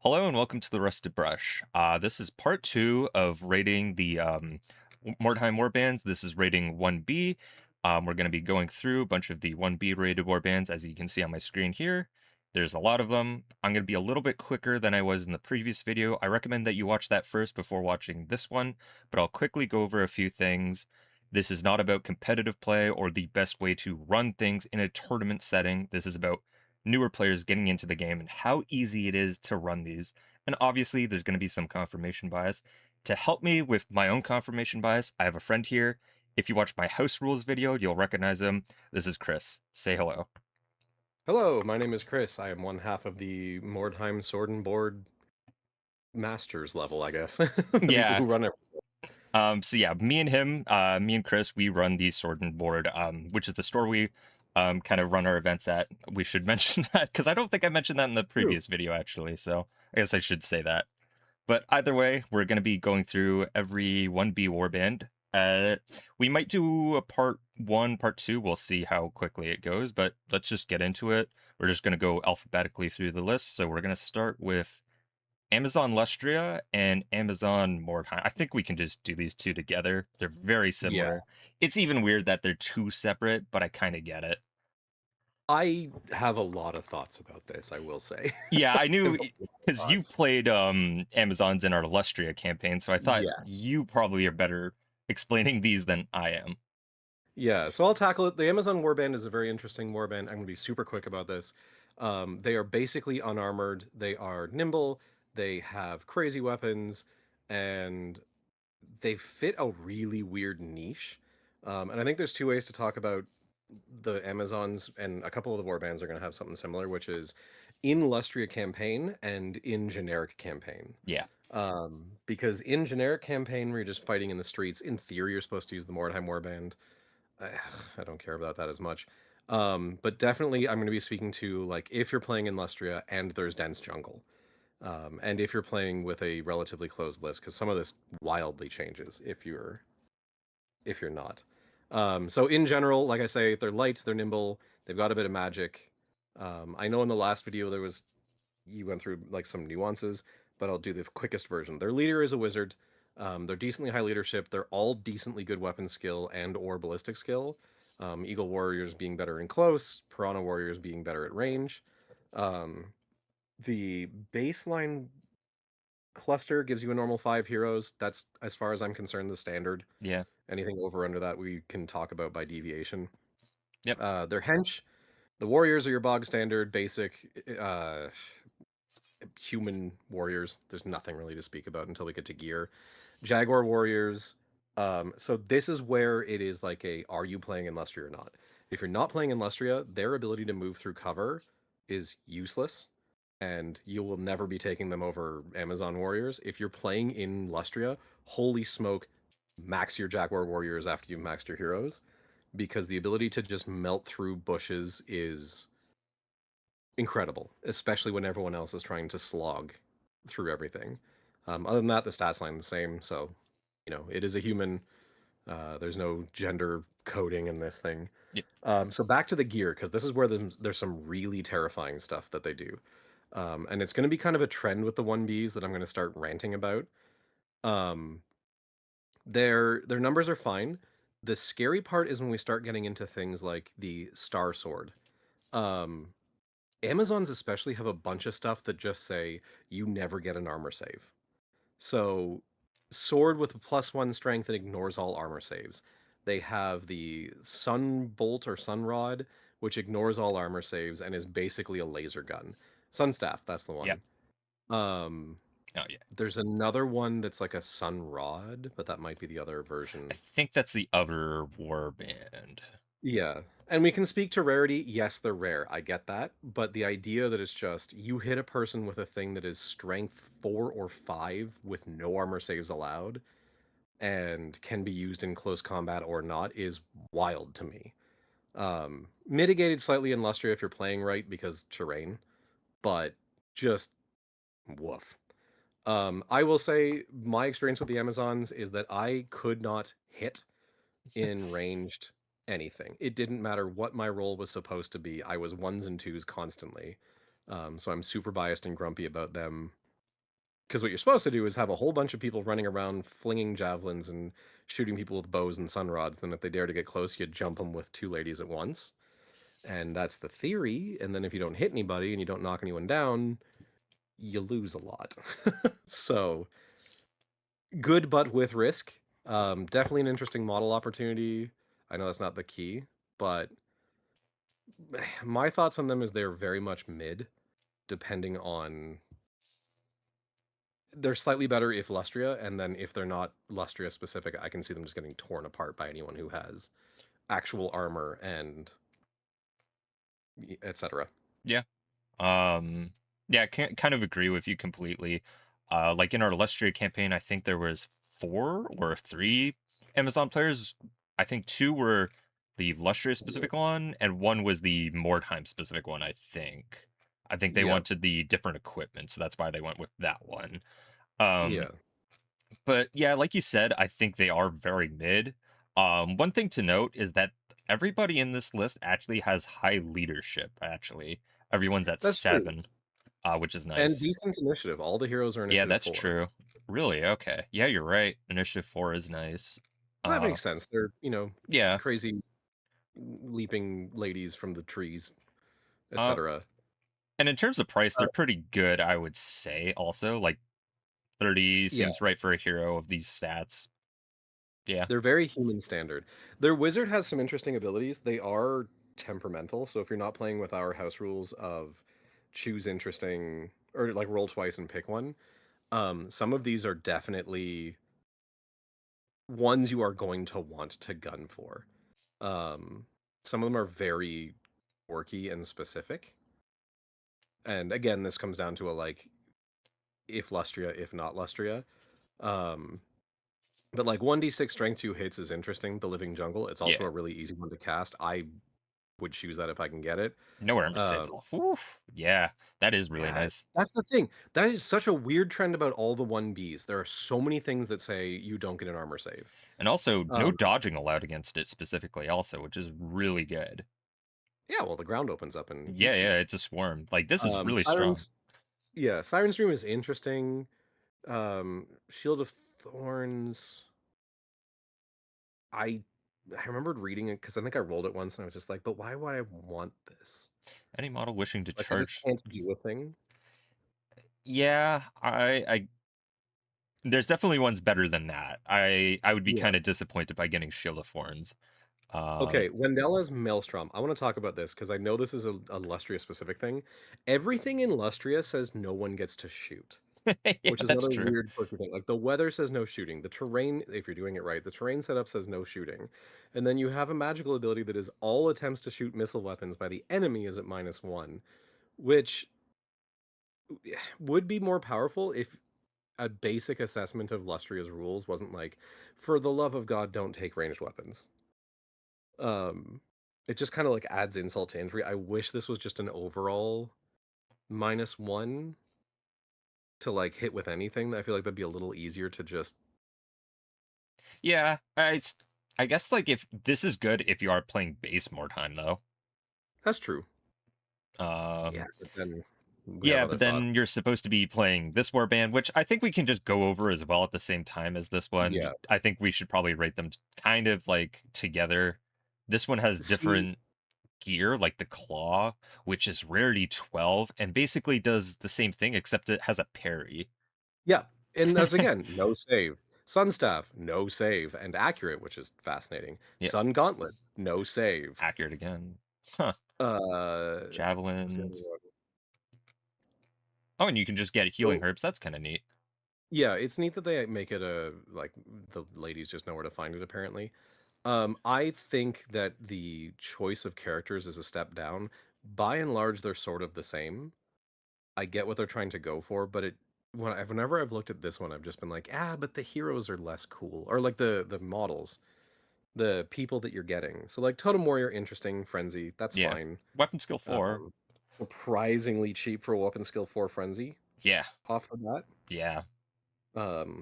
Hello and welcome to the Rusted Brush. This is part two of rating the Mordheim warbands. This is rating 1B. We're going to be going through a bunch of the 1B rated warbands, as you can see on my screen here. There's a lot of them. I'm going to be a little bit quicker than I was in the previous video. I recommend that you watch that first before watching this one, but I'll quickly go over a few things. This is not about competitive play or the best way to run things in a tournament setting. This is about newer players getting into the game and how easy it is to run these. And obviously, there's going to be some confirmation bias. To help me with my own confirmation bias, I have a friend here. If you watch my house rules video, you'll recognize him. This is Chris. Say hello. Hello, my name is Chris. I am one half of the Mordheim Sword and Board Masters level, I guess. The people Yeah. who run it. So yeah, me and Chris, we run the Sword and Board, which is the store we kind of run our events at. We should mention that because I don't think I mentioned that in the True. previous video actually. So I guess I should say that. But either way, we're going to be going through every 1B warband. We might do a part one, part two. We'll see how quickly it goes, but let's just get into it. We're just going to go alphabetically through the list. So we're going to start with Amazon Lustria and Amazon Mordheim. I think we can just do these two together. They're very Yeah. similar. It's even weird that they're two separate, but I kind of get it. I have a lot of thoughts about this, I will say. Yeah, I I have knew a lot of because you thoughts. played Amazons in our Lustria campaign, so I thought Yes. you probably are better explaining these than I am. Yeah, so I'll tackle it. The Amazon Warband is a very interesting warband. I'm going to be super quick about this. They are basically unarmored. They are nimble. They have crazy weapons, and they fit a really weird niche. And I think there's two ways to talk about the Amazons, and a couple of the warbands are going to have something similar, which is in Lustria campaign and in generic campaign. Yeah. Because in generic campaign, where you're just fighting in the streets, in theory, you're supposed to use the Mordheim warband. I don't care about that as much. But definitely, I'm going to be speaking to like if you're playing in Lustria and there's dense jungle, and if you're playing with a relatively closed list, because some of this wildly changes if you're not. So in general, like I say, they're light, they're nimble, they've got a bit of magic. I know in the last video you went through like some nuances, but I'll do the quickest version. Their leader is a wizard. They're decently high leadership. They're all decently good weapon skill and or ballistic skill. Eagle warriors being better in close, piranha warriors being better at range. Um, the baseline cluster gives you a normal 5 heroes. That's, as far as I'm concerned, the standard. Yeah. Anything over under that we can talk about by deviation. Yep. They're hench. The warriors are your bog standard, basic human warriors. There's nothing really to speak about until we get to gear. Jaguar warriors. So this is where it is like a are you playing in Lustria or not? If you're not playing in Lustria, their ability to move through cover is useless, and you will never be taking them over Amazon warriors. If you're playing in Lustria, holy smoke, max your Jaguar warriors after you've maxed your heroes, because the ability to just melt through bushes is incredible, especially when everyone else is trying to slog through everything. Other than that, the stats line the same. So, it is a human. There's no gender coding in this thing. Yep. So back to the gear, because this is where there's some really terrifying stuff that they do. And it's going to be kind of a trend with the 1Bs that I'm going to start ranting about. Um, their numbers are fine. The scary part is when we start getting into things like the Star Sword. Um, Amazons especially have a bunch of stuff that just say you never get an armor save. So, sword with a +1 strength and ignores all armor saves. They have the Sun Bolt or Sun Rod, which ignores all armor saves and is basically a laser gun. Sun Staff, that's the Yep. one. Um, Oh yeah. there's another one that's like a Sun Rod, but that might be the other I version. think that's the other warband. Yeah. And we can speak to rarity. Yes, they're rare. I get that. But the idea that it's just you hit a person with a thing that is strength 4 or 5 with no armor saves allowed and can be used in close combat or not is wild to me. Mitigated slightly in Lustria if you're playing right because terrain, but just woof. I will say my experience with the Amazons is that I could not hit in ranged anything. It didn't matter what my role was supposed to be. I was ones and twos constantly. So I'm super biased and grumpy about them 'Cause what you're supposed to do is have a whole bunch of people running around flinging javelins and shooting people with bows and sun rods, then if they dare to get close, you jump them with 2 ladies at once, and that's the theory, and then if you don't hit anybody and you don't knock anyone down, you lose a lot. So, good but with risk. Definitely an interesting model opportunity. I know that's not the key, but my thoughts on them is they're very much mid, depending on they're slightly better if Lustria, and then if they're not Lustria specific, I can see them just getting torn apart by anyone who has actual armor and etc. Yeah. Um, yeah, kind of agree with you completely. Like in our Lustria campaign, I think there was 4 or 3 Amazon players. I think 2 were the Lustria specific one, and 1 was the Mordheim specific one, I think. I think they Yeah, wanted the different equipment, so that's why they went with that one. Um, yeah, but yeah, like you said, I think they are very mid. One thing to note is that everybody in this list actually has high leadership, actually. Everyone's at that's true. 7, which is And nice. decent initiative. All the heroes are Yeah, initiative that's 4. true. Really? Okay. Yeah, you're right. Initiative 4 is nice. That Uh, makes sense. They're, yeah. crazy leaping ladies from the trees, Uh, etc. and in terms of price, Uh, they're pretty good, I would say. Also, like 30 yeah, seems right for a hero of these stats. Yeah. they're very human standard. Their wizard has some interesting abilities. They are temperamental, so if you're not playing with our house rules of choose interesting or like roll twice and pick one, some of these are definitely ones you are going to want to gun for. Um, some of them are very quirky and specific. And again, this comes down to a like if Lustria, if not Lustria. Um, but like 1d6 strength 2 hits is interesting, the living jungle. It's also Yeah. a really easy one to cast. I would choose that if I can get it. Nowhere to Um, saves off. Oof. Yeah, that is really yeah, nice. that's the thing. That is such a weird trend about all the 1Bs. There are so many things that say you don't get an armor save. And also, no Um, dodging allowed against it specifically, also, which is really good. yeah, well, the ground opens up and Yeah, eats you. yeah, it's a swarm. Like, this is really strong. Sirens, yeah, Siren's Dream is interesting. Shield of Thorns, I I remembered reading it because I think I rolled it once and I was just like, but why would I want this? Any model wishing to Like I just charge. can't do a thing. Yeah, there's definitely ones better than that. I would be Yeah. kind of disappointed by getting Shield of Thorns. Okay, Wendella's Maelstrom. I want to talk about this because I know this is a Lustria specific thing. Everything in Lustria says no one gets to shoot, Yeah, which is that's another true. weird quirky thing. Like the weather says no shooting. The terrain, if you're doing it right, the terrain setup says no shooting. And then you have a magical ability that is all attempts to shoot missile weapons by the enemy is at -1, which would be more powerful if a basic assessment of Lustria's rules wasn't like, for the love of God, don't take ranged weapons. Um, it just kind of like adds insult to injury. I wish this was just an overall -1 to like hit with anything. I feel like that'd be a little easier to just. Yeah, I guess like if this is good if you are playing base more time though. That's true. Yeah, Um, but then we have yeah, other but then thoughts. you're supposed to be playing this warband, which I think we can just go over as well at the same time as this one. Yeah. I think we should probably rate them kind of like together. This one has See, different gear, like the claw, which is rarity 12, and basically does the same thing except it has a parry. yeah, and that's again no save. Sun Staff, no save, and accurate, which is fascinating. Yeah, Sun Gauntlet, no save. accurate again. Huh. What was the other Javelins. one? Oh, and you can just get healing Oh, herbs. That's kind of neat. yeah, it's neat that they make it a like the ladies just know where to find it apparently. I think that the choice of characters is a step down. By and large, they're sort of the same. I get what they're trying to go for, but whenever I've looked at this one, I've just been like, but the heroes are less cool, or like the models, the people that you're getting. So like Totem Warrior, interesting, Frenzy, that's Yeah. fine. Weapon skill 4. Um, Surprisingly cheap for a weapon skill 4 Frenzy Yeah. off the bat. Yeah.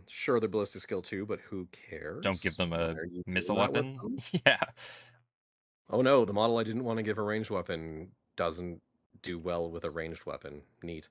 Sure, they're ballistic skill 2, but who Don't give cares? them Why a are you doing missile that with weapon. them? Yeah. Oh no, the model I didn't want to give a ranged weapon doesn't do well with a ranged weapon. Neat.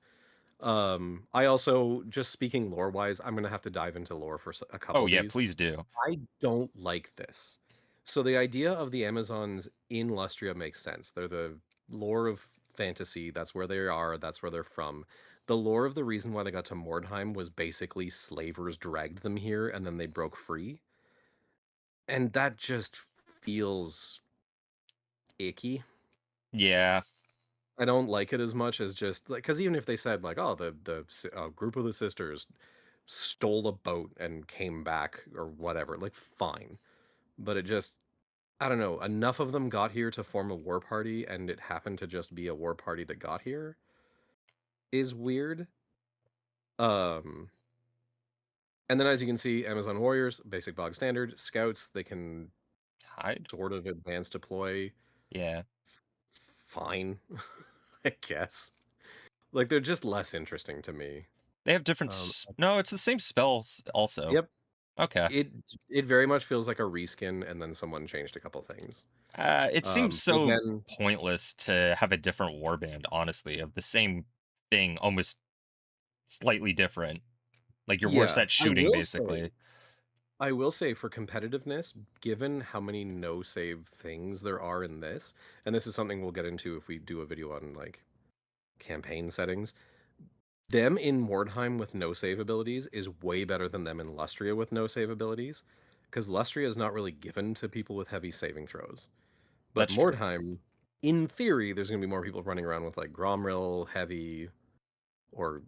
I also just speaking lore-wise, I'm gonna have to dive into lore for a couple Oh, of yeah, these. please do. I don't like this. So the idea of the Amazons in Lustria makes sense. They're the lore of fantasy. That's where they are. That's where they're from. The lore of the reason why they got to Mordheim was basically slavers dragged them here and then they broke free. And that just feels icky. Yeah, I don't like it as much as just like because even if they said like, oh, the group of the sisters stole a boat and came back or whatever, like fine. But it just I don't know, enough of them got here to form a war party, and it happened to just be a war party that got here is weird. Um, and then as you can see, Amazon warriors, basic bog standard, scouts, they can hide. sort of advance deploy Yeah. fine, I guess. Like they're just less interesting to me. They have different Um, no, it's the same spells also. yep, Okay. it it very much feels like a reskin, and then someone changed a couple things. It seems But so again, pointless to have a different warband, honestly, of the same thing, almost slightly different. Like, you're worse yeah, at shooting, basically. I will say for competitiveness, given how many no save things there are in this, and this is something we'll get into if we do a video on like campaign settings, them in Mordheim with no save abilities is way better than them in Lustria with no save abilities, because Lustria is not really given to people with heavy saving throws. But That's true. Mordheim, in theory, there's going to be more people running around with like Gromril, heavy, or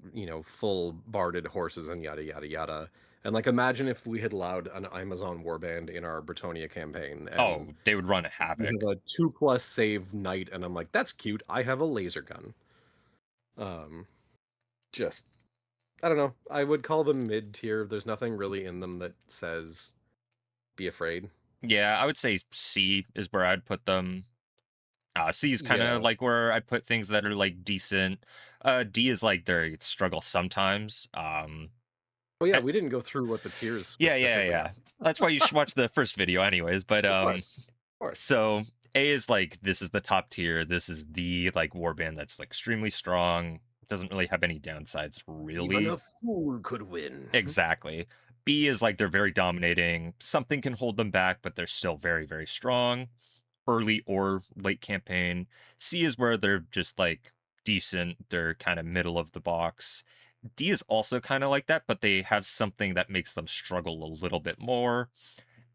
full barded horses and yada yada yada. And like imagine if we had allowed an Amazon warband in our Bretonia campaign and Oh, they would run a we have havoc. a 2+ save knight and I'm like, that's cute. I have a laser gun. Um just I don't know. I would call them mid tier. There's nothing really in them that says be afraid. Yeah, I would say C is where I'd put them. C is kinda Yeah. like where I put things that are, like, decent. D is, like, they struggle sometimes. Oh yeah, Eh we didn't go through what the tiers yeah, yeah, specifically yeah. are. That's why you should watch the first video anyways, but, Of course. Of course. so A is, like, this is the top tier, this is the, like, warband that's, like, extremely strong, doesn't really have any downsides, Even really. a fool could win. Exactly. B is, like, they're very dominating, something can hold them back, but they're still very, very strong, early or late campaign. C is where they're just, like, decent, they're kinda middle of the box. D is also kinda like that, but they have something that makes them struggle a little bit more.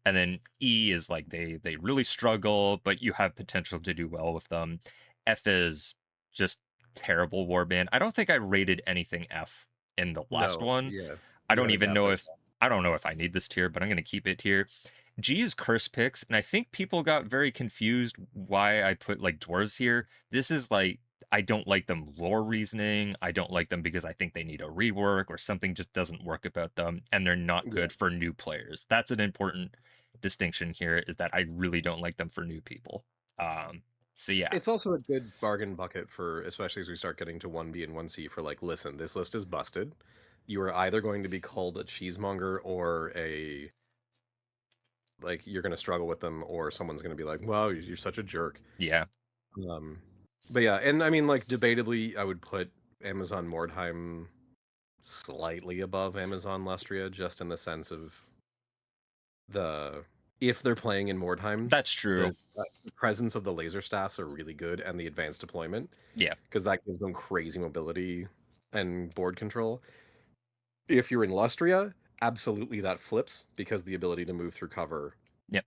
And then E is like they really struggle, but you have potential to do well with them. F is just terrible warband. I don't think I rated anything F in the last No, one. yeah. I You're don't gonna even cap know that. if I don't know if I need this tier, but I'm gonna keep it here. G is curse picks, and I think people got very confused why I put like dwarves here. This is like I don't like them lore reasoning. I don't like them because I think they need a rework or something just doesn't work about them, and they're not Yeah. good for new players. That's an important distinction here is that I really don't like them for new people. Um, so yeah, It's also a good bargain bucket for especially as we start getting to 1B and 1C for like, listen, this list is busted. You are either going to be called a cheesemonger or a like you're going to struggle with them or someone's going to be like, "Wow, you're such a jerk." yeah, Um but yeah, and I mean like debatably I would put Amazon Mordheim slightly above Amazon Lustria just in the sense of the if they're playing in Mordheim, that's true. the presence of the laser staffs are really good and the advanced deployment. Yeah, 'Cause that gives them crazy mobility and board control. If you're in Lustria, absolutely that flips because the ability to move through cover. yep,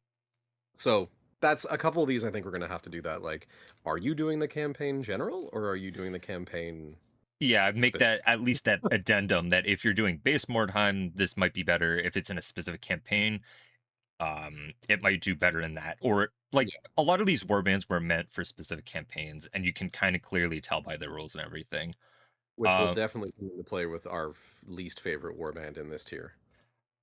So, that's a couple of these I think we're gonna have to do that, like, are you doing the campaign general or are you doing the campaign yeah. Make specific? that at least that addendum that if you're doing base Mordheim, this might be better. If it's in a specific campaign, it might do better in that. Or like Yeah, a lot of these warbands were meant for specific campaigns, and you can kind of clearly tell by the rules and everything. which will Uh, definitely come into play with our least favorite warband in this tier.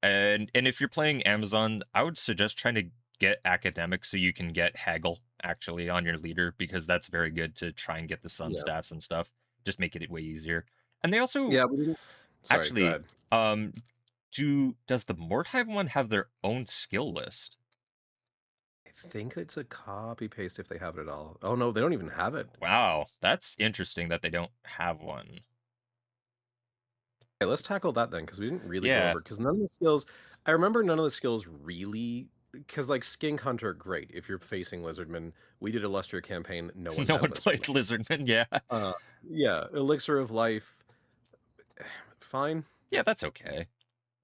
and if you're playing Amazon, I would suggest trying to get academic so you can get haggle actually on your leader because that's very good to try and get the sun Yeah. staffs and stuff. Just make it way easier. And they also Yeah, we didn't sorry, go actually ahead. um does the Mordheim one have their own skill list? I think it's a copy paste if they have it at all. Oh, no, they don't even have it. Wow, that's interesting that they don't have one. Okay, let's tackle that then, because we didn't really go Yeah, over because none of the skills I remember none of the skills really because like Skink Hunter, great. If you're facing Lizardmen, we did a Lustria campaign, no one no had one played Lizardmen. Lizardman. Yeah, Uh, yeah, Elixir of Life, fine. yeah, that's okay.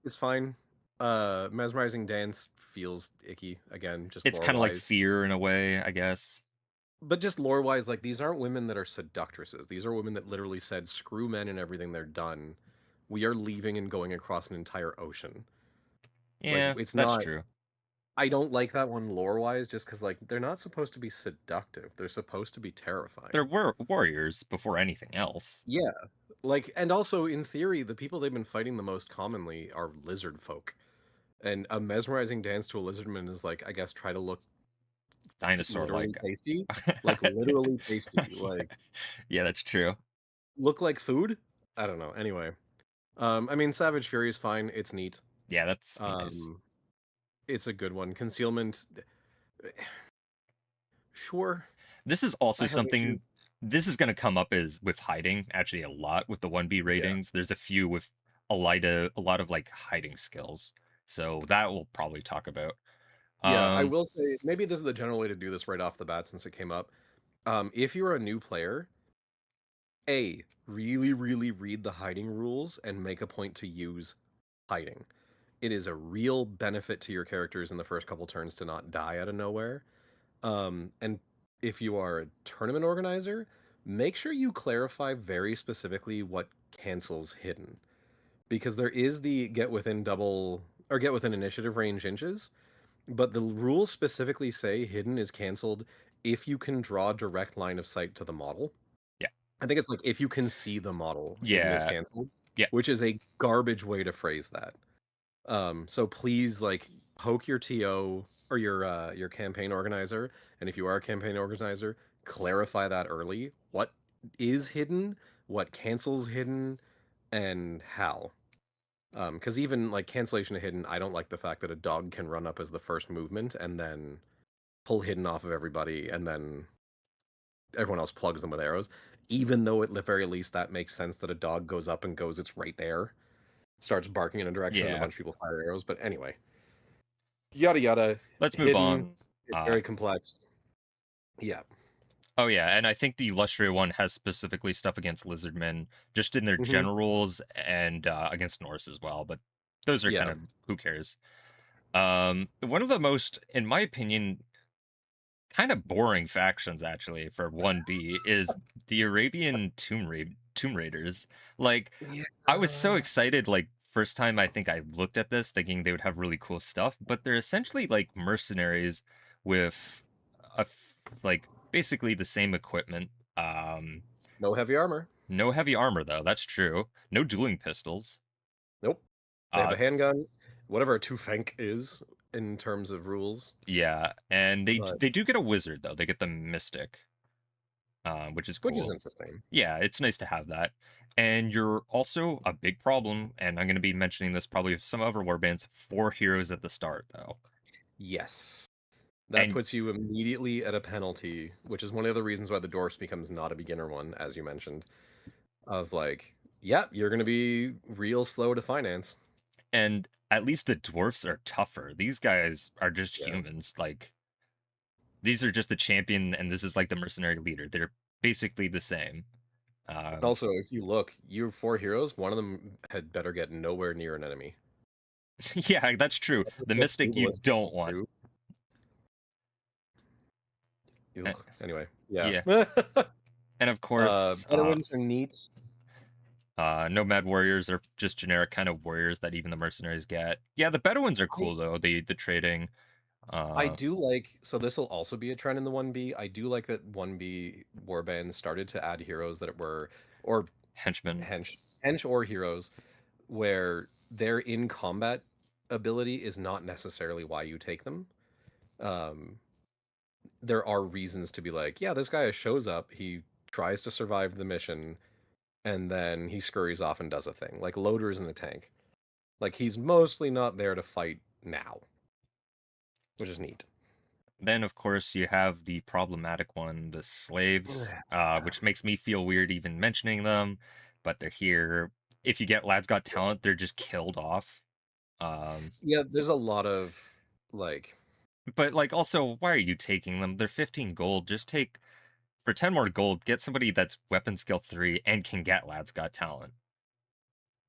It's fine. Mesmerizing Dance feels icky, again, just It's kind of like lore-wise. fear in a way, I guess. But just lore-wise, like, these aren't women that are seductresses. These are women that literally said, "Screw men and everything, they're done. We are leaving and going across an entire ocean." Like, Yeah, it's that's not true. I don't like that one lore-wise just because, like, they're not supposed to be seductive. They're supposed to be There terrifying. were warriors before anything else. Yeah. Like, and also, in theory, the people they've been fighting the most commonly are lizard folk. And a mesmerizing dance to a lizardman is like, I guess, try to look Dinosaur literally like. tasty. Like, literally tasty. Yeah. Like, Yeah, that's true. look like food? I don't know. Anyway. I mean, Savage Fury is fine. It's neat. Yeah, that's nice. Um, it's a good one. Concealment, sure. This is also I have something issues. this is going to come up is with hiding actually a lot with the 1B Yeah. ratings. There's a few with a lot of like hiding skills. So that we'll probably talk about. Yeah, I Um will say maybe this is the general way to do this right off the bat since it came up. If you're a new player, really, really read the hiding rules and make a point to use hiding. It is a real benefit to your characters in the first couple turns to not die out of nowhere. And if you are a tournament organizer, make sure you clarify very specifically what cancels hidden. Because there is the get within double or get within initiative range inches, but the rules specifically say hidden is canceled if you can draw direct line of sight to the model. yeah. I think it's like if you can see the model, hidden is Yeah. canceled, Yeah. which is a garbage way to phrase that. So please like poke your TO or your campaign organizer, and if you are a campaign organizer, clarify that early. What is hidden, what cancels hidden, and how. Because even like cancellation of hidden, I don't like the fact that a dog can run up as the first movement and then pull hidden off of everybody, and then everyone else plugs them with arrows. Even though at the very least that makes sense that a dog goes up and goes, it's right there, starts barking in a direction, and a Yeah. bunch of people fire arrows. But anyway, yada yada, Let's move hidden. on. It's very complex. Yeah. Oh yeah, and I think the Lustria one has specifically stuff against lizardmen, just in their Hmm. generals and against Norse as well. But those are kind Yeah. of who cares. One of the most, in my opinion, kind of boring factions actually for 1B is the Arabian Tomb Raiders. Like, Yeah. I was so excited, like, first time I think I looked at this thinking they would have really cool stuff, but they're essentially like mercenaries with like basically the same equipment. No heavy armor. No heavy armor though, that's true. No dueling pistols. Nope. They have Uh a handgun, whatever a two-fank is in terms of rules. yeah, and But they do get a wizard though. They get the mystic, which is which is cool. interesting. Yeah, it's nice to have that. And you're also a big problem, and I'm going to be mentioning this probably with some other warbands, 4 heroes at the start, though. Yes. That And puts you immediately at a penalty, which is one of the reasons why the dwarfs becomes not a beginner one, as you mentioned. Of like, yeah, you're gonna be real slow to finance. and at least the dwarfs are tougher. These guys are just Yeah. humans. Like, these are just the champion, and this is like the mercenary leader. They're basically the same. Um, Also, if you look, your four heroes, one of them had better get nowhere near an enemy. yeah, that's true. The What mystic you Brutalist don't want. do. Uh, Ugh, anyway, yeah. Yeah, and of course, Bedouins are neat. nomad warriors are just generic kind of warriors that even the mercenaries get. Yeah, the Bedouins are I cool though. The trading. I Uh, do like so this will also be a trend in the 1B. I do like that 1B warbands started to add heroes that were or Henchmen. hench or heroes where their in combat ability is not necessarily why you take them. Um, there are reasons to be like, yeah, this guy shows up, he tries to survive the mission, and then he scurries off and does a thing. Like Loader's in the tank. Like he's mostly not there to fight now, which is neat. Then, of course, you have the problematic one, the slaves, which makes me feel weird even mentioning them, but they're here. if you get Lads Got Talent, they're just killed off. Um, Yeah, there's a lot of, like but, like, also, why are you taking them? They're 15 gold. Just take for 10 more gold, get somebody that's weapon skill 3 and can get Lads Got Talent.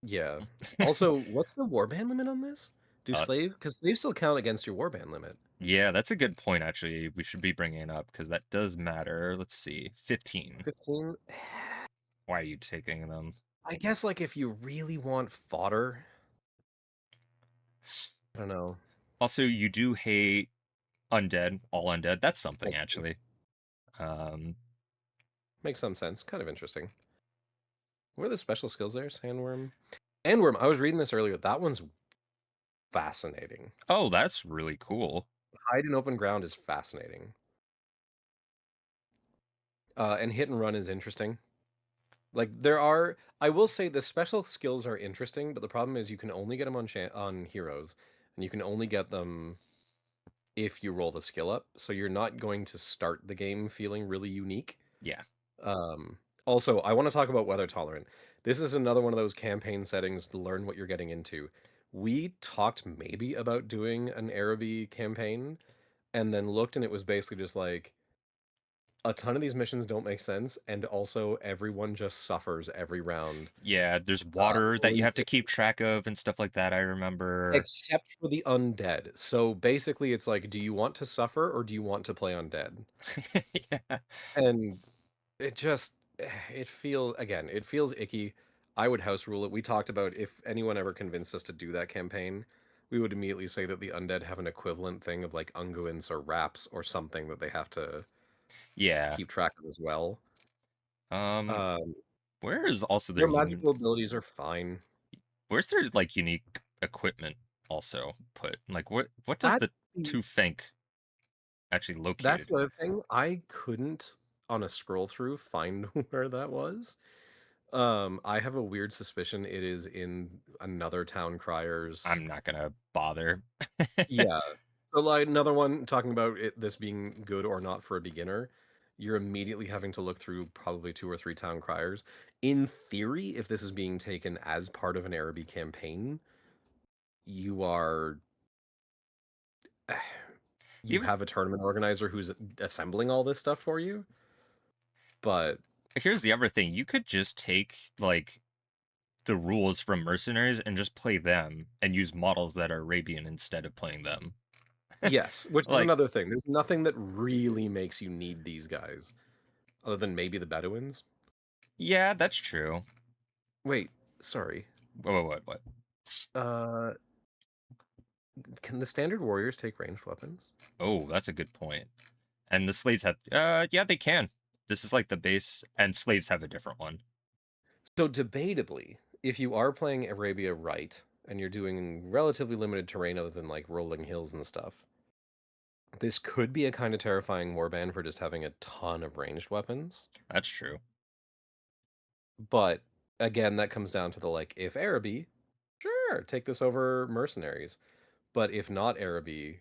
yeah. Also, what's the warband limit on this? Do Uh, slave? Because they still count against your warband limit. yeah, that's a good point, actually. We should be bringing it up because that does matter. Let's see. 15. 15? Why are you taking them? I guess, like, if you really want fodder, I don't know. Also, you do hate undead, all undead. That's something, That's true. actually. Um, Makes some sense. Kind of interesting. What are the special skills there? Sandworm? Sandworm, I was reading this earlier. That one's fascinating. oh, that's really cool. Hide in open ground is fascinating. And hit and run is interesting. Like there are, I will say the special skills are interesting, but the problem is you can only get them on heroes, and you can only get them if you roll the skill up. So you're not going to start the game feeling really unique. Yeah. Also, I want to talk about weather tolerant. This is another one of those campaign settings to learn what you're getting into. We talked maybe about doing an Araby campaign, and then looked, and it was basically just like a ton of these missions don't make sense, and also everyone just suffers every round. Yeah, there's water that you have to Freezing. keep track of and stuff like that, I remember. Except for the undead. So basically, it's like, do you want to suffer or do you want to play undead? Yeah. And it just, it feels icky. I would house rule it. We talked about if anyone ever convinced us to do that campaign, we would immediately say that the undead have an equivalent thing of like unguents or wraps or something that they have to Yeah. keep track of as well. Um, Um, where is also their their magical abilities are fine. where's their like unique equipment also put? Like what does That's the the two Fank actually That's located? the other thing. I couldn't, on a scroll through, find where that was. I have a weird suspicion it is in another town crier's. I'm not gonna bother. Yeah. So, like, another one talking about this being good or not for a beginner. You're immediately having to look through probably two or three town criers. In theory, if this is being taken as part of an Araby campaign, you are you Even have a tournament organizer who's assembling all this stuff for you. But here's the other thing. You could just take like the rules from Mercenaries and just play them and use models that are Arabian instead of playing them. yes, which is Like, another thing. There's nothing that really makes you need these guys, other than maybe the Bedouins. yeah, that's true. Wait, sorry. What? Uh, can the standard warriors take ranged weapons? Oh, that's a good point. And the slaves have, yeah, they can. This is like the base, and slaves have a different one. So debatably, if you are playing Arabia right, and you're doing relatively limited terrain other than like rolling hills and stuff, this could be a kind of terrifying warband for just having a ton of ranged weapons. That's true. But again, that comes down to the like, if Araby, sure, take this over mercenaries. But if not Araby,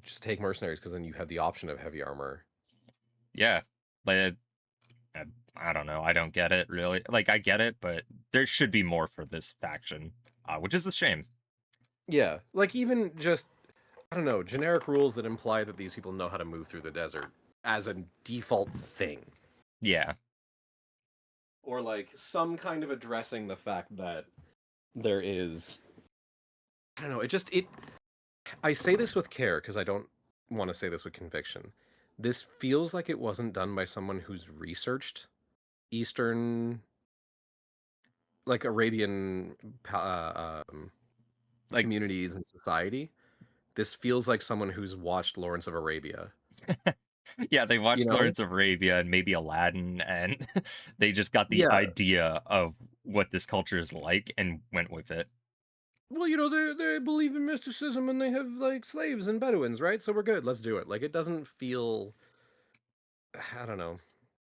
just take mercenaries because then you have the option of heavy armor. Yeah, like I don't know. I don't get it really. Like I get it, but there should be more for this faction, which is a shame. Yeah, like even just I don't know, generic rules that imply that these people know how to move through the desert as a default thing. Yeah, Or like some kind of addressing the fact that there is I don't know, it I say this with care because I don't want to say this with conviction. This feels like it wasn't done by someone who's researched Eastern like Arabian like communities and society. This feels like someone who's watched Lawrence of Arabia, yeah, they you watched know? Lawrence of Arabia and maybe Aladdin, and they just got the Yeah. idea of what this culture is like and went with it. Well, you know, they believe in mysticism and they have like slaves and Bedouins, right? So we're good. Let's do it. Like it doesn't feel I don't know.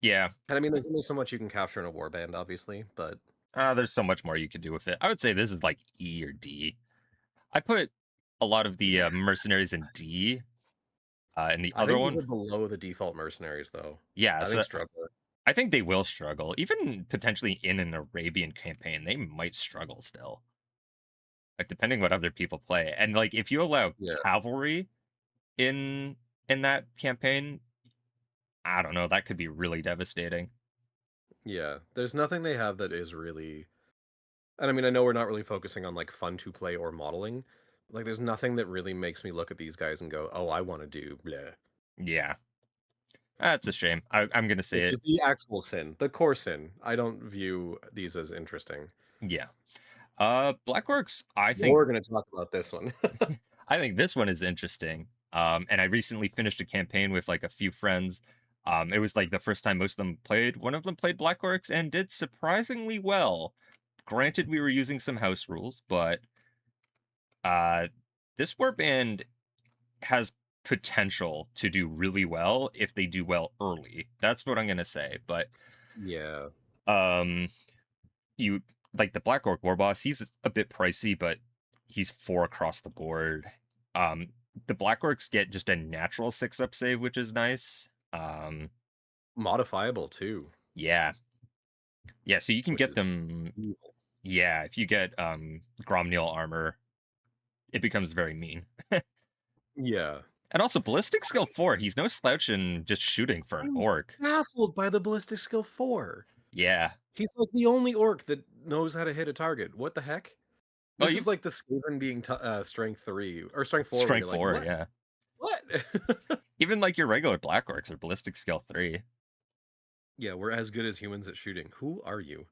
Yeah, And I mean there's only so much you can capture in a warband, obviously, but there's so much more you could do with it. I would say this is like E or D. I put a lot of the yeah. mercenaries in D, and the I other think these one, are below the default mercenaries though. yeah. I think So struggler. I think they will struggle. Even potentially in an Arabian campaign, they might struggle still. Like depending what other people play. And like if you allow Yeah, cavalry in in that campaign, I don't know, that could be really devastating. yeah. There's nothing they have that is really, and I mean, I know we're not really focusing on like fun to play or modeling. Like, there's nothing that really makes me look at these guys and go, "Oh, I want to do blah." Yeah. That's a shame. I'm gonna say Which it. is the actual sin, the core sin. I don't view these as interesting. Yeah. Blackworks, You're gonna talk about this one. I think this one is interesting. And I recently finished a campaign with like a few friends. It was like the first time most of them played. One of them played Blackworks and did surprisingly well. Granted, we were using some house rules, but uh, this warband has potential to do really well if they do well early. That's what I'm gonna say. But Yeah, um, you like the Black Orc War Boss, he's a bit pricey, but he's 4 across the board. Um, the Black Orcs get just a natural 6-up save, which is nice. modifiable too, Yeah. Yeah, so you can which get is them. evil. Yeah, if you get Gromneil armor, it becomes very mean. Yeah. And also ballistic skill 4, he's no slouch in just shooting for an I'm orc. baffled by the ballistic skill 4. Yeah. He's like the only orc that knows how to hit a target. What the heck? Oh, This you is like the Skaven being strength 3 or strength 4 where you're strength like, 4, "What? yeah. What?" Even like your regular Black Orcs are ballistic skill 3. Yeah, we're as good as humans at shooting. Who are you?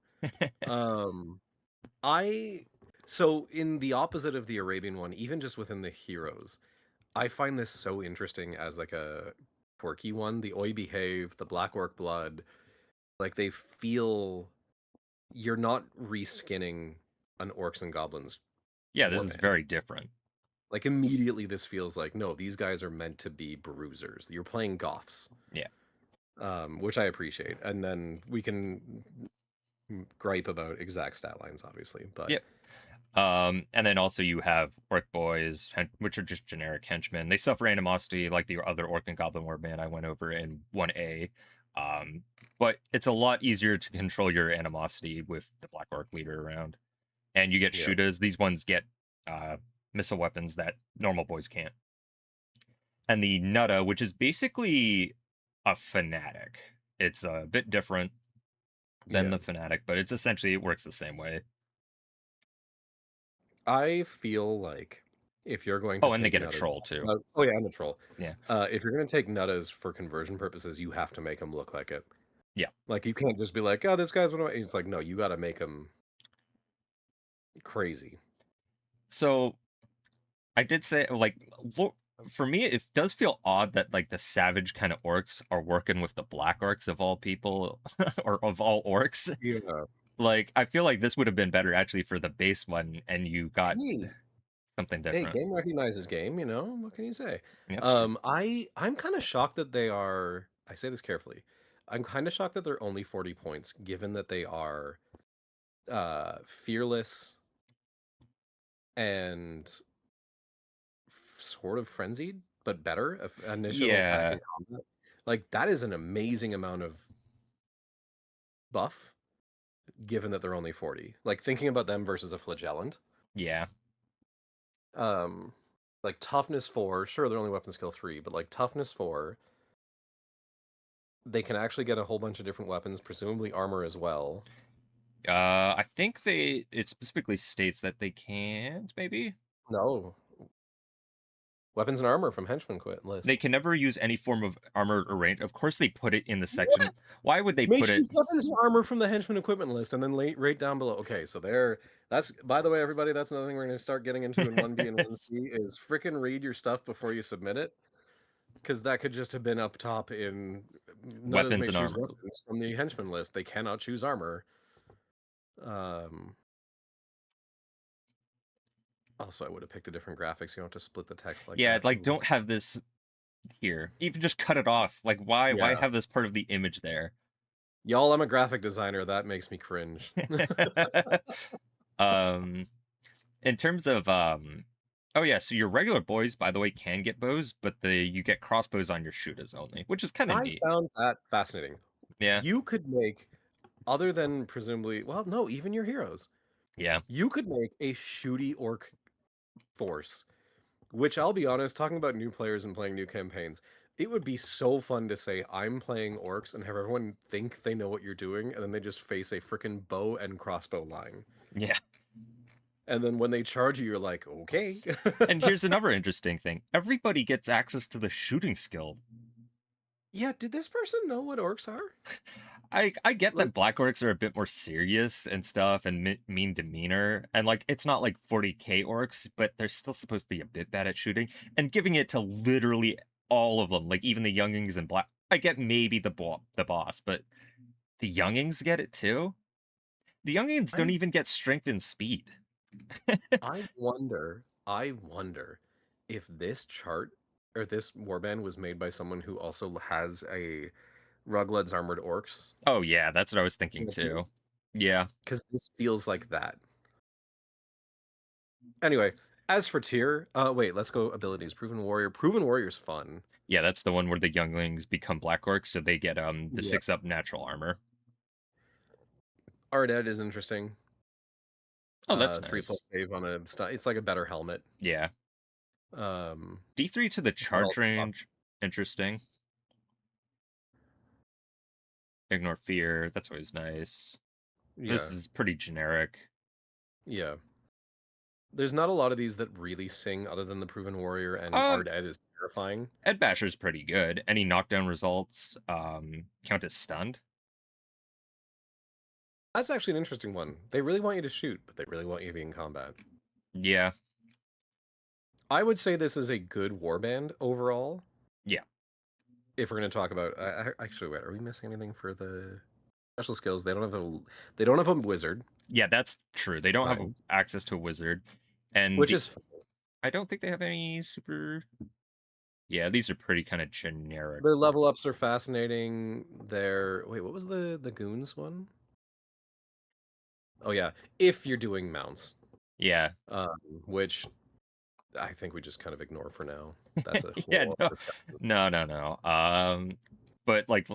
Um, I so in the opposite of the Arabian one, even just within the heroes, I find this so interesting as like a quirky one. The Oi Behave, the Black Orc Blood, like they feel you're not reskinning an Orcs and Goblins Yeah, this is warband. very different. Like immediately this feels like, no, these guys are meant to be bruisers. You're playing Goths, Yeah. which I appreciate. And then we can gripe about exact stat lines, obviously. But Yep. And then also you have orc boys, which are just generic henchmen. They suffer animosity like the other orc and goblin warband I went over in 1A. Um, but it's a lot easier to control your animosity with the black orc leader around. And you get yeah, shooters. These ones get uh, missile weapons that normal boys can't. And the Nutta, which is basically a fanatic. It's a bit different than yeah. the fanatic, but it's essentially it works the same way. I feel like if you're going to Oh, and they take get a nuttas, troll too. oh yeah, and a troll. Yeah. If you're going to take nuttas for conversion purposes, you have to make them look like it. Yeah. Like you can't just be like, oh, this guy's one of my. It's like, no, you got to make them crazy. So I did say like for me it does feel odd that like the savage kind of orcs are working with the black orcs of all people or of all orcs. Yeah. Like I feel like this would have been better actually for the base one and you got Hey, something hey, different. game recognizes game. You know what can you say? Yeah, that's true. I'm kind of shocked that they are. I say this carefully. I'm kind of shocked that they're only 40 points, given that they are fearless and sort of frenzied, but better of initial attack Yeah. and combat. Like that is an amazing amount of buff, given that they're only 40. Like thinking about them versus a flagellant. Yeah. Um, like toughness 4, sure they're only weapon skill 3, but like toughness 4, they can actually get a whole bunch of different weapons, presumably armor as well. I think it specifically states that they can't maybe. No, weapons and armor from henchman quit They list. can never use any form of armor or range. Of course they put it in the What? section. Why would they May put it choose weapons and armor from the henchman equipment list, and then right down below. Okay, so there. That's by the way, everybody. That's another thing we're going to start getting into in 1B and 1C is freaking read your stuff before you submit it, because that could just have been up top in Nuttas weapons may and choose armor? weapons from the henchman list. They cannot choose armor. Um, Also, I would have picked a different graphics. You don't have to split the text like Yeah, that. like Ooh. don't have this here. Even just cut it off. Like why Yeah, have this part of the image there? y'all. I'm a graphic designer. That makes me cringe. um in terms of oh yeah, so your regular boys by the way can get bows, but you get crossbows on your shooters only, which is kind of I neat. found that fascinating. Yeah. You could make, other than presumably, well, no, even your heroes, Yeah. you could make a shooty orc force. Which I'll be honest, talking about new players and playing new campaigns, it would be so fun to say, I'm playing orcs and have everyone think they know what you're doing, and then they just face a freaking bow and crossbow line. Yeah. And then when they charge you, you're like, okay. And here's another interesting thing. Everybody gets access to the shooting skill. Yeah, did this person know what orcs are? I get Like, that black orcs are a bit more serious and stuff and mean demeanor, and like it's not like 40k orcs, but they're still supposed to be a bit bad at shooting. And giving it to literally all of them, like even the youngings and black. I get maybe the boss, but the youngings get it too. The youngins don't I even get strength and speed. I wonder if this chart or this warband was made by someone who also has a Ruglud's Armored Orcs Oh yeah, that's what I was thinking in a team, too. Yeah, because this feels like that. Anyway, as for tier, wait, let's go abilities. Proven Warrior. Proven Warrior's fun. yeah, that's the one where the younglings become black orcs, so they get the Yeah. 6-up natural armor. Arded is interesting. Oh, that's 3 nice. plus save on a it's like a better helmet. Yeah, Um, D3 to the but charge also buff. range, interesting. Ignore fear, that's always nice. This Yeah. is pretty generic. Yeah. There's not a lot of these that really sing other than the Proven Warrior, and Um, Arded is terrifying. Ed Basher's pretty good. Any knockdown results count as stunned. That's actually an interesting one. They really want you to shoot, but they really want you to be in combat. Yeah, I would say this is a good warband overall. yeah, If we're going to talk about, actually, wait, are we missing anything for the special skills? They don't have a wizard, yeah. That's true. They don't have fine, access to a wizard, and which is I don't think they have any super. Yeah, these are pretty kind of generic. their level ups are fascinating. Wait, what was the goons one? Oh yeah, if you're doing mounts, Yeah, which I think we just kind of ignore for now. That's a yeah. whole other No, discussion. no, no, no. But like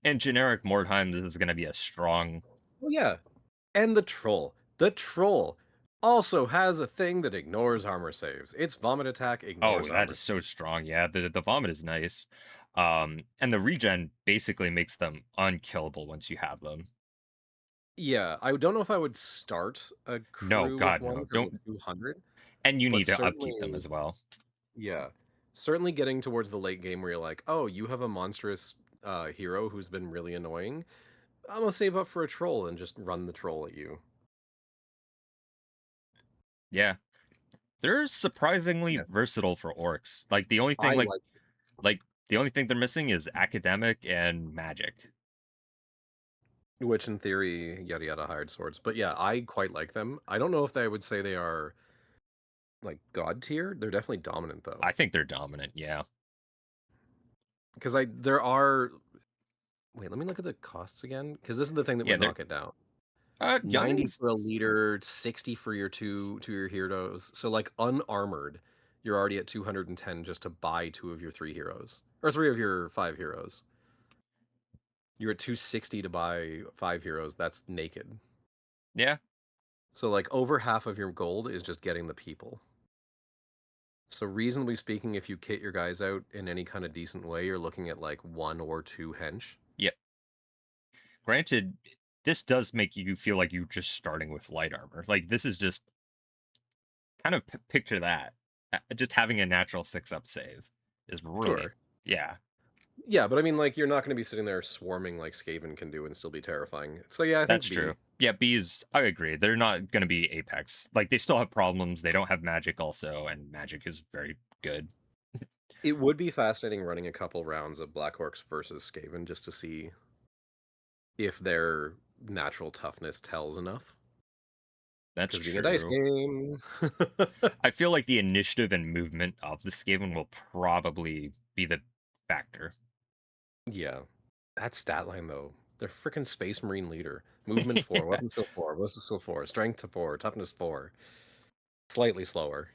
in generic Mordheim, this is going to be a strong. Well, yeah, and the troll. The troll also has a thing that ignores armor saves. Its vomit attack Oh, ignores that armor is saves. so strong. Yeah, the vomit is nice. And the regen basically makes them unkillable once you have them. Yeah, I don't know if I would start a No, crew with God, one no, because of don't. 200, And you but need to upkeep them certainly, as well. yeah, certainly getting towards the late game where you're like, oh, you have a monstrous hero who's been really annoying. I'm gonna save up for a troll and just run the troll at you. Yeah, they're surprisingly Yeah, versatile for orcs. Like the only thing, I like it. like the only thing they're missing is academic and magic. Which in theory, yada yada hired swords. But yeah, I quite like them. I don't know if I would say they are like god tier. They're definitely dominant though. I think they're dominant. Yeah, Because I there are wait, let me look at the costs again. Because this is the thing that yeah, would they're knock it down. 90 youngins. for a leader, 60 for your two your heroes. So like unarmored, you're already at 210 just to buy two of your three heroes. Or three of your five heroes. You're at 260 to buy five heroes. That's naked. Yeah, So like over half of your gold is just getting the people. So reasonably speaking, if you kit your guys out in any kind of decent way, you're looking at like one or two hench. yeah. Granted, this does make you feel like you're just starting with light armor. Like this is just kind of picture that. Just having a natural 6-up save is really, Sure. yeah, Yeah, but I mean, like, you're not going to be sitting there swarming like Skaven can do and still be terrifying. So yeah, I that's think true. B. Yeah, bees, I agree. They're not going to be Apex. Like they still have problems. They don't have magic also, and magic is very good. It would be fascinating running a couple rounds of Black Orcs versus Skaven just to see if their natural toughness tells enough. That's Because being a dice true. game. I feel like the initiative and movement of the Skaven will probably be the factor. Yeah. That stat line, though. They're freaking Space Marine leader. Movement 4, Yeah. weapon skill 4, ballistic skill 4, strength to 4, toughness 4. Slightly slower.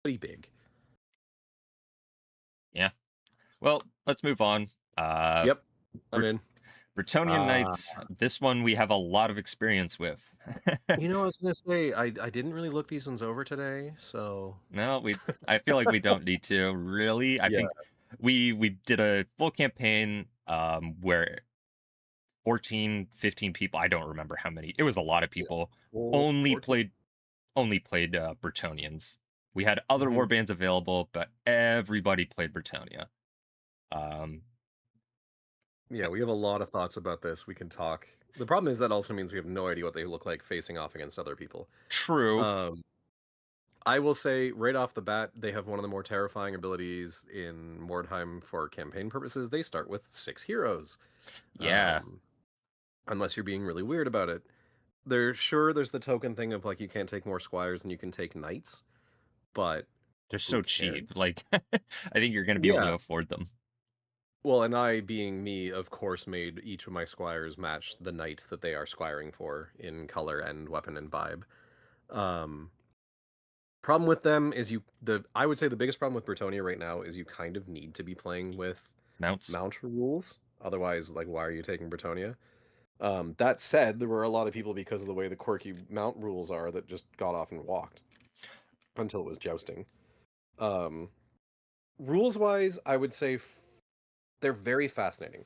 Pretty big. Yeah. Well, let's move on. Yep. I'm We're in. Bretonian Ah, Knights, this one we have a lot of experience with. I was gonna say, I didn't really look these ones over today, so No, I feel like we don't need to, really. I yeah. think we did a full campaign, where 14, 15 people, I don't remember how many. It was a lot of Yeah. people, Well, only 14. played only played, Bretonians. We had other Mhm. warbands available, but everybody played Bretonia. Um, Yeah, we have a lot of thoughts about this. We can talk. The problem is that also means we have no idea what they look like facing off against other people. true. Um, I will say right off the bat, they have one of the more terrifying abilities in Mordheim for campaign purposes. They start with 6 heroes, Yeah, um, unless you're being really weird about it. There's the token thing of like you can't take more squires than you can take knights, but they're who so cheap, cares? like, I think you're gonna be able Yeah. to afford them. Well, and I, being me, of course, made each of my squires match the knight that they are squiring for in color and weapon and vibe. Um, Problem with them is I would say the biggest problem with Bretonia right now is you kind of need to be playing with Mounts? mount otherwise, like, why are you taking Bretonia? That said, there were a lot of people because of the way the quirky mount rules are that just got off and walked until it was jousting. Um, Rules wise, I would say they're very fascinating.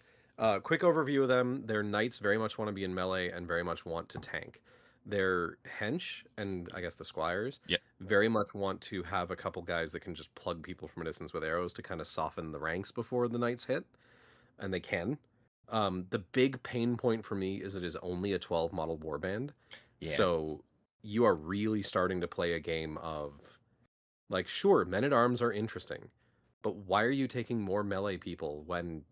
Quick overview of them. Their knights very much want to be in melee and very much want to tank. Their hench, and I guess the squires, Yep, very much want to have a couple guys that can just plug people from a distance with arrows to kind of soften the ranks before the knights hit, and they can. The big pain point for me is it is only a 12 model warband. yeah, So you are really starting to play a game of, like, sure, men at arms are interesting, but why are you taking more melee people when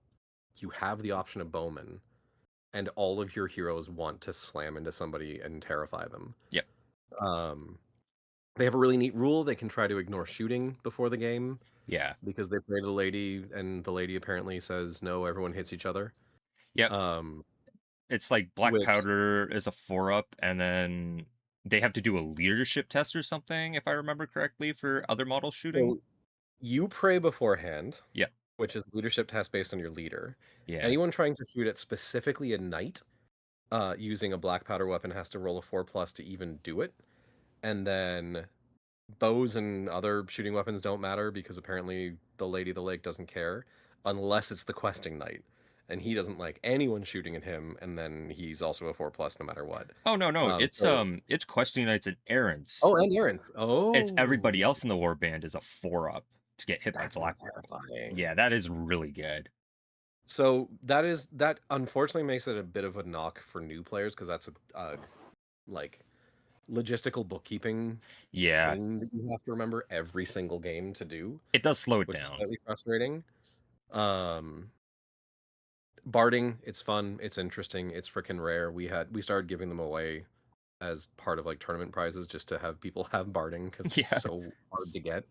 you have the option of bowmen and all of your heroes want to slam into somebody and terrify them? yep, Um, they have a really neat rule. They can try to ignore shooting before the game yeah, because they pray to the lady, and the lady apparently says, no, everyone hits each other. yep. Um, It's like black which, powder is a 4-up, and then they have to do a leadership test or something, if I remember correctly, for other model shooting. so you pray beforehand, Yep, which is leadership test based on your leader. yeah. Anyone trying to shoot at specifically a knight using a black powder weapon has to roll a 4 plus to even do it. And then bows and other shooting weapons don't matter because apparently the Lady of the Lake doesn't care unless it's the questing knight. And he doesn't like anyone shooting at him, and then he's also a 4 plus no matter what. Oh, no, no, So it's questing knights and errands. oh, and errands. It's Oh, everybody else in the warband is a 4-up to get hit by that's more black. terrifying. Yeah, that is really good. So that unfortunately makes it a bit of a knock for new players because that's a like logistical bookkeeping Yeah, pain that you have to remember every single game to do, it does slow it which is down. slightly frustrating. Um, Barding, it's fun, it's interesting, it's freaking rare. We started giving them away as part of like tournament prizes just to have people have Barding because it's Yeah. so hard to get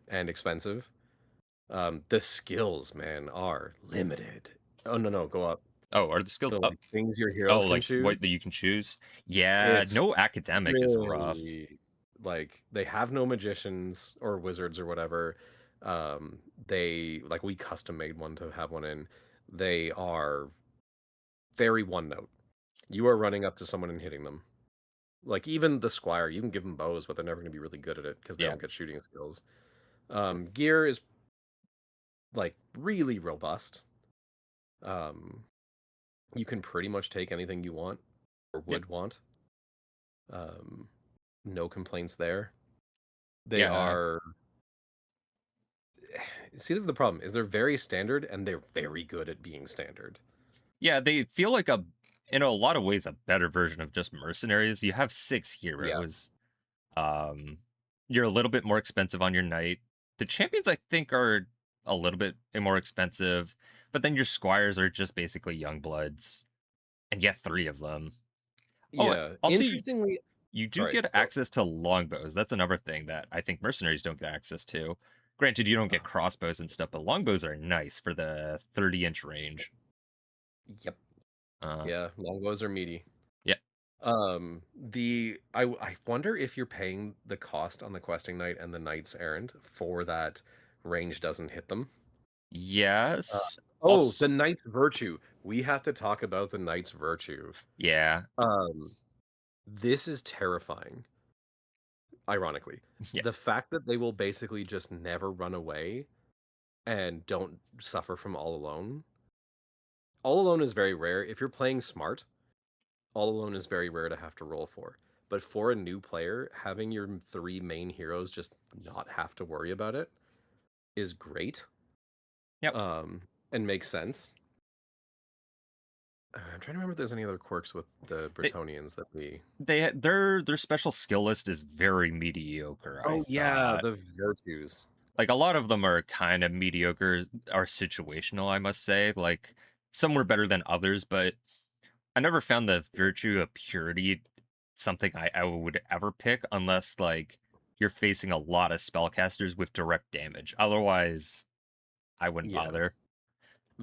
and expensive. The skills, man, are limited. Oh no, no, go up. Oh, are the skills The up? like things your heroes Oh, can like what that choose. you can choose? Yeah, It's no academic is rough. really like they have no magicians or wizards or whatever. They like we custom made one to have one in. They are very one note. You are running up to someone and hitting them. Like even the squire, you can give them bows, but they're never going to be really good at it because they Yeah, don't get shooting skills. Gear is like really robust. Um, you can pretty much take anything you want or yeah, would want. Um, no complaints there. They yeah. are See, this is the problem, is they're very standard and they're very good at being standard. Yeah, they feel like in a lot of ways, a better version of just mercenaries. You have 6 Yeah. heroes. Um, you're a little bit more expensive on your knight. The champions, I think, are a little bit more expensive, but then your squires are just basically young bloods, and you get 3 of them. Oh, Yeah. also, Interestingly, you do sorry, get go. access to longbows. That's another thing that I think mercenaries don't get access to. Granted, you don't get Oh, crossbows and stuff, but longbows are nice for the 30-inch range. yep. Uh, Yeah, longbows are meaty. yeah, I wonder if you're paying the cost on the questing knight and the knight's errand for that range doesn't hit them. Uh, Yes. oh, the Also, Knight's Virtue. We have to talk about the Knight's Virtue. yeah, Um, this is terrifying, ironically. yeah, The fact that they will basically just never run away and don't suffer from all alone. All alone is very rare. If you're playing smart, all alone is very rare to have to roll for. But for a new player, having your three main heroes just not have to worry about it is great. yep. And makes sense. I'm trying to remember if there's any other quirks with the They Bretonians that we. their special skill list is very mediocre, I Oh yeah, thought. the virtues. Like a lot of them are kind of mediocre, are situational, I must say. Like some were better than others, but I never found the virtue of purity something I would ever pick unless like you're facing a lot of spellcasters with direct damage. Otherwise, I wouldn't Yeah, bother.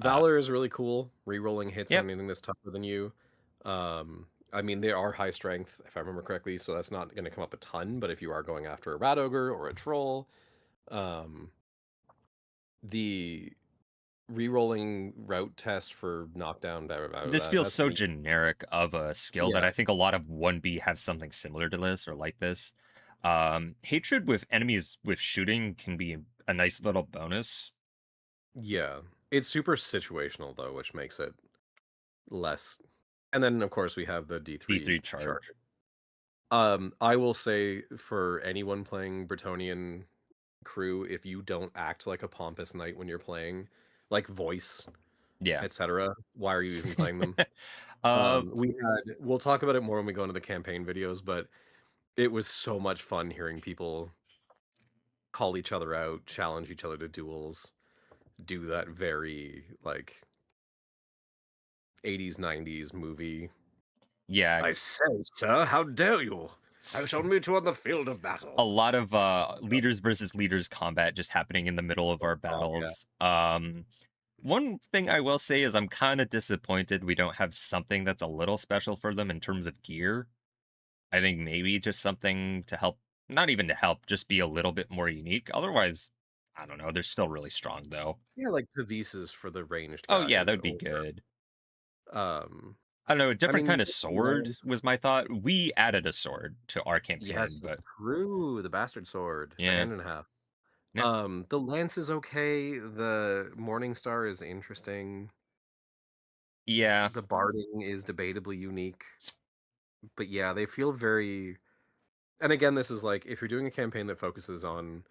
Uh, Valor is really cool. Rerolling hits on yep, anything that's tougher than you. I mean, they are high strength, if I remember correctly, so that's not going to come up a ton. But if you are going after a rat ogre or a troll, um, the rerolling route test for knockdown, blah, blah, blah, blah, this blah, feels that's so neat. generic of a skill that Yeah, I think a lot of 1B have something similar to this or like this. Hatred with enemies with shooting can be a nice little bonus. yeah. It's super situational though, which makes it less. And then of course we have the D3 D3 chart. charge. I will say for anyone playing Bretonian crew, if you don't act like a pompous knight when you're playing, like voice, Yeah. etc., why are you even playing them? uh, We'll talk about it more when we go into the campaign videos, but it was so much fun hearing people call each other out, challenge each other to duels, do that very like 80s 90s movie. yeah, I say, sir, how dare you? I shall meet you on the field of a battle. lot of leaders versus leaders combat just happening in the middle of Oh our god, yeah. battles. One thing I will say is I'm kind of disappointed we don't have something that's a little special for them in terms of gear. I think maybe just something to help, not even to help, just be a little bit more unique. Otherwise, I don't know. They're still really strong though. Yeah, like Tavises for the ranged Oh yeah, that guys would be or good. um I don't know. A I different kind mean of sword Lance. was my thought. We added a sword to our campaign, Yes, but that's true. The bastard sword, the yeah, hand and a half. yeah, The lance is okay. The Morning Star is interesting. yeah. The barding is debatably unique. But yeah, they feel very. And again, this is like if you're doing a campaign that focuses on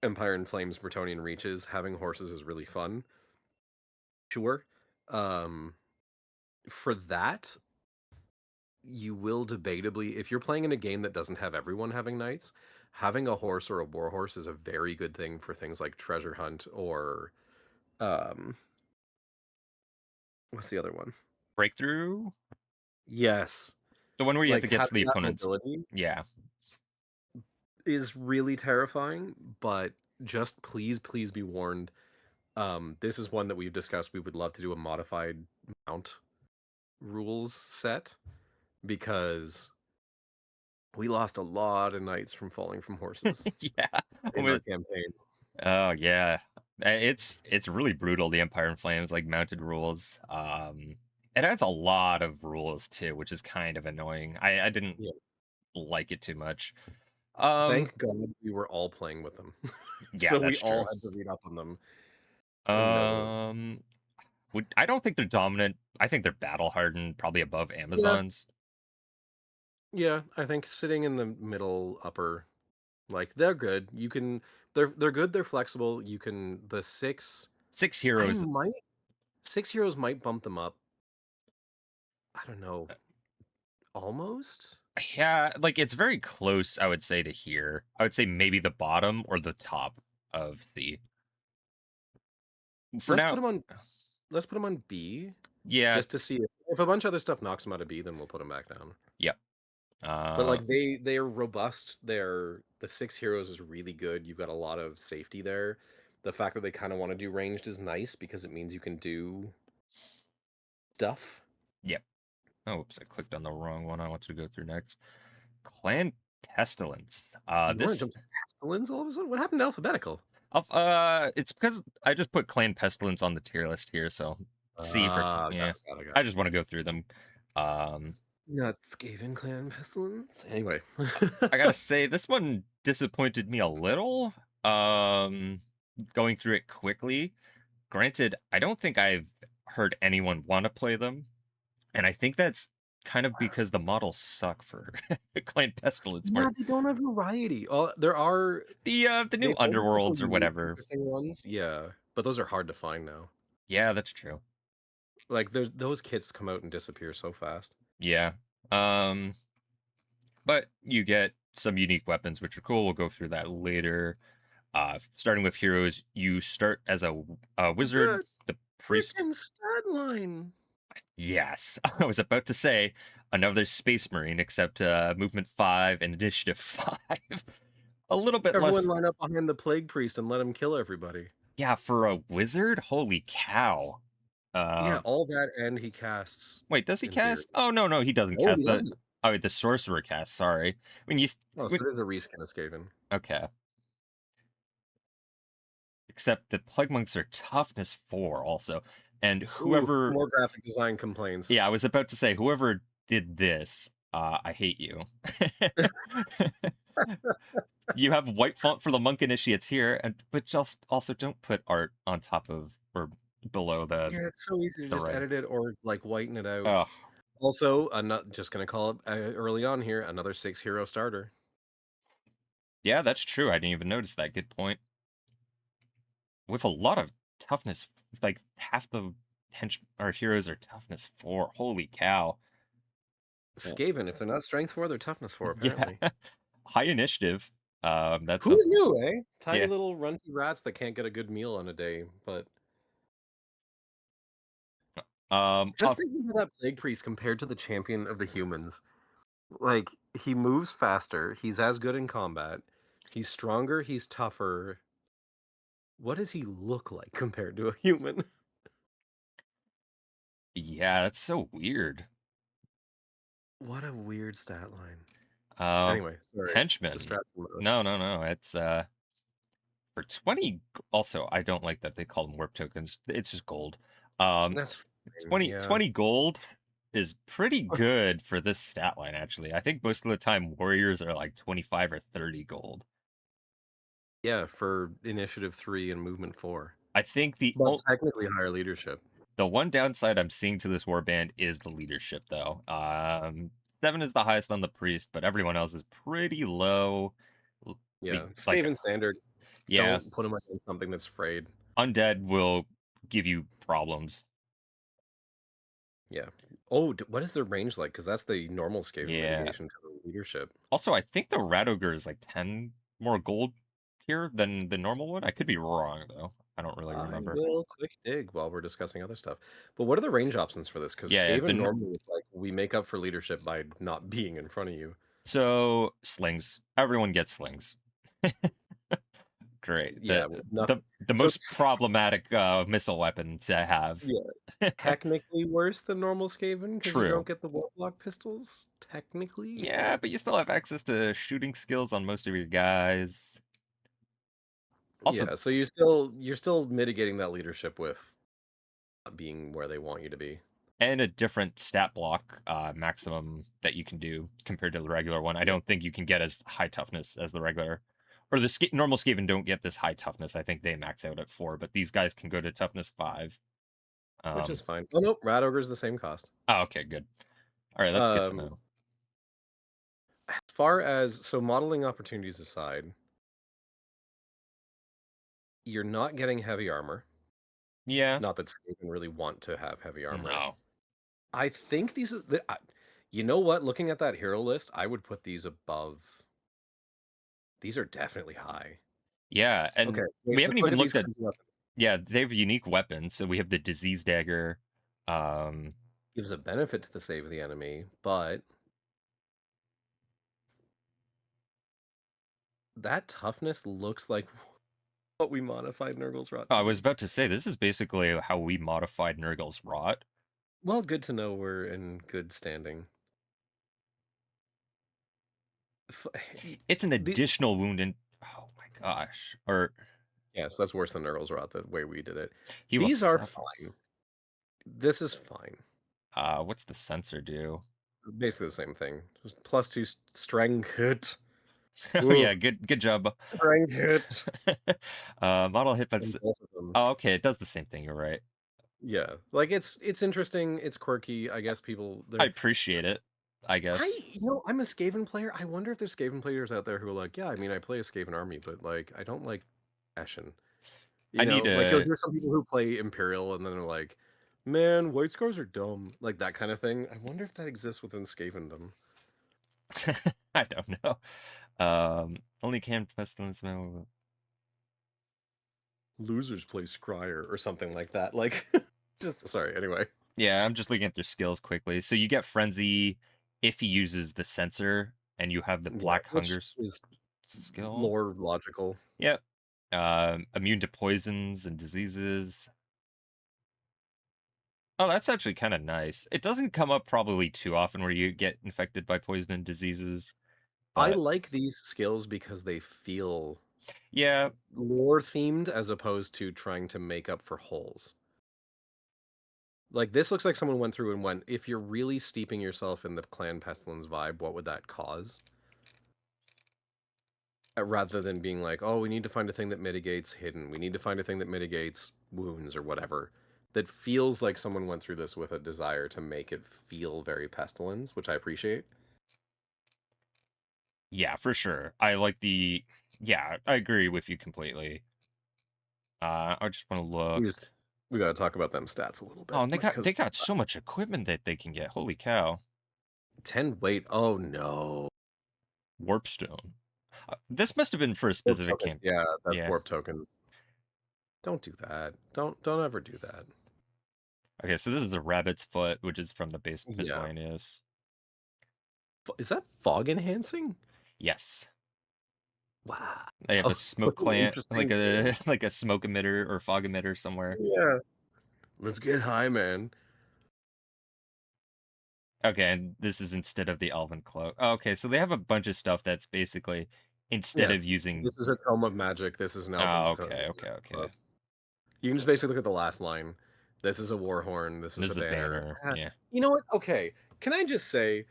Empire in Flames, Bretonian Reaches, having horses is really fun. Sure. Um, for that, you will debatably, if you're playing in a game that doesn't have everyone having knights, having a horse or a war horse is a very good thing for things like treasure hunt or um, what's the other one? Breakthrough, Yes, the one where you have like to get to the having that opponent's. mobility Yeah, is really terrifying, but just please, please be warned. This is one that we've discussed. We would love to do a modified mount rules set because we lost a lot of knights from falling from horses yeah. in our campaign. Oh yeah, it's really brutal. The Empire in Flames like mounted rules. It adds a lot of rules too, which is kind of annoying. I didn't Yeah. like it too much. Um, Thank God we were all playing with them. yeah, So we that's all true. had to read up on them and know them. Um, I don't think they're dominant. I think they're battle hardened, probably above Yeah, Amazons. yeah, I think sitting in the middle upper, like they're good. You can they're good, they're flexible. You can the 6 Six I heroes. might 6 heroes might bump them up. I don't know, almost? Yeah, like it's very close. I would say to here. I would say maybe the bottom or the top of C. For Let's put now, them on let's put them on B yeah, just to see if a bunch of other stuff knocks them out of B, then we'll put them back down. yep. But Uh, like they're robust. They're the 6 heroes is really good. You've got a lot of safety there. The fact that they kind of want to do ranged is nice because it means you can do stuff. yep. Oh, oops, I clicked on the wrong one I want to go through next. Clan Pestilence. You want to This jump to pestilence all of a sudden? What happened to alphabetical? It's because I just put Clan Pestilence on the tier list here, so C for Got yeah. it, got it, got I it. just want to go through them. Um, Not Skaven Clan Pestilence? Anyway. I gotta say this one disappointed me a little. Um, Going through it quickly. Granted, I don't think I've heard anyone want to play them, and I think that's kind of because the models suck for Clan Pestilence Yeah, part. they don't have variety. There are The new they've a couple underworlds or unique, whatever. interesting ones, yeah, but those are hard to find now. Yeah, that's true. Like, there's those kits come out and disappear so fast. Yeah. Um, but you get some unique weapons, which are cool. We'll go through that later. Starting with heroes, you start as a wizard, The the priest. freaking stat line! Yes, I was about to say another space marine, except movement 5 and initiative 5. A little bit Everyone less. line up behind the plague priest and let him kill everybody. Yeah, for a wizard, holy cow. Yeah, Um, all that and he casts, Wait, does he in theory. cast? Oh no, no, he doesn't No, cast he the. doesn't. Oh, wait, the sorcerer cast. Sorry. I mean, Oh, so it is a reskin of Skaven. okay. Except the plague monks are toughness 4 also, and Ooh, whoever. more graphic design complaints. Yeah, I was about to say whoever did this, I hate you. You have white font for the monk initiates here, and but just also don't put art on top of or below Yeah, it's so easy to the just red. edit it or, like, whiten it out. Ugh. Also, I'm not just gonna call it, early on here, another 6-hero starter. Yeah, that's true. I didn't even notice that. Good point. With a lot of toughness, like half the our heroes are toughness 4. Holy cow. Well, Skaven, if they're not strength 4, they're toughness 4, yeah. apparently. High initiative. That's Who a knew, eh? Tiny yeah. little runty rats that can't get a good meal on a day, but just Off thinking of that plague priest compared to the champion of the humans. Like, he moves faster, he's as good in combat, he's stronger, he's tougher. What does he look like compared to a human? Yeah, that's so weird. What a weird stat line. Uh Anyway, sorry, Henchman. distraction mode. No, no, no. It's for 20 also, I don't like that they call them warp tokens. It's just gold. Um That's fine, 20 yeah. 20 gold is pretty good for this stat line actually. I think most of the time warriors are like 25 or 30 gold. Yeah, for initiative 3 and movement 4. I think But technically higher leadership. the one downside I'm seeing to this warband is the leadership though. 7 is the highest on the priest, but everyone else is pretty low. Yeah, Like Skaven standard. yeah, Don't put him against something that's frayed. undead will give you problems. Yeah. Oh, what is their range like? Because that's the normal Skaven Yeah. mitigation to the leadership. Also, I think the rat ogre is like 10 more gold here than the normal one. I could be wrong though. I don't really I remember. will quick dig while we're discussing other stuff. But what are the range options for this? Because Yeah, Skaven normally is like, we make up for leadership by not being in front of you. so slings. Everyone gets slings. Great. Yeah, with nothing. The So, most problematic missile weapon to have. yeah, technically worse than normal Skaven because you don't True. get the Warlock pistols. Technically. Yeah, but you still have access to shooting skills on most of your guys. Also, Yeah, so you're still mitigating that leadership with not being where they want you to be. and a different stat block maximum that you can do compared to the regular one. I Yeah, don't think you can get as high toughness as the regular. Or the normal Skaven don't get this high toughness. I think they max out at 4, but these guys can go to toughness 5. which is Um, fine. Oh no, Rat Ogre's the same cost. oh, okay, good. All right, that's good to Um, know. as far as so modeling opportunities aside, you're not getting heavy armor. Yeah, Not that Skaven really want to have heavy armor. no. I think these are you know what? Looking at that hero list, I would put these above. These are definitely high. Yeah, Okay, and wait, we haven't let's look even at these looked at, crazy weapons. yeah, they have unique weapons. So we have the disease dagger. Um, Gives a benefit to the save of the enemy, but that toughness looks like what we modified Nurgle's Rot I to was be. about to say this is basically how we modified Nurgle's Rot. Well, good to know we're in good standing. F- It's an The additional wound in. Oh my gosh. Or Yes, that's worse than Earl's Rot, the way we did it. He will These are suffer. fine. This is fine. What's the sensor do? Basically the same thing. Just +2 strength. Oh Ooh, yeah, good job. strength Model hit by on both of them. oh, okay, it does the same thing, you're right. Yeah, like, it's interesting, it's quirky, I guess people I they're appreciate it, I guess. I'm a Skaven player, I wonder if there's Skaven players out there who are like, "Yeah, I mean, I play a Skaven army, but, like, I don't like Eshin." I You know? need Like, you'll a hear some people who play Imperial, and then they're like, "Man, White Scars are dumb." Like, that kinda thing. I wonder if that exists within Skavendom. I don't know. Only can pestilence Losers play Scryer or something like that, like, just sorry, anyway. yeah, I'm just looking at their skills quickly. So you get Frenzy if he uses the sensor, and you have the Yeah, Black which Hunger's is skill. more logical. Yep. Immune to poisons and diseases. Oh, that's actually kind of nice. It doesn't come up probably too often where you get infected by poison and diseases, I but like these skills because they feel yeah, lore-themed as opposed to trying to make up for holes. Like, this looks like someone went through and went, "If you're really steeping yourself in the Clan Pestilence vibe, what would that cause?" Rather than being like, "Oh, we need to find a thing that mitigates hidden. We need to find a thing that mitigates wounds or whatever." That feels like someone went through this with a desire to make it feel very Pestilence, which I appreciate. yeah, for sure. I like the yeah, I agree with you completely. I just want to We just look. we gotta talk about them stats a little Oh, bit, and like, they 'cause got so much equipment that they can get. Holy cow. 10 weight, oh, no. Warpstone. This must have been for a Warp specific tokens, camp. yeah, that's Yeah. warp tokens. Don't do that. Don't ever do that. Okay, so this is a rabbit's foot, which is from the base Yeah. miscellaneous. Is that fog enhancing? Yes. Wow. They have a smoke What an clamp, like interesting a thing. like a smoke emitter or fog emitter somewhere. Yeah. Let's get high, man. Okay, and this is instead of the elven cloak. Oh, okay, so they have a bunch of stuff that's basically instead Yeah. of using. This is a Tome of Magic, this is an Elven's Oh, Code. okay, okay, okay. You can just basically look at the last line. This is a Warhorn, this is This a is a banner. banner. Yeah. You know what? Okay. Can I just say,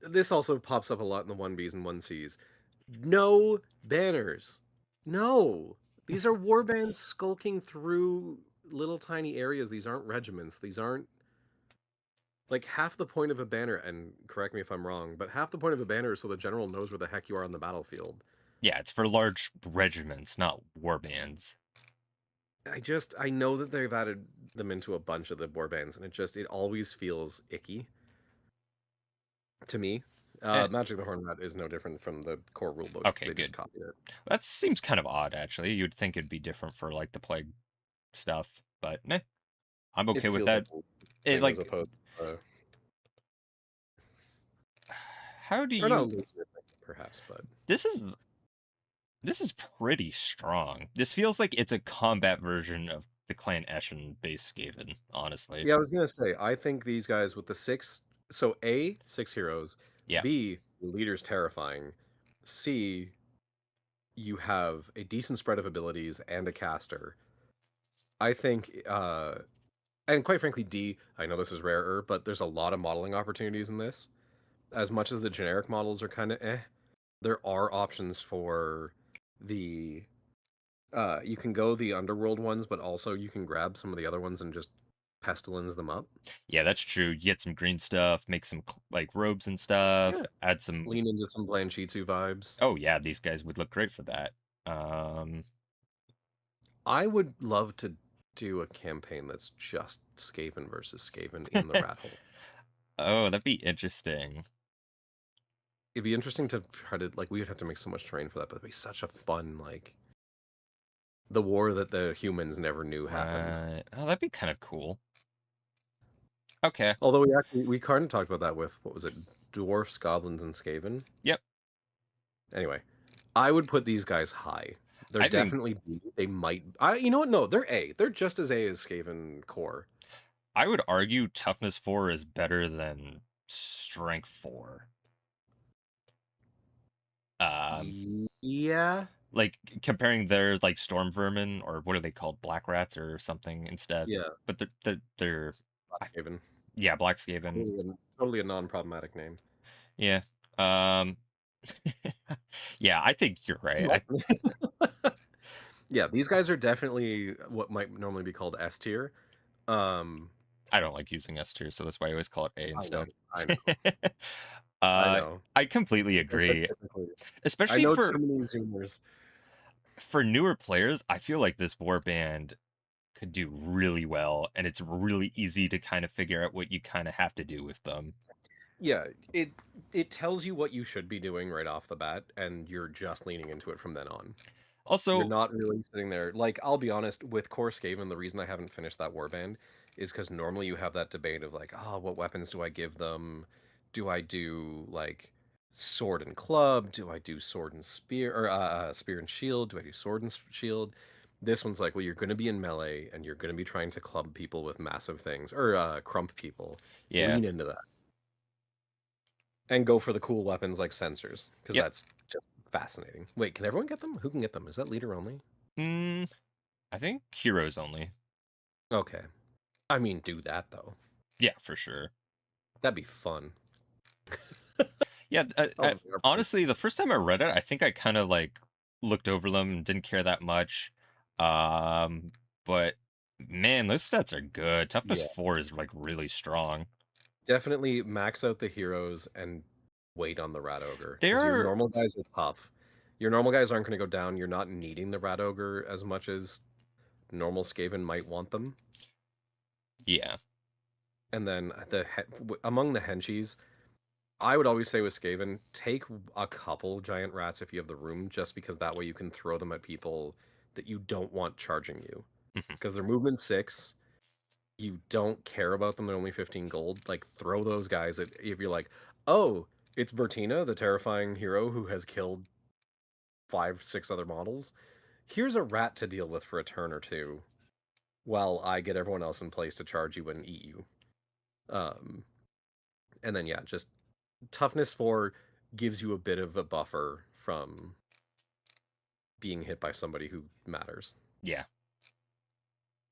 this also pops up a lot in the 1Bs and 1Cs. No banners. No. These are warbands skulking through little tiny areas. These aren't regiments. These aren't like half the point of a banner, and correct me if I'm wrong, but half the point of a banner is so the general knows where the heck you are on the battlefield. Yeah, it's for large regiments, not warbands. I know that they've added them into a bunch of the warbands, and it always feels icky to me. Eh, Magic the Hornrat is no different from the core rulebook. okay, They just good. copied it. That seems kind of odd, actually. You'd think it'd be different for like the plague stuff, but nah, I'm It okay with feels like that. the It same as like, opposed how do or not you? lazier thing, perhaps, but This is this is pretty strong. This feels like it's a combat version of the Clan Eshin base Skaven, honestly. yeah, I was gonna say, I think these guys with the six, so A, six heroes, Yeah. B, your leader's terrifying, C, you have a decent spread of abilities and a caster. I think, and quite frankly, D, I know this is rarer, but there's a lot of modeling opportunities in this. As much as the generic models are kind of there are options for the you can go the underworld ones, but also you can grab some of the other ones and just pestilence them up. Yeah, that's true. You get some green stuff, make some like robes and Yeah. stuff, add some. Lean into some Blanchitsu vibes. Oh yeah, these guys would look great for that. Um, I would love to do a campaign that's just Skaven versus Skaven in the rat hole. oh, that'd be interesting. It'd be interesting to try to like we would have to make so much terrain for that, but it'd be such a fun like the war that the humans never knew happened. Oh, that'd be kind of cool. Okay. Although we kind of talked about that with what was it, dwarfs, goblins, and Skaven. Yep. Anyway, I would put these guys high. They're I think definitely B. They might. You know what? No, they're A. They're just as A as Skaven core. I would argue toughness 4 is better than strength 4. Um, Yeah. like comparing their like storm vermin or what are they called, black rats or something instead. Yeah, But they're I, Haven. yeah, black skaven. Totally a non-problematic name. Yeah. Um yeah, I think you're right. What? Yeah, these guys are definitely what might normally be called S tier. Um, I don't like using S tier, so that's why I always call it A I know, instead. I know, I uh know. I completely Like I said, agree. typically, I Especially know too many Zoomers. for newer players, I feel like this warband could do really well, and it's really easy to kind of figure out what you kind of have to do with them. Yeah, it tells you what you should be doing right off the bat, and you're just leaning into it from then on. You're Also, not really sitting there like, I'll be honest, with Core Skaven, the reason I haven't finished that warband is because normally you have that debate of like, "Oh, what weapons do I give them? Do I do, like, sword and club? Do I do sword and spear or, spear and shield? Do I do sword and shield?" This one's like, "Well, you're gonna be in melee, and you're gonna be trying to club people with massive things or, crump people. yeah. Lean into that, and go for the cool weapons like sensors, because Yep. that's just fascinating." Wait, can everyone get them? Who can get them? Is that leader only? Mm, I think heroes only. Okay. I mean, do that though. Yeah, for sure. That'd be fun. Yeah, Oh, the Warband. honestly, the first time I read it, I think I kind of like looked over them and didn't care that much. Um, but man, those stats are good. Toughness Yeah. 4 is like really strong. Definitely max out the heroes and wait on the Rat Ogre, They because your are, normal guys are tough. Your normal guys aren't going to go down. You're not needing the Rat Ogre as much as normal Skaven might want them. yeah, And then among the henchies, I would always say with Skaven, take a couple giant rats if you have the room, just because that way you can throw them at people that you don't want charging you. mhm, Because their movement 6, you don't care about them, they're only 15 gold, like, throw those guys at if you're like, "Oh, it's Bertina, the terrifying hero who has killed 5, 6 other models. Here's a rat to deal with for a turn or 2, while I get everyone else in place to charge you and eat you." Um, and then, yeah, just toughness 4 gives you a bit of a buffer from being hit by somebody who matters. yeah,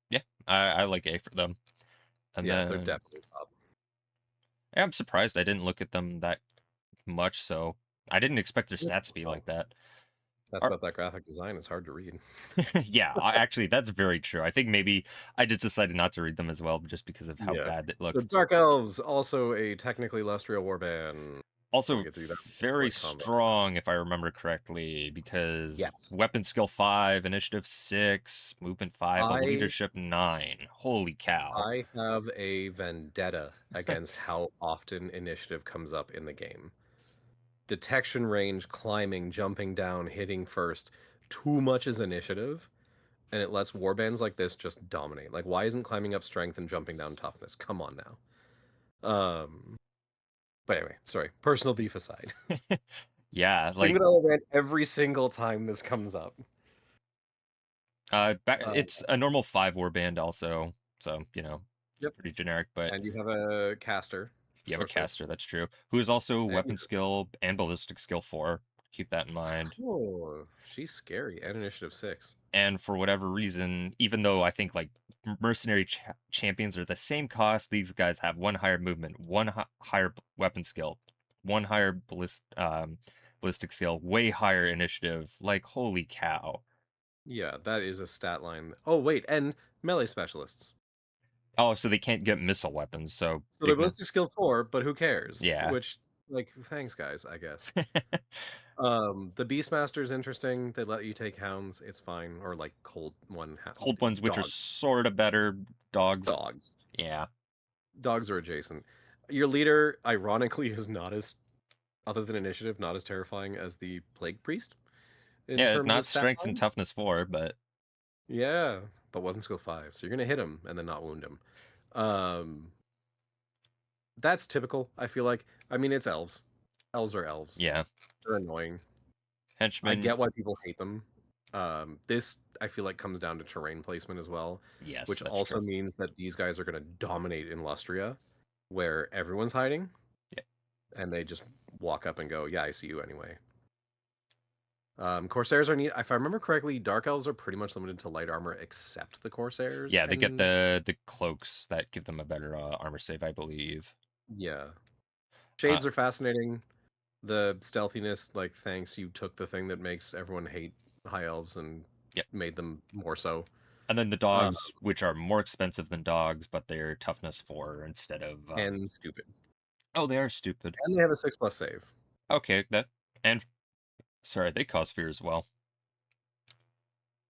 yeah. I like A for them. And Yeah, they're then definitely top. yeah, I'm surprised I didn't look at them that much. So I didn't expect their stats to be Well, like that. that's Are, about that graphic design, it's hard to read. yeah, actually, that's very true. I think maybe I just decided not to read them as well, just because of how Yeah. bad it So looks. Dark Elves, also a technically Lustria warband. So we Also, get to do that very with combat. strong, if I remember correctly, because Yes. weapon skill 5, initiative 6, movement 5, I leadership 9. Holy cow. I have a vendetta against how often initiative comes up in the game. Detection range, climbing, jumping down, hitting first. Too much is initiative, and it lets warbands like this just dominate. Like, why isn't climbing up strength and jumping down toughness? Come on now. But anyway, sorry. Personal beef aside. Yeah, Thing like that I'll rant every single time this comes up. Uh, it's a normal 5 warband also, so, it's yep. pretty generic, but And you have a caster, you have a sorceress, caster, that's true, who is also and you weapon skill and ballistic skill 4. Keep that in mind. oh, she's scary, and initiative 6. And for whatever reason, even though I think like mercenary champions are the same cost, these guys have one higher movement, one higher weapon skill, one higher ballistic skill, way higher initiative. Like holy cow! Yeah, that is a stat line. Oh, wait, and melee specialists. Oh, so they can't get missile weapons. So So they're ballistic skill 4, but who cares? yeah, Which, like, thanks, guys, I guess. The Beastmaster is interesting. They let you take hounds, it's fine. Or, like, cold one cold ones, which are dog. sort of better. Dogs, Dogs. yeah, Dogs are adjacent. Your leader, ironically, is not as, other than initiative, not as terrifying as the Plague Priest in yeah. terms Not of stat strength and line. toughness 4, but Yeah, but weapon skill 5, so you're gonna hit him and then not wound him. Um, that's typical, I feel like. I mean, it's elves. Elves are elves. yeah, They're annoying. I henchmen. get why people hate them. This, I feel like, comes down to terrain placement as well, Yes, which that's also true. means that these guys are gonna dominate in Lustria, where everyone's hiding, Yeah, and they just walk up and go, "Yeah, I see you anyway." Corsairs are neat. If I remember correctly, Dark Elves are pretty much limited to light armor except the Corsairs, Yeah, they get and the cloaks that give them a better armor save, I believe. yeah. Uh, Shades are fascinating. The stealthiness, like, thanks, you took the thing that makes everyone hate high elves and yeah, made them more so. and then the Uh, dogs, which are more expensive than dogs, but they're toughness 4 instead of. and stupid. Oh, they are stupid. And they have a 6+ save. Okay, that and sorry, they cause fear as well.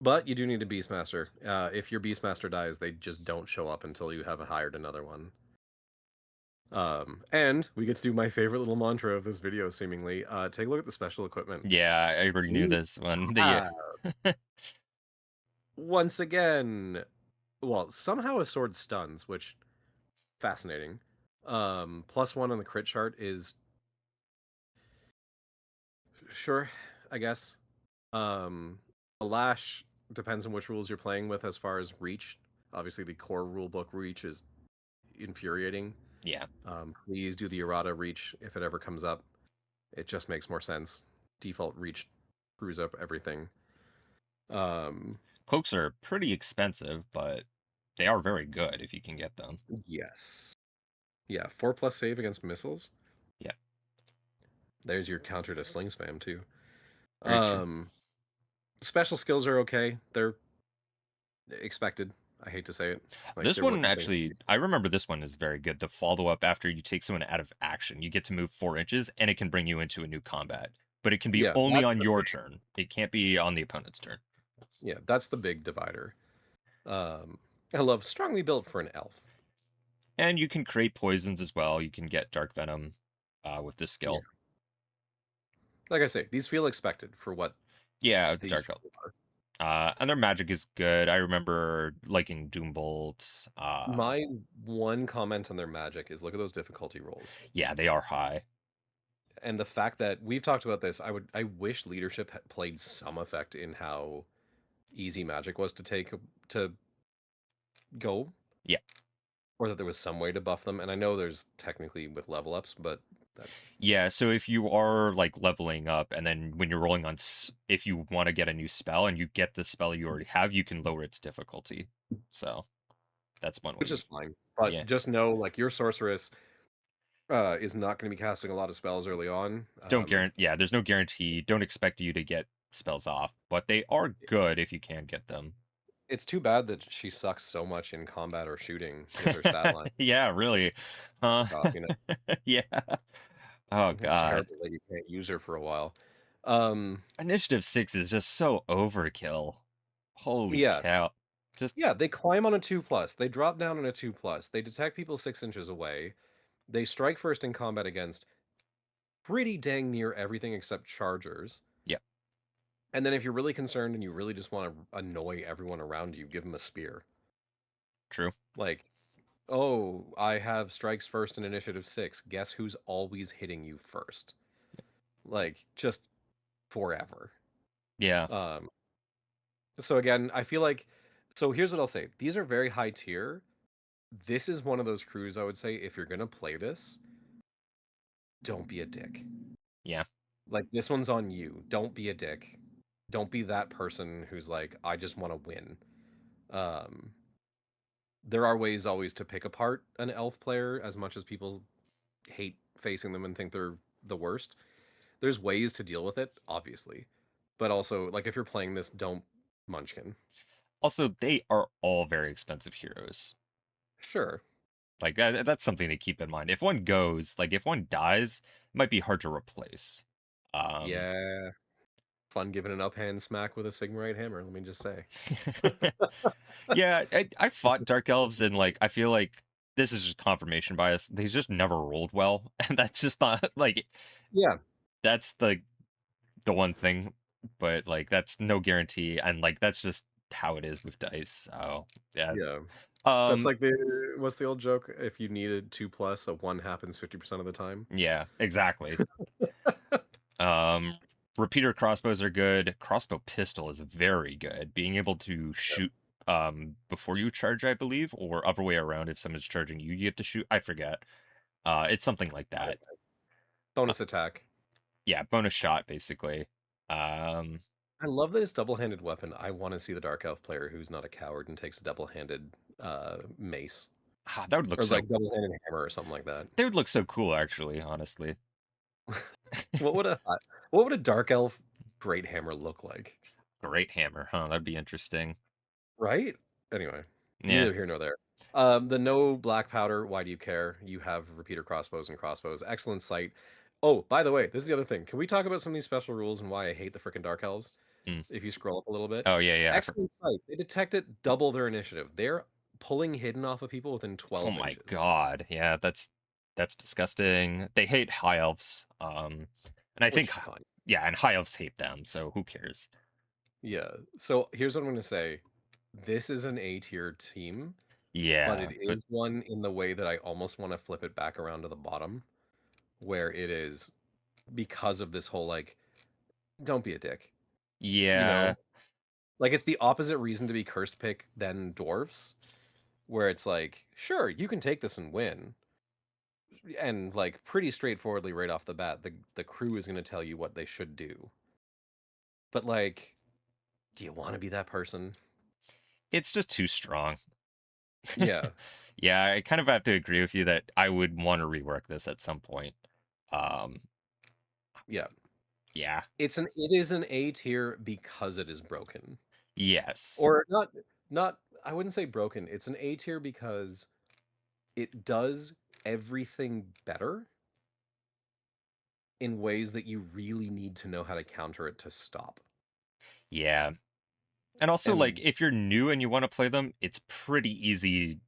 But you do need a Beastmaster. If your Beastmaster dies, they just don't show up until you have hired another one. And we get to do my favorite little mantra of this video, seemingly. Take a look at the special equipment. Yeah, I already knew We this one. The have, once again, well, somehow a sword stuns, which fascinating. +1 on the crit chart is sure, I guess. A lash depends on which rules you're playing with as far as reach. Obviously, the core rulebook reach is infuriating. yeah, Please do the errata reach if it ever comes up. It just makes more sense. Default reach screws up everything. Um, cloaks are pretty expensive, but they are very good if you can get them. yes. Yeah, 4+ save against missiles. Yeah, There's your counter to sling spam too. very true. Um, Special skills are okay. They're expected. I hate to say it. Like This they're what one you think. actually, I remember this one is very good. The follow up after you take someone out of action, you get to move 4 inches, and it can bring you into a new combat. But it can be Yeah, only that's on the your big. turn. It can't be on the opponent's turn. Yeah, that's the big divider. Um, I love strongly built for an elf. And you can create poisons as well. You can get dark venom with this Yeah, skill. like I say, these feel expected for what Yeah, these dark. people are. And their magic is good. I remember liking Doombolt. My one comment on their magic is look at those difficulty rolls. Yeah, they are high. And the fact that we've talked about this, I wish leadership had played some effect in how easy magic was to take to go, Yeah. or that there was some way to buff them. And I know there's technically with level ups, but that's Yeah, so if you are like leveling up and then when you're rolling on if you want to get a new spell and you get the spell you already have, you can lower its difficulty. So, that's one way which you is fine. But yeah. just know, like your sorceress is not going to be casting a lot of spells early on. Don't guarantee yeah, there's no guarantee. Don't expect you to get spells off, but they are good if you can get them. It's too bad that she sucks so much in combat or shooting with her stat line. Yeah, really. Uh, Off, you know, yeah. Oh god. terrible that you can't use her for a while. Um, Initiative 6 is just so overkill. Holy yeah, cow. Just yeah. They climb on a 2+. They drop down on a 2+. They detect people 6 inches away. They strike first in combat against pretty dang near everything except chargers. yeah, And then if you're really concerned and you really just want to annoy everyone around you, give them a spear. true. Like, oh, I have strikes first in initiative 6. Guess who's always hitting you first? Like, just forever. Yeah. Um, so again, I feel like so here's what I'll say. These are very high tier. This is one of those crews I would say if you're gonna play this, don't be a dick. Yeah. Like this one's on you. Don't be a dick. Don't be that person who's like, I just want to win. Um, there are ways always to pick apart an elf player as much as people hate facing them and think they're the worst. There's ways to deal with it, obviously. But also, like if you're playing this, don't munchkin. Also, they are all very expensive heroes. Sure. Like that's something to keep in mind. If one goes, like if one dies, it might be hard to replace. Um Yeah. Fun giving an uphand smack with a Sigmarite hammer, let me just say. Yeah, I fought dark elves and like I feel like this is just confirmation bias. They just never rolled well, and that's just not like Yeah. that's the one thing, but like that's no guarantee, and like that's just how it is with dice. So yeah, Yeah. That's um, like what's the old joke? If you needed 2+, a 1 happens 50% of the time. yeah, exactly. Um, repeater crossbows are good. Crossbow pistol is very good. Being able to shoot before you charge, I believe, or other way around. If someone's charging you, you get to shoot. I forget. It's something like Yeah. that. Uh, Bonus attack. yeah, bonus shot basically. Um, I love that it's double-handed weapon. I wanna see the Dark Elf player who's not a coward and takes a double-handed, mace, that would look or, so like, double-handed hammer or something like that. they would look so cool actually, honestly. What would a what would a Dark Elf great hammer look like? Great hammer, huh? That'd be interesting. Right? Anyway, Yeah. neither here nor there. The no black powder, why do you care? You have repeater crossbows and crossbows. Excellent sight. Oh, by the way, this is the other thing. Can we talk about some of these special rules and why I hate the frickin' Dark Elves? Mm. If you scroll up a little bit. Oh yeah, yeah. Excellent sight. They detect it, double their initiative. They're pulling hidden off of people within Oh 12 my inches, god. Yeah, that's disgusting. They hate high elves. And I think which fine. yeah, and high elves hate them, so who cares? Yeah. So here's what I'm gonna say. This is an A tier team, but it Yeah, but is one in the way that I almost want to flip it back around to the bottom, where it is because of this whole like, don't be a dick. You know? yeah, Like it's the opposite reason to be cursed pick than dwarves, where it's like, sure, you can take this and win. And like pretty straightforwardly right off the bat, the crew is gonna tell you what they should do. But like, do you want to be that person? it's just too strong. Yeah. Yeah, I kind of have to agree with you that I would want to rework this at some point. Um, Yeah. yeah, It is an A tier because it is broken. yes, Or not I wouldn't say broken. It's an A tier because it does everything better in ways that you really need to know how to counter it to stop. yeah. And also, like, And if you're new and you want to play them, it's pretty easy.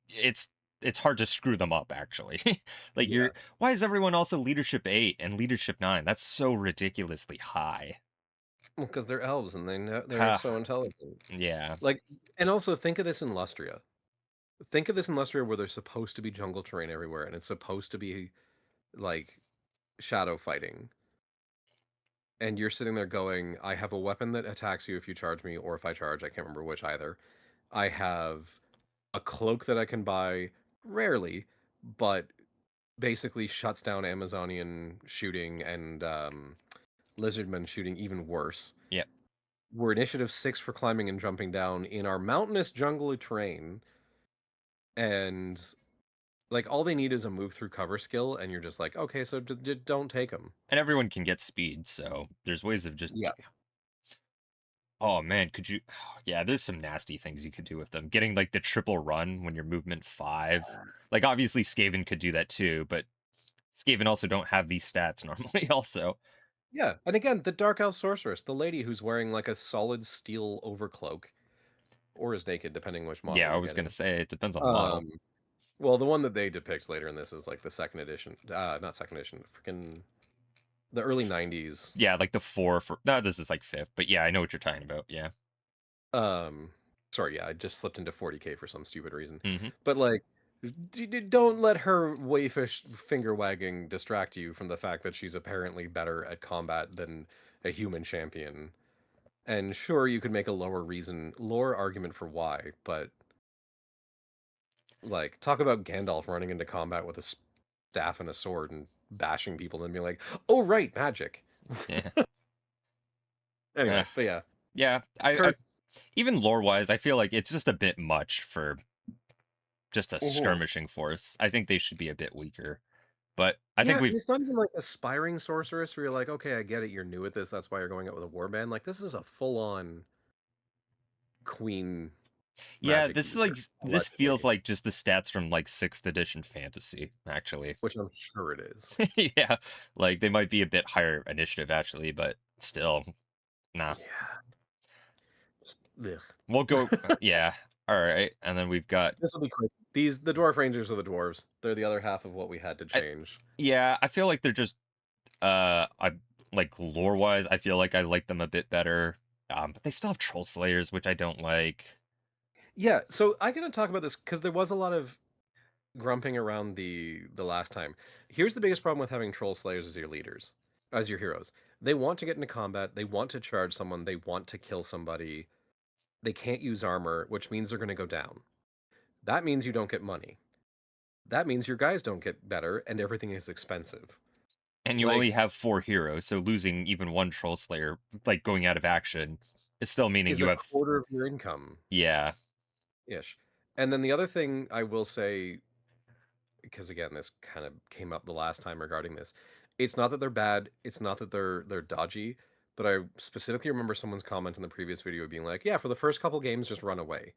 It's it's hard to screw them up, actually. Like, yeah, why is everyone also leadership 8 and leadership 9? That's so ridiculously high. well, because they're elves and they're Ha, so intelligent. yeah, Like, and also think of this in Lustria. Think of this in Lustria where there's supposed to be jungle terrain everywhere, and it's supposed to be like shadow fighting. And you're sitting there going, I have a weapon that attacks you if you charge me, or if I charge, I can't remember which either. I have a cloak that I can buy rarely, but basically shuts down Amazonian shooting and lizardmen shooting even worse. yeah. We're initiative 6 for climbing and jumping down in our mountainous jungle terrain, and like all they need is a move through cover skill, and you're just like, okay, so don't take them. And everyone can get speed, so there's ways of just. Yeah, Oh man, could you? Yeah, there's some nasty things you could do with them. Getting like the triple run when you're movement 5. Like obviously Skaven could do that too, but Skaven also don't have these stats normally. Also, yeah. And again, the Dark Elf Sorceress, the lady who's wearing like a solid steel overcloak, or is naked, depending which model yeah, I you're was gonna getting. say it depends on the model. Um, well, the one that they depict later in this is like the second edition, not second edition, freaking the early 90s. Yeah, like the 4 for no, this is like fifth, but yeah, I know what you're talking about. Yeah. Um, sorry, yeah, I just slipped into 40K for some stupid reason. Hmm. But like, don't let her wayfish finger wagging distract you from the fact that she's apparently better at combat than a human champion. And sure, you could make a lore argument for why, but like, talk about Gandalf running into combat with a staff and a sword and bashing people and being like, "Oh right, magic." Yeah. Uh, Anyway, but yeah, yeah. I Kurtz. even lore wise, I feel like it's just a bit much for just a Mhm. skirmishing force. I think they should be a bit weaker. But I Yeah, think and we've it's not even like aspiring sorceress where you're like, okay, I get it, you're new at this, that's why you're going out with a warband. Like this is a full-on queen yeah, magic this is user, like this feels allegedly, like just the stats from like 6th edition fantasy, actually. which I'm sure it is. Yeah, like they might be a bit higher initiative actually, but still, nah. Yeah, just ugh. We'll go yeah. All right. And then we've got This will be quick. The dwarf rangers are the dwarves. They're the other half of what we had to I, change. yeah, I feel like they're just I like lore wise, I feel like I like them a bit better. But they still have troll slayers, which I don't like. Yeah, so I gotta talk about this because there was a lot of grumping around the last time. Here's the biggest problem with having troll slayers as your leaders, as your heroes. They want to get into combat, they want to charge someone, they want to kill somebody. They can't use armor, which means they're going to go down. That means you don't get money. That means your guys don't get better and everything is expensive. And you only Like, have 4 heroes, so losing even 1 Troll Slayer, like, going out of action, is still meaning is you a have quarter of your income yeah. ish. And then the other thing I will say, because again, this kind of came up the last time regarding this, it's not that they're bad, it's not that they're dodgy, but I specifically remember someone's comment in the previous video being like, "Yeah, for the first couple games, just run away."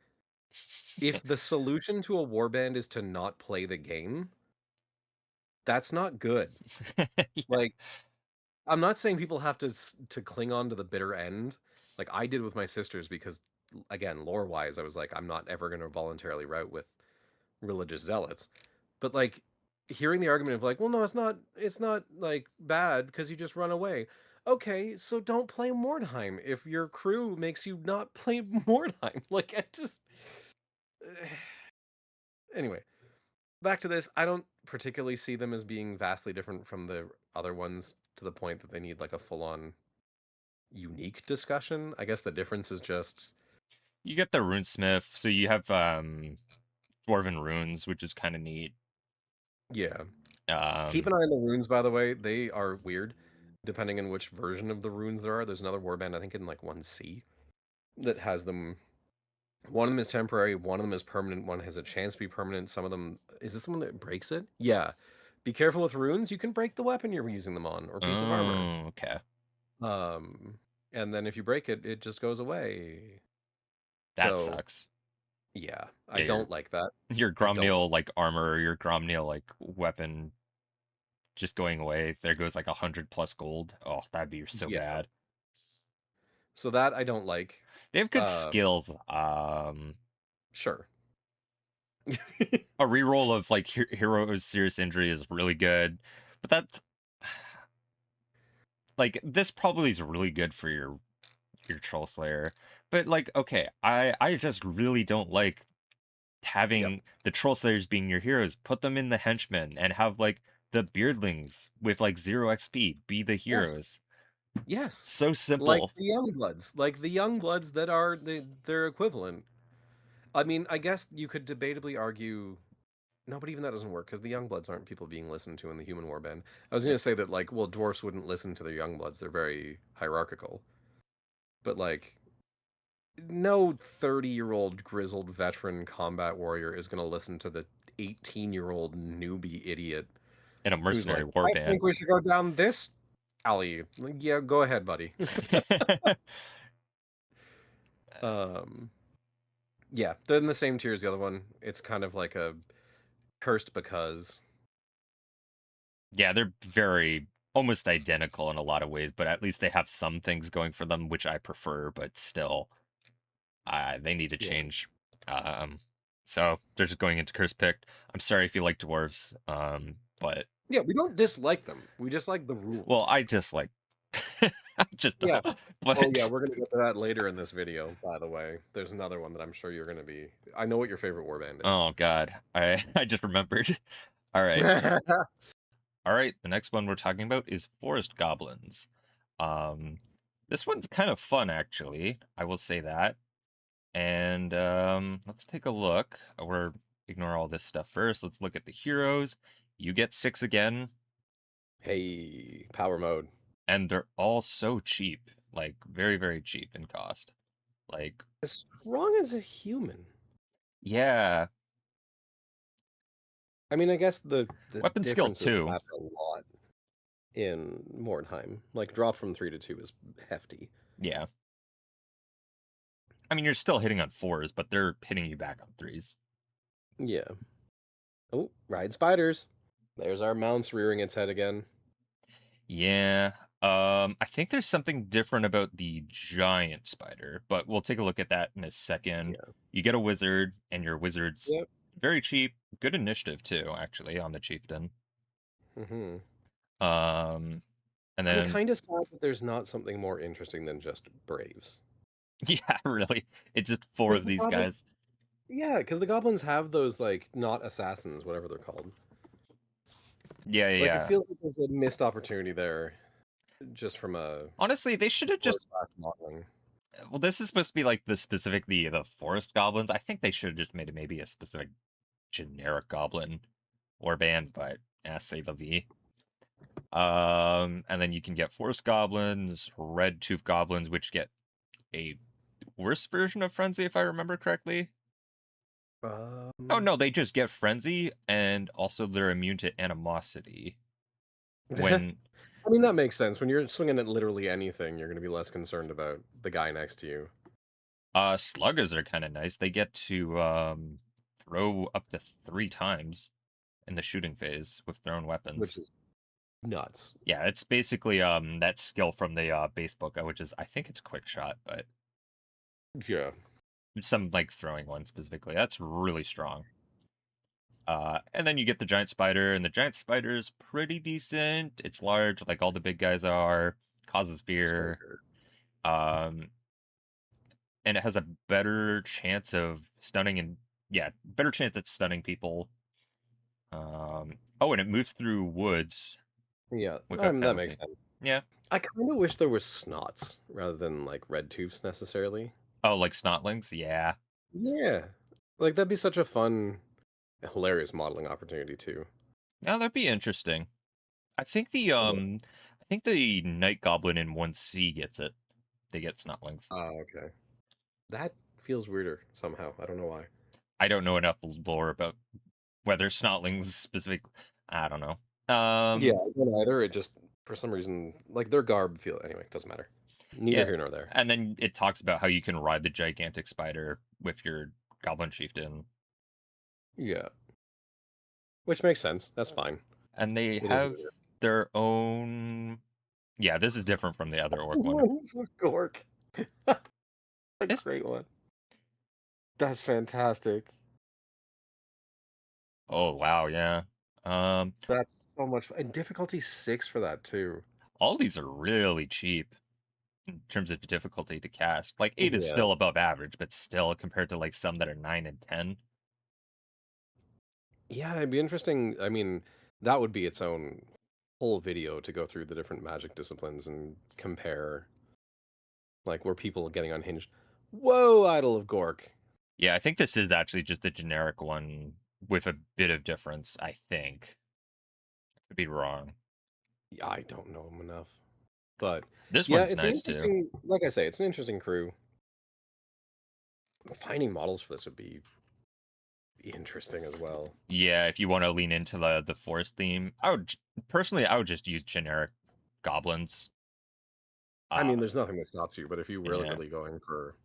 If the solution to a warband is to not play the game, that's not good. Yeah. Like, I'm not saying people have to cling on to the bitter end, like I did with my sisters because, again, lore-wise, I was like, I'm not ever gonna voluntarily route with religious zealots. But, like, hearing the argument of like, "Well, no, it's not, like, bad because you just run away." Okay, so don't play Mordheim if your crew makes you not play Mordheim. Like, I just anyway, back to this, I don't particularly see them as being vastly different from the other ones to the point that they need, like, a full-on unique discussion. I guess the difference is just You get the Runesmith, so you have, Dwarven Runes, which is kinda neat. yeah. Keep Um, an eye on the runes, by the way. They are weird, depending on which version of the runes there are. There's another warband, I think, in, like, 1C that has them. One of them is temporary, one of them is permanent, one has a chance to be permanent. Some of them, is this the one that breaks it? Yeah. Be careful with runes. You can break the weapon you're using them on or piece of armor. oh, okay. Um, and then if you break it, it just goes away. That So, sucks. yeah, I Yeah, don't like that. your I don't. Gromneil, like, armor, or your Gromneil, like, weapon just going away. There goes, like, 100 plus gold. Oh, that'd be so Yeah. bad. So that I don't like. They have good Uh, skills. sure. A reroll of, like, Hero's Serious Injury is really good, but that's like, this probably is really good for your Troll Slayer. But, like, okay, I just really don't like Yep. having the Troll Slayers being your heroes. Put them in the henchmen and have, like, the Beardlings with, like, 0 XP be the Yes. heroes. Yes. So Like simple. the young bloods, like the young bloods that are their equivalent. I mean, I guess you could debatably argue no, but even that doesn't work because the young bloods aren't people being listened to in the human warband. I was Yeah. gonna say that like, well, dwarfs wouldn't listen to their young bloods. They're very hierarchical. But like no 30-year-old grizzled veteran combat warrior is gonna listen to the 18-year-old newbie idiot In a who's mercenary like, I warband. think we should go down this alley. Like, yeah, go ahead, buddy. um Yeah, they're in the same tier as the other one. It's kind of like a cursed because Yeah, they're very almost identical in a lot of ways, but at least they have some things going for them, which I prefer, but still, they need to yeah. change. So they're just going into curse picked. I'm sorry if you like dwarves, but Yeah, we don't dislike them. We just like the well, rules. I just like, I just Yeah. don't. Oh yeah, But we're gonna get to that later in this video, by the way. There's another one that I'm sure you're gonna be. I know what your favorite warband is. oh god, I just remembered. All right, all right. The next one we're talking about is forest goblins. Um, this one's kind of fun actually. I will say that. And let's take a look. We're ignore all this stuff first. Let's look at the heroes. You get 6 again, Hey, power mode. and they're all so cheap, like very, very cheap in cost. Like, As strong as a human. yeah, I mean, I guess the weapon skill differences 2. matter a lot in Mordheim. Like drop from 3 to 2 is hefty. Yeah. I mean, you're still hitting on 4s, but they're hitting you back on 3s. Yeah. Oh, ride spiders. There's our mounts rearing its head again. Yeah. I think there's something different about the giant spider, but we'll take a look at that in a second. Yeah. You get a wizard, and your wizard's Yep. very cheap. Good initiative too, actually, on the chieftain. Hmm. Um, and I'm then kind of sad that there's not something more interesting than just Braves. yeah, really, it's just 4 Because of the these goblins, guys. yeah, because the goblins have those like not assassins, whatever they're called. Yeah, yeah, Like it yeah. feels like there's a missed opportunity there, just from a Honestly, they should have lore just. class modeling. Well, this is supposed to be like the specific the forest goblins. I think they should have just made it maybe a specific generic goblin or band, but say the V. And then you can get forest goblins, red tooth goblins, which get a worse version of frenzy, if I remember correctly. Oh Um, no, they just get frenzy, and also they're immune to animosity. When I mean, that makes sense. When you're swinging at literally anything, you're gonna be less concerned about the guy next to you, sluggers are kind of nice, they get to throw up to 3 times in the shooting phase with thrown which weapons. is nuts. Yeah, it's basically that skill from the base book, which is I think it's quick shot, but Yeah. some like throwing one specifically. That's really strong. And then you get the giant spider, and the giant spider is pretty decent. It's large, like all the big guys are. Causes It's very fear. good. Um, and it has a better chance of stunning and yeah, better chance at stunning people. Oh, and it moves through woods Yeah, without that makes penalty. sense. Yeah. I kinda wish there was snots rather than, like, red tufts necessarily. Oh, like snotlings. Yeah. Yeah. Like, that'd be such a fun, hilarious modeling opportunity too. Now that'd be interesting. I think the Although night goblin in 1C gets it. They get snotlings. oh, okay. That feels weirder somehow, I don't know why. I don't know enough lore about whether snotlings specific. I don't know. Yeah, I don't either, it just for some reason, like, their garb feel anyway, doesn't matter. Neither Yeah, here nor there. and then it talks about how you can ride the gigantic spider with your goblin chieftain, Yeah, which makes sense, that's fine. and they It is have what it their own. Yeah, this is different from the other is. orc one. Wings of Gork. A It's great one. That's fantastic. oh wow, yeah. Um, That's so much and difficulty 6 for that too. all these are really cheap in terms of difficulty to cast. Like 8 is Yeah. still above average, but still compared to like some that are 9 and 10. Yeah, it'd be interesting. I mean, that would be its own whole video to go through the different magic disciplines and compare, like, where people are getting unhinged. Whoa, Idol of Gork. Yeah, I think this is actually just the generic one with a bit of difference. I think could be wrong. Yeah, I don't know him enough. But This yeah, one's it's an nice too. interesting, like I say, it's an interesting crew. Finding models for this would be interesting as well. Yeah, if you want to lean into the forest theme, personally I would just use generic goblins. I Uh mean, there's nothing that stops you, but if you really, yeah. really going for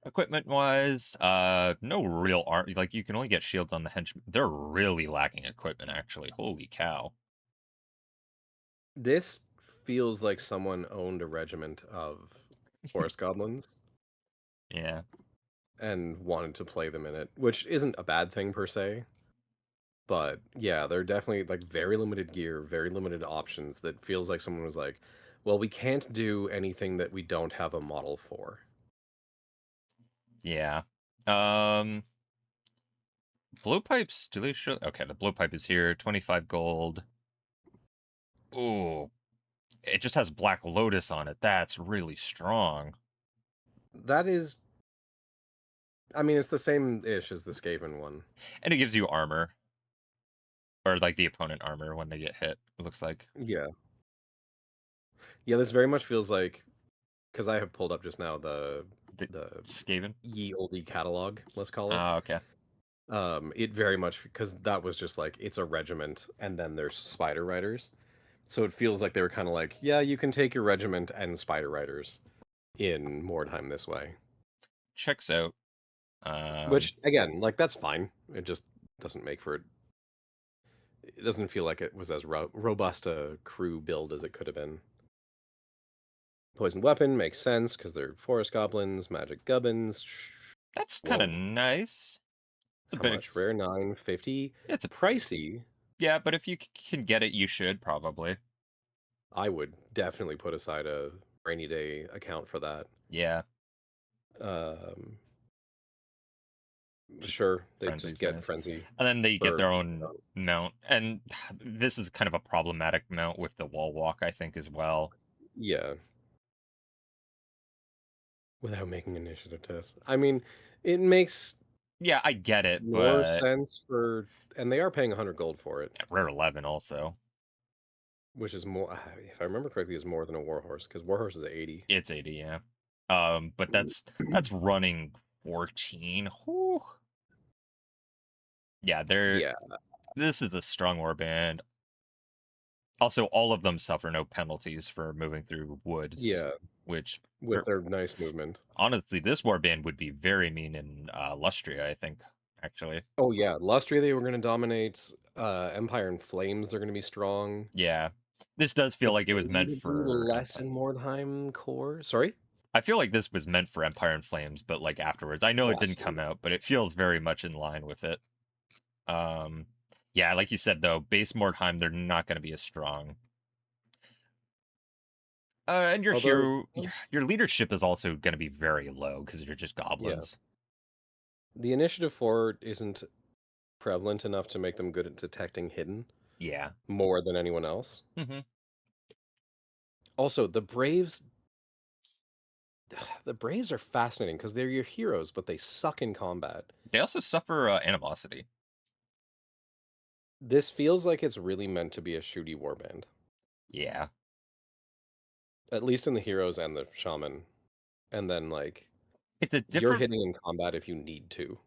Equipment wise, no real art. Like you can only get shields on the henchmen. They're really lacking equipment actually. Holy cow. this, feels like someone owned a regiment of forest goblins Yeah. and wanted to play them in it, which isn't a bad thing per se. But yeah, they're definitely like very limited gear, very limited options that feels like someone was like, well, we can't do anything that we don't have a model for. Yeah. Um Blowpipes, do they show okay, the blowpipe is here, 25 gold. Ooh, it just has Black Lotus on it. That's really strong. That is, I mean, it's the same ish as the Skaven one. And it gives you armor. Or like the opponent armor when they get hit, it looks like. Yeah. Yeah, this very much feels like because I have pulled up just now The the Skaven? ye olde catalog, let's call it. Ah, okay. It very much because that was just like it's a regiment and then there's spider riders. So it feels like they were kind of like, yeah, you can take your regiment and spider riders in Mordheim this way. Checks out. Um, Which again, like that's fine. It just doesn't make for it doesn't feel like it was as robust a crew build as it could have been. Poison weapon makes sense because they're forest goblins, magic gubbins. that's kind of Whoa, nice. It's a how bit much? Rare 950. it's a Pricey. yeah, but if you can get it, you should probably. I would definitely put aside a rainy day account for that. Yeah, Um, just sure, they just frenzy's get nice. frenzy And then they get for their own mount, and this is kind of a problematic mount with the wall walk, I think, as well. yeah, without making initiative tests. I mean, it makes Yeah, I get it, more but sense for and they are paying 100 gold for it. rare 11 also. which is more, if I remember correctly, is more than a warhorse because warhorse is 80. It's 80, yeah. But that's running 14. Whew. Yeah, Yeah, this is a strong warband. Also, all of them suffer no penalties for moving through woods, yeah, which with their nice movement. honestly, this warband would be very mean in Lustria, I think, actually. Oh yeah, Lustria they were going to dominate. Empire and Flames they're going to be strong. Yeah. This does feel like it was meant Debatably for less in Mordheim core. Sorry. I feel like this was meant for Empire and Flames, but like afterwards. I know Oh, it didn't come absolutely. out, but it feels very much in line with it. Um yeah, like you said though, base Mordheim, they're not gonna be as strong. And your Although, hero your leadership is also gonna be very low because you're just yeah, goblins. the initiative 4 isn't prevalent enough to make them good at detecting hidden Yeah. more than anyone else. Hmm. Also, the Braves are fascinating because they're your heroes, but they suck in combat. They also suffer animosity. This feels like it's really meant to be a shooty warband, Yeah. at least in the heroes and the shaman. And then like It's you're hitting in combat if you need to.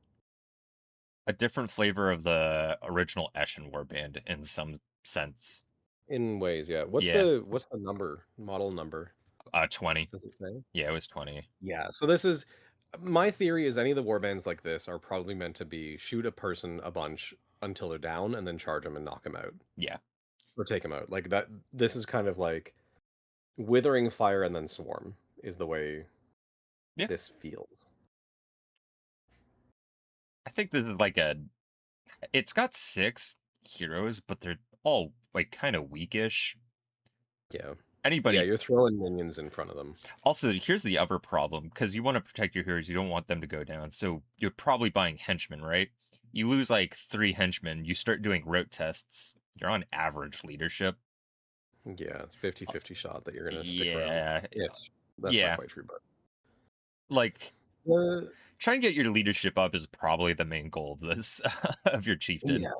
a different flavor of the original Eshin warband in some sense. In ways, yeah. Yeah. What's the number? Model number? 20. Does it say? Yeah, it was 20. Yeah. So this is my theory is any of the warbands like this are probably meant to be shoot a person a bunch until they're down and then charge them and knock them out Yeah. or take them out. Like that. This is kind of like withering fire and then swarm is the way Yeah. this feels. I think this is like a it's got 6 heroes, but they're all like kind of weakish. Yeah. Yeah, Anybody you're throwing minions in front of them. also here's the other problem because you want to protect your heroes, you don't want them to go down. So you're probably buying henchmen, right? You lose like 3 henchmen, you start doing rote tests. You're on average leadership. Yeah, it's 50-50 shot that you're gonna stick around. Yeah. Ish. That's not Yeah. quite true, but Like uh, try and get your leadership up is probably the main goal of this of your chieftain. yeah.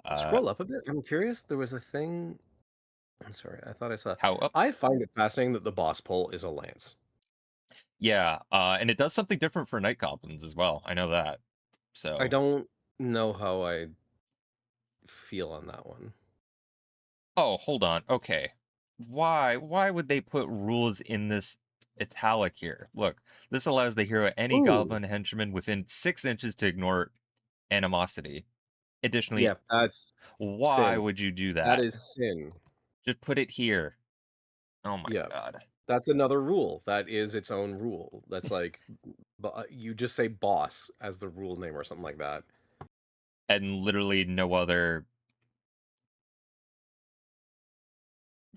Uh Scroll up a bit. I'm curious. There was a thing. I'm sorry. I thought I saw. how up? I find it fascinating that the boss pole is a lance. Yeah, and it does something different for night goblins as well. I know that. I So don't know how I feel on that one. oh, hold on. Okay. Why would they put rules in this italic here? Look, this allows the hero any Ooh, goblin henchman within 6 inches to ignore animosity. Additionally, yeah, that's why sin. would you do That that? is sin. Just put it here. Oh my Yeah, god. that's another rule. That is its own rule. That's like, you just say boss as the rule name or something like that. And literally no other.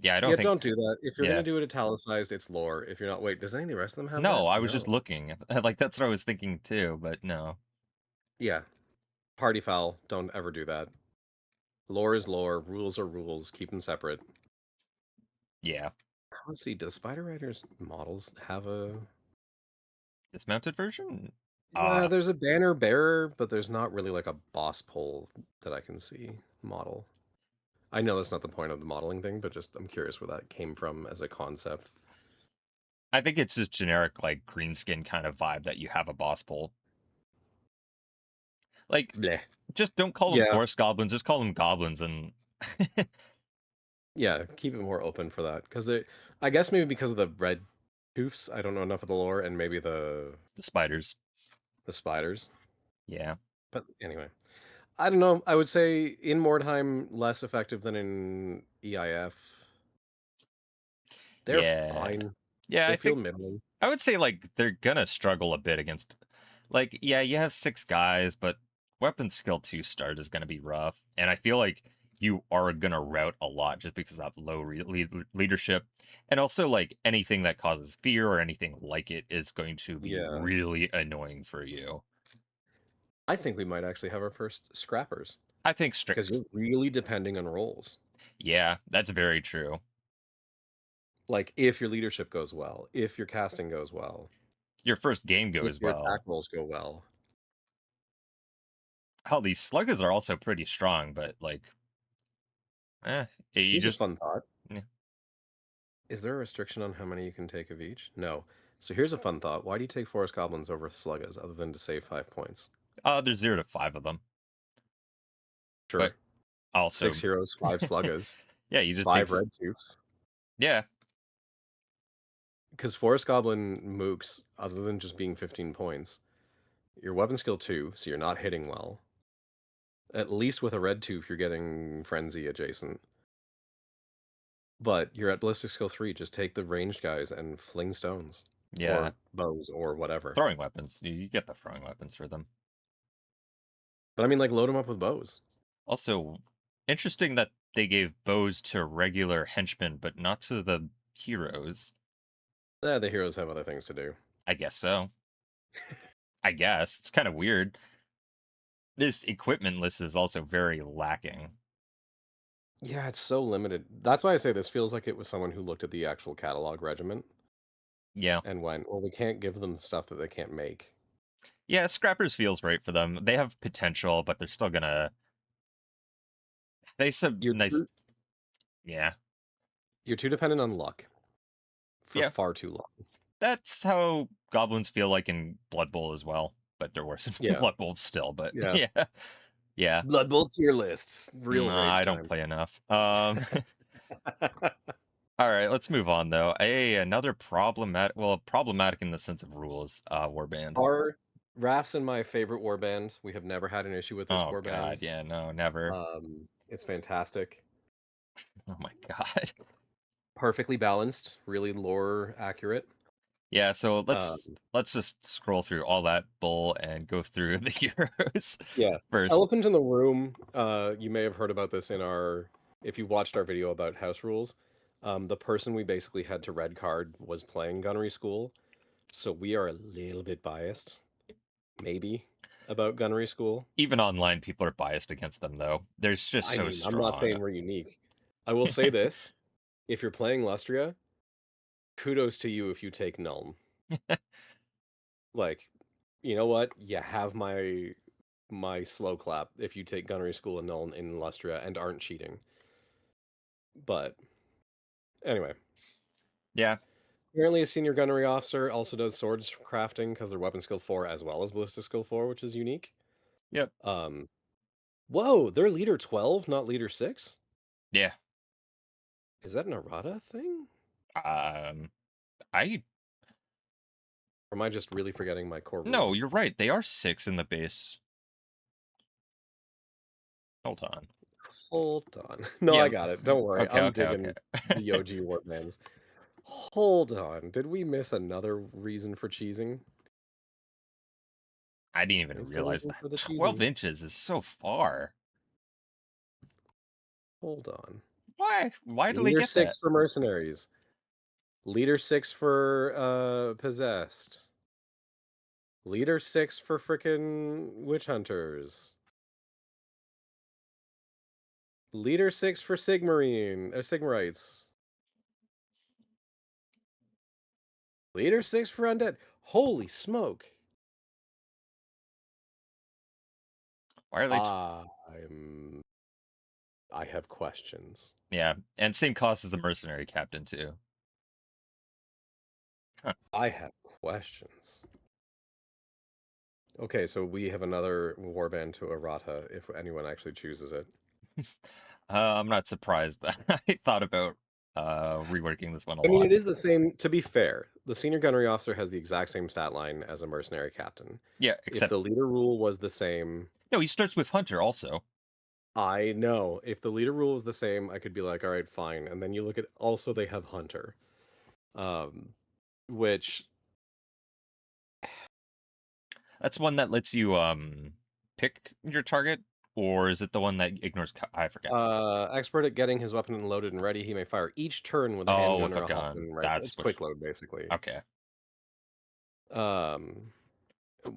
Yeah, I don't Yeah, think. don't do that. If you're gonna Yeah. do it italicized, it's lore. If you're not, wait, does any of the rest of them have No, that? I was just No. looking. Like that's what I was thinking too, but no. Yeah, party foul. Don't ever do that. Lore is lore. Rules are rules. Keep them separate. Yeah. Let's see. Does Spider Rider's models have a? Dismounted version? Yeah, Uh there's a banner bearer, but there's not really like a boss pole that I can see model. I know that's not the point of the modeling thing, but just I'm curious where that came from as a concept. I think it's just generic like green skin kind of vibe that you have a boss pull. Like Bleh. just don't call them Yeah, forest goblins, just call them goblins and yeah. Keep it more open for that because I guess maybe because of the red hoofs, I don't know enough of the lore, and maybe the spiders. the spiders. Yeah. But anyway, I don't know. I would say in Mordheim less effective than in EIF. They're Yeah. fine. Yeah, They I feel think middling. I would say like they're gonna struggle a bit against like yeah, you have 6 guys, but weapon skill 2 start is gonna be rough. And I feel like you are gonna route a lot just because of that low leadership. And also like anything that causes fear or anything like it is going to be Yeah. really annoying for you. I think we might actually have our first scrappers I think because strict you're really depending on rolls. yeah, that's very true. Like if your leadership goes well, if your casting goes well, Your first game if goes your attack well. rolls go well. Hell, these sluggers are also pretty strong, but like, you This is a just fun thought. Yeah. Is there a restriction on how many you can take of each? No. So here's a fun thought. Why do you take forest goblins over sluggas other than to save 5 points? There's 0 to 5 of them, but Sure. also, 6 heroes, 5 sluggas, yeah, you just five takes. red tooths. Yeah, Because forest goblin mooks, other than just being 15 points, your weapon skill 2, so you're not hitting well. At least with a red tooth, you're getting frenzy adjacent. But you're at ballistic skill 3. Just take the ranged guys and fling stones yeah. or bows or whatever. Throwing weapons. You get the throwing weapons for them. But I mean, like, load them up with bows. Also, interesting that they gave bows to regular henchmen, but not to the heroes. The heroes have other things to do. I guess so. I guess. It's kind of weird. This equipment list is also very lacking. Yeah, it's so limited. That's why I say this feels like it was someone who looked at the actual catalog regiment Yeah. and went, well, we can't give them stuff that they can't make. Yeah, Scrappers feels right for them. They have potential, but they're still gonna. They some You're nice. too, Yeah. you're too dependent on luck for Yeah. far too long. That's how goblins feel like in Blood Bowl as well. But they're worse in Yeah, Blood Bowl still. But yeah. yeah. Yeah. Blood Bowl tier lists. Real rage I don't time. play enough. All right, let's move on though. Another problematic in the sense of rules, warband. Our Raf's and my favorite warband. We have never had an issue with this Oh god, warband. yeah, no, never. It's fantastic. Oh my god. Perfectly balanced, really lore accurate. Yeah, so let's Um, let's just scroll through all that bull and go through the heroes yeah. first. Elephant in the room. You may have heard about this in our if you watched our video about house rules. The person we basically had to red card was playing Gunnery School, so we are a little bit biased, maybe, about Gunnery School. Even online, people are biased against them though. They're just I so mean, I'm not strong. saying we're unique. I will say this: if you're playing Lustria, kudos to you if you take Nuln. Like, you know what? You have my slow clap if you take Gunnery School and Nuln in Lustria and aren't cheating. But anyway, Yeah. apparently a senior gunnery officer also does swords crafting because they're weapon skill 4 as well as ballistic skill 4, which is unique. Yep. Um, whoa, they're leader 12, not leader 6? Yeah. Is that an errata thing? Um I Or am I just really forgetting my core No, rules? you're right. They are 6 in the base. Hold on. Hold on. No, I Yeah. got it. Don't worry. Okay, I'm okay, okay. digging the OG Warbands. Hold on. Did we miss another reason for cheesing? I didn't even Is the realize reason that for the 12 cheesing? inches is so far. Hold on. Why? Why do they Leader get 6 that? for mercenaries. Leader 6 for possessed. Leader 6 for frickin' witch hunters. Leader 6 for Sigmarine, Sigmarites. Leader 6 for undead. Holy smoke. Why are they? I have questions. Yeah, and same cost as a mercenary captain too. Huh. I have questions. Okay, so we have another warband to errata if anyone actually chooses it. I'm not surprised. I thought about reworking this one a I mean, lot. it is the same. To be fair, the senior gunnery officer has the exact same stat line as a mercenary captain. Yeah, If the except leader rule was the same, no, he starts with hunter also. I know. If the leader rule was the same, I could be like, all right, fine. And then you look at also they have hunter, um, which That's one that lets you pick your target, or is it the one that ignores? I forget. expert at getting his weapon loaded and ready. He may fire each turn with a Oh, handgun with or a a half gun gun. rifle. That's It's quick which. load basically. Okay, Um,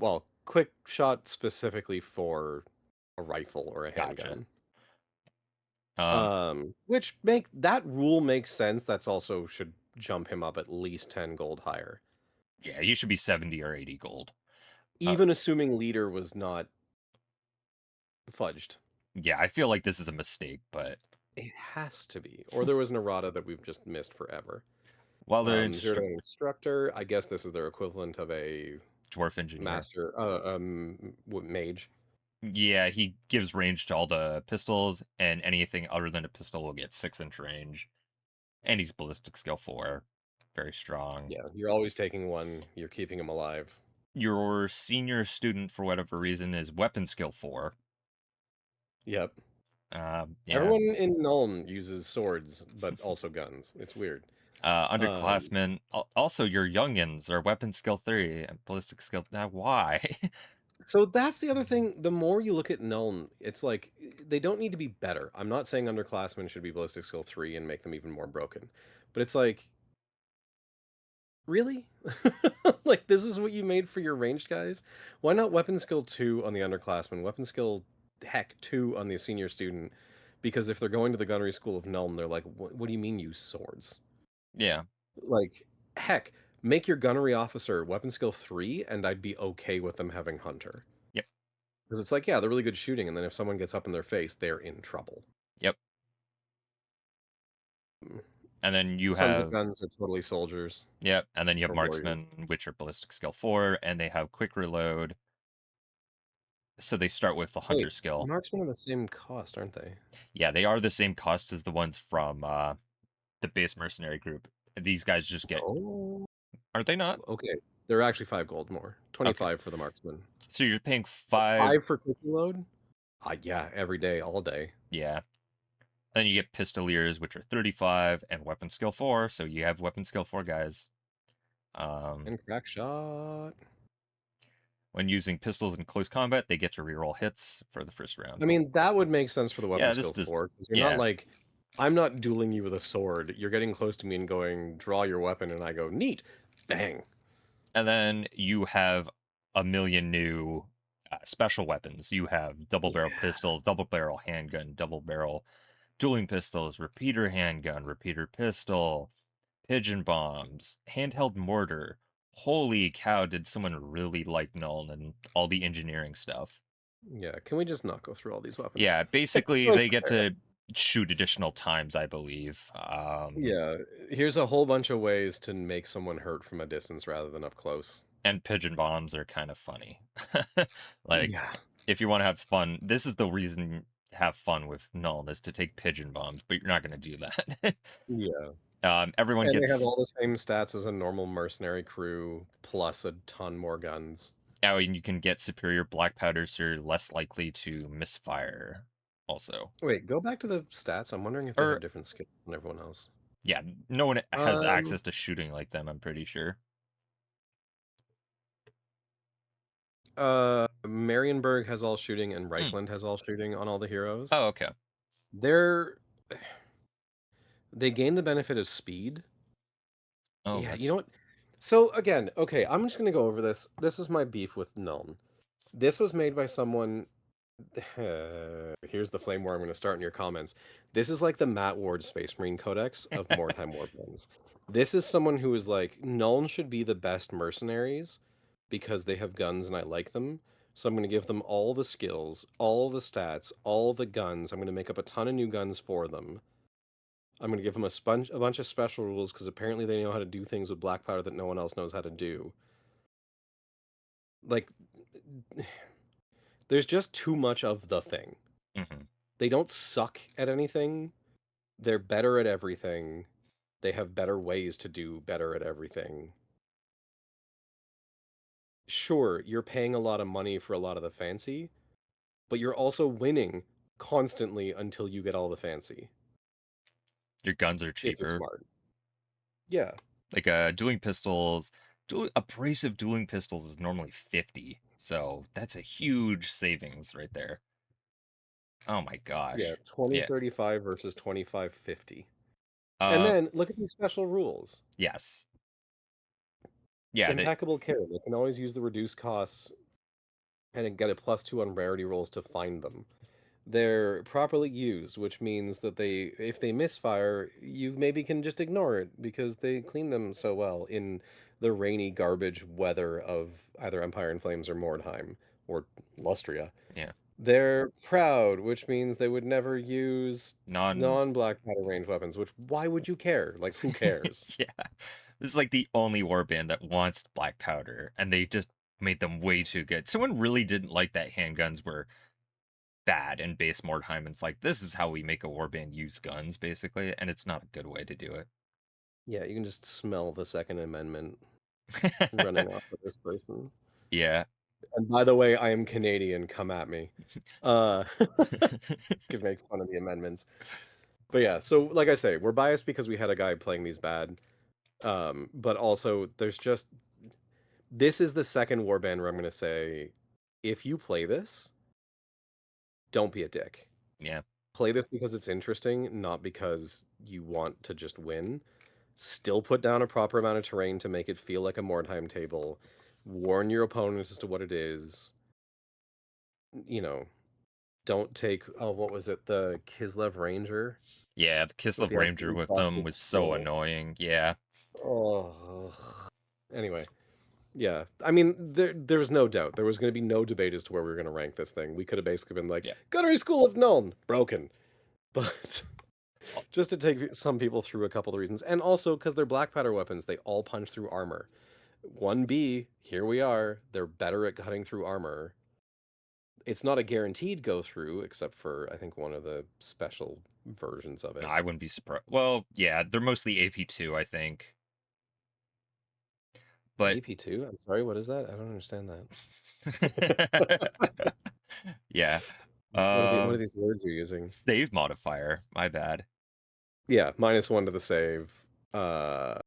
well, quick shot specifically for a rifle or a gotcha. handgun. Um, Which make that rule makes sense. That's also should jump him up at least 10 gold higher. yeah, you should be 70 or 80 gold. Uh, Even assuming leader was not fudged. yeah, I feel like this is a mistake, but It has to be. Or there was an errata that we've just missed forever. Well, they're Zero to one instructor. I guess this is their equivalent of a dwarf engineer. master, mage. Yeah, he gives range to all the pistols, and anything other than a pistol will get 6-inch range. And he's ballistic skill 4. Very strong. Yeah, you're always taking one. You're keeping him alive. Your senior student, for whatever reason, is weapon skill 4. Yep. Yeah. Everyone in Nuln uses swords, but also guns. It's weird. Um, Underclassmen. Also, your youngins are weapon skill 3 and ballistic skill. Now, why? so that's the other thing. The more you look at Nuln, it's like they don't need to be better. I'm not saying underclassmen should be ballistic skill 3 and make them even more broken. But it's like, really? Like this is what you made for your ranged guys? Why not weapon skill 2 on the underclassmen? Weapon skill heck 2 on the senior student? Because if they're going to the gunnery school of Nuln, they're like, what do you mean use swords? Yeah. Like, heck, make your gunnery officer weapon skill 3, and I'd be okay with them having hunter. Yep. Because it's like, yeah, they're really good shooting, and then if someone gets up in their face, they're in trouble. Yep. Mm. And then you Sons of have Guns are totally soldiers yep. And then you have or warriors. marksmen, which are ballistic skill 4, and they have quick reload. So they start with the hunter Wait, skill. marksmen are the same cost, aren't they? Yeah, they are the same cost as the ones from the base mercenary group. These guys just get, Oh, are they not? okay. They're actually 5 gold more. Okay. 25 for the marksman. So you're paying 5, 5 for quick reload? Yeah, every day, all day. yeah. Then you get pistoliers, which are 35, and weapon skill 4. So you have weapon skill 4 guys. Um, And crack shot. when using pistols in close combat, they get to reroll hits for the first I round. mean, that would make sense for the weapon Yeah, this skill does. 4, because you're not Yeah, like, I'm not dueling you with a sword. You're getting close to me and going, draw your weapon, and I go, neat, bang. and then you have a million new special weapons. You have double barrel Yeah. pistols, double barrel handgun, double barrel dueling pistols, repeater handgun, repeater pistol, pigeon bombs, handheld mortar. Holy cow, did someone really like Null and all the engineering stuff? Yeah, can we just not go through all these weapons? Yeah, It's basically they get unfair. to shoot additional times, I believe. Yeah, here's a whole bunch of ways to make someone hurt from a distance rather than up close. And pigeon bombs are kind of funny. Like, Yeah. if you want to have fun, this is the reason to have fun with Null is to take pigeon bombs, but you're not going to do that. Yeah. Everyone And they have gets all the same stats as a normal mercenary crew, plus a ton more guns. oh, and you can get superior black powders, so you're less likely to misfire. Also, Wait, go back to the stats. I'm wondering if they have or different skills than everyone else. yeah, no one has Um, access to shooting like them. I'm pretty sure. Marienburg has all shooting and Hmm. Reichland has all shooting on all the heroes. Oh, okay. They're they gain the benefit of speed. Oh, Yeah, you that's know what? So again, okay, I'm just gonna go over this. This is my beef with Nuln. This was made by someone. Here's the flame war I'm going to start in your comments. This is like the Matt Ward Space Marine Codex of Mordheim Warbands. This is someone who is like, Nuln should be the best mercenaries because they have guns and I like them. So I'm going to give them all the skills, all the stats, all the guns. I'm going to make up a ton of new guns for them. I'm going to give them a bunch of special rules because apparently they know how to do things with black powder that no one else knows how to do. Like, there's just too much of the thing. hmm They don't suck at anything. They're better at everything. They have better ways to do better at everything. Sure, you're paying a lot of money for a lot of the fancy, but you're also winning constantly until you get all the fancy. your guns are If you're cheaper. smart. Yeah. Like dueling pistols, abrasive dueling pistols is normally 50, so that's a huge savings right there. Oh my Yeah, gosh. Yeah. 2035 versus 2550. And Uh, then look at these special rules. yes. Yeah. Impeccable care. They can always use the reduced costs and get a +2 on rarity rolls to find them. They're properly used, which means that if they misfire, you maybe can just ignore it because they clean them so well in the rainy garbage weather of either Empire in Flames or Mordheim or Lustria. Yeah. They're proud, which means they would never use Non non-black powder range weapons, which why would you care? Like, who cares? Yeah. This is like the only warband that wants black powder, and they just made them way too good. Someone really didn't like that handguns were bad in base Mordheim, and it's like, this is how we make a warband use guns, basically, and it's not a good way to do Yeah, you can just smell the Second Amendment it. running off of this person. Yeah. And by the way, I am Canadian, come at me. Uh, could make fun of the amendments. But yeah, so like I say, we're biased because we had a guy playing these bad. But also there's just this is the second warband where I'm gonna say, if you play this, don't be a dick. Yeah. Play this because it's interesting, not because you want to just win. Still put down a proper amount of terrain to make it feel like a Mordheim table. Warn your opponent as to what it is. You know, don't take oh, what was it? The Kislev Ranger Yeah, the with Kislev the Ranger absolute with them busted was so skull. annoying. Yeah. Oh. Anyway, yeah. I mean, there's no doubt. There was going to be no debate as to where we were going to rank this thing. We could have basically been like, Yeah. Gunnery School of Nuln, broken. But Oh, just to take some people through a couple of reasons, and also because they're black powder weapons, they all punch through armor. 1B, here we are. They're better at cutting through armor. It's not a guaranteed go through, except for I think one of the special versions of no, it. I wouldn't be surprised. Well, yeah, they're mostly AP2, I think. But AP2? I'm sorry, what is that? I don't understand that. yeah. What are Um these words you're using? Save modifier. My bad. Yeah, -1 to the save. Uh,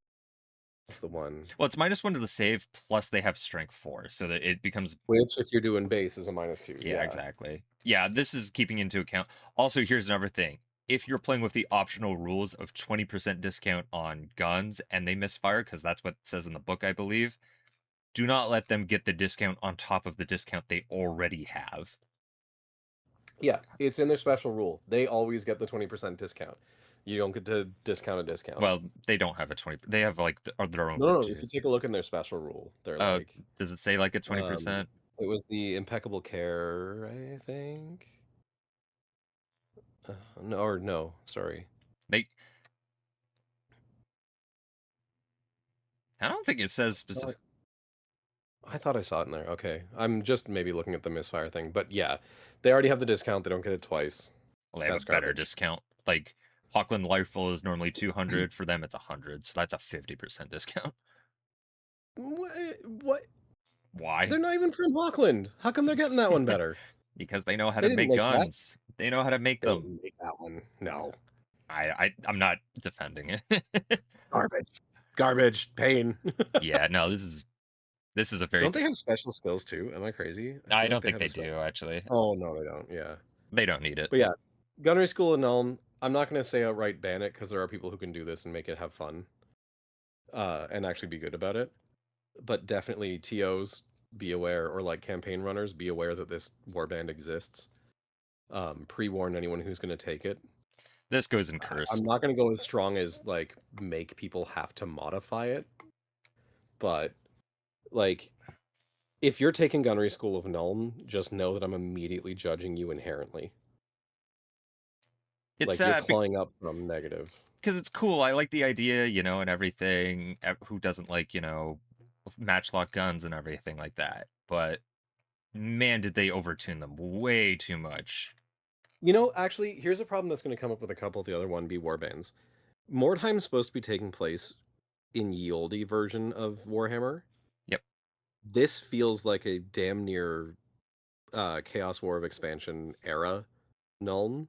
what's the one? Well, it's -1 to the save plus they have strength 4, so that it becomes Which, if you're doing base, is a -2. yeah, Yeah. exactly. Yeah, this is keeping into account. Also, here's another thing. If you're playing with the optional rules of 20% discount on guns and they misfire, because that's what it says in the book, I believe, do not let them get the discount on top of the discount they already have. Yeah, it's in their special rule. They always get the 20% discount. You don't get to discount a discount. Well, they don't have a 20. They have like their own No, rule no, no. If too. you take a look in their special rule, they're Uh, like, does it say like a um, 20%? it was the impeccable care, I think. No, or no, sorry. They I don't think it says I saw specific. it. I thought I saw it in there. Okay, I'm just maybe looking at the misfire thing, but yeah, they already have the discount. They don't get it twice. Well, they have a That's better garbage. discount. Like Hawkland Rifle is normally 200. For them, it's 100. So that's a 50% discount. What? Why? They're not even from Auckland. How come they're getting that one better? Because they know how They to didn't make make that. guns. They know how to make They them. didn't make that one. No. I'm not defending it. Garbage. Garbage. Pain. Yeah, no, this is a very Don't they have special skills too? Am I crazy? I I feel like don't they think have a they do special. actually. Oh no, they don't. Yeah, They don't need it. but yeah, Gunnery School of Nuln. I'm not gonna say outright ban it because there are people who can do this and make it have fun, and actually be good about it. But definitely TOs be aware, or like campaign runners be aware that this warband exists. Pre-warn anyone who's gonna take it. This goes in I'm cursed. not gonna go as strong as like make people have to modify it, but like if you're taking Gunnery School of Nuln, just know that I'm immediately judging you inherently. It's Like you're sad clawing up from negative. because it's cool. I like the idea, and everything. Who doesn't like, matchlock guns and everything like that? But man, did they overtune them way too much. You know, actually, here's a problem that's going to come up with a couple of the other 1B warbands. Mordheim's supposed to be taking place in ye olde version of Warhammer. Yep. This feels like a damn near Chaos War of Expansion era Nuln,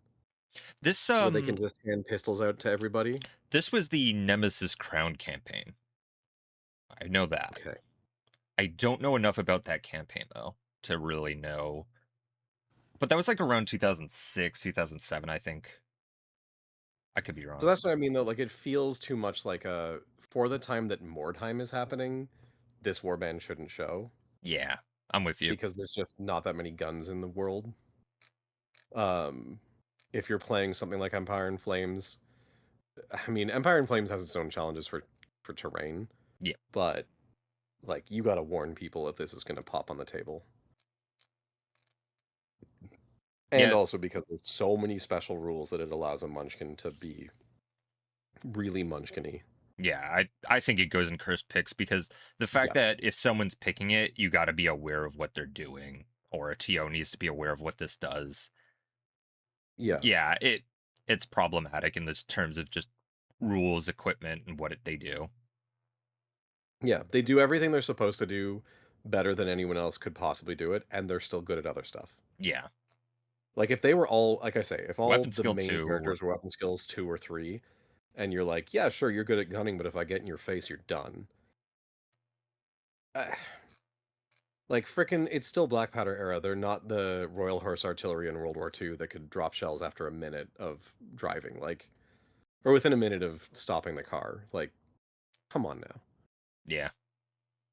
This where they can just hand pistols out to everybody. this was the Nemesis Crown campaign. I know that. Okay. I don't know enough about that campaign though to really know. But that was like around 2006, 2007, I think. I could be So wrong. that's what I mean, though. Like, it feels too much like a for the time that Mordheim is happening, this warband shouldn't show Yeah, I'm with you. because there's just not that many guns in the world. Um, if you're playing something like Empire and Flames, I mean, Empire and Flames has its own challenges for terrain, Yeah. but like you got to warn people if this is going to pop on the table. And Yeah, also because there's so many special rules that it allows a munchkin to be really munchkin-y. yeah, I think it goes in cursed picks because the fact Yeah. that if someone's picking it, you got to be aware of what they're doing, or a TO needs to be aware of what this does. Yeah. Yeah, it's problematic in this terms of just rules, equipment, and they do. Yeah, they do everything they're supposed to do better than anyone else could possibly do it, and they're still good at other stuff. Yeah, Like, if they were all like I say, if all weapon the skill main two. characters were weapon skills 2 or 3, and you're like, "Yeah, sure, you're good at gunning, but if I get in your face, you're done." Uh, like, frickin' it's still Black Powder era, they're not the Royal Horse Artillery in World War II that could drop shells after a minute of driving, like or within a minute of stopping the car, like, come on now. Yeah,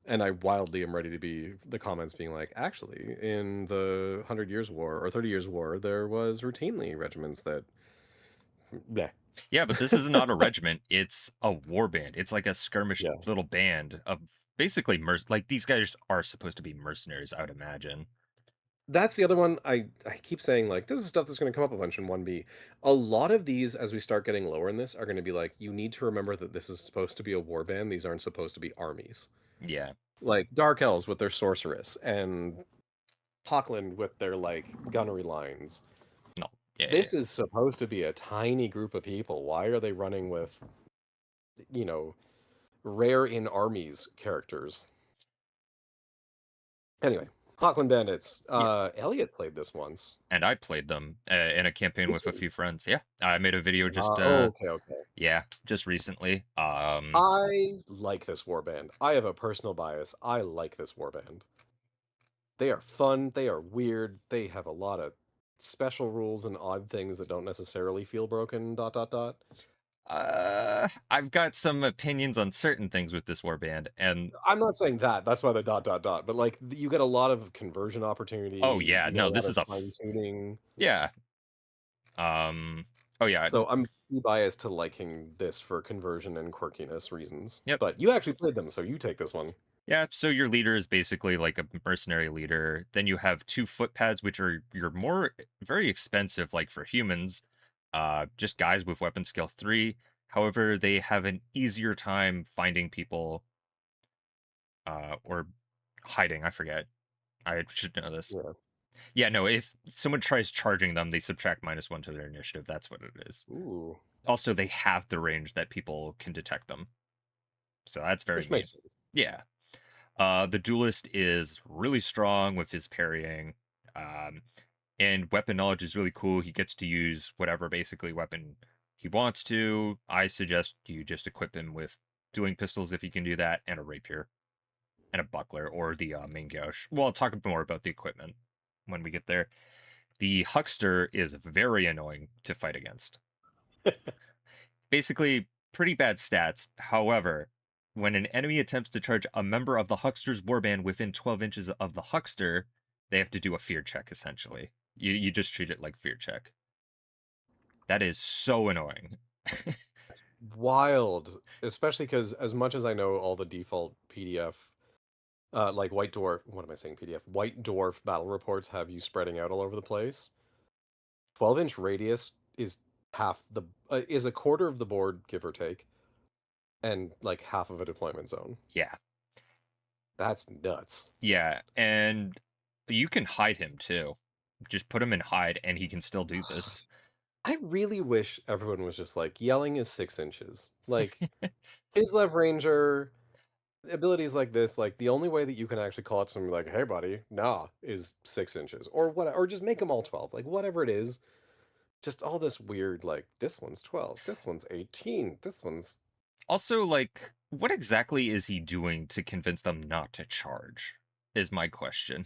And I wildly am ready to be the comments being like, "Actually, in the 100 Years' War or 30 Years' War, there was routinely regiments that" bleh. yeah, but this is not a regiment; it's a war band. It's like a skirmish Yeah. little band of basically like these guys are supposed to be mercenaries, I would imagine. That's the other one I keep saying, like, this is stuff that's gonna come up a bunch in 1B. A lot of these, as we start getting lower in this, are gonna be like, you need to remember that this is supposed to be a war band, these aren't supposed to be armies. Yeah, Like, Dark Elves with their sorceress, and Hockland with their, like, gunnery lines. no, yeah, yeah. This is supposed to be a tiny group of people. Why are they running with, you know, rare in armies characters? Anyway, Hockland Bandits. Yeah. Elliot played this once. And I played them in a campaign Did with a you? few friends. Yeah, I made a video just Okay, okay. yeah, just recently. I like this warband. I have a personal bias. I like this warband. They are fun. They are weird. They have a lot of special rules and odd things that don't necessarily feel broken. Dot dot dot. I've got some opinions on certain things with this warband, and I'm not saying that. That's why the dot dot dot. But like, you get a lot of conversion oh opportunity. yeah, You get a no, lot this of is fine tuning. yeah. Um, oh yeah, So I'm biased to liking this for conversion and quirkiness reasons. yep. But you actually played them, so you take this one. Yeah, so your leader is basically like a mercenary leader. Then you have two footpads, which are your more very expensive, like for humans, just guys with weapon skill 3. However, they have an easier time finding people or hiding. I forget. I should know this. Yeah. Yeah, no, if someone tries charging them, they subtract -1 to their initiative. That's what it is. Ooh, Also, they have the range that people can detect them. So that's very which neat. makes sense. Yeah. The duelist is really strong with his parrying. Um, and weapon knowledge is really cool. He gets to use whatever basically weapon he wants to. I suggest you just equip him with dueling pistols if you can do that, and a rapier, and a buckler, or the main gauche. Well, I'll talk more about the equipment when we get there. The huckster is very annoying to fight against. Basically, pretty bad stats. However, when an enemy attempts to charge a member of the huckster's warband within 12 inches of the huckster, they have to do a fear check, essentially. You just treat it like fear check. That is so annoying. Wild, especially because as much as I know all the default PDF, like White Dwarf, what am I saying? PDF, White Dwarf battle reports have you spreading out all over the place. 12-inch radius is is a quarter of the board, give or take, and like half of a deployment zone. Yeah. That's nuts. Yeah. And you can hide him too. Just put him in hide and he can still do this. I really wish everyone was just like yelling is 6 inches. Like his left ranger abilities like this, like the only way that you can actually call it to somebody like, "Hey, buddy, nah," is 6 inches or what, or just make them all 12. Like whatever it is, just all this weird like this one's 12, this one's 18, this one's. Also, like, what exactly is he doing to convince them not to charge? Is my question.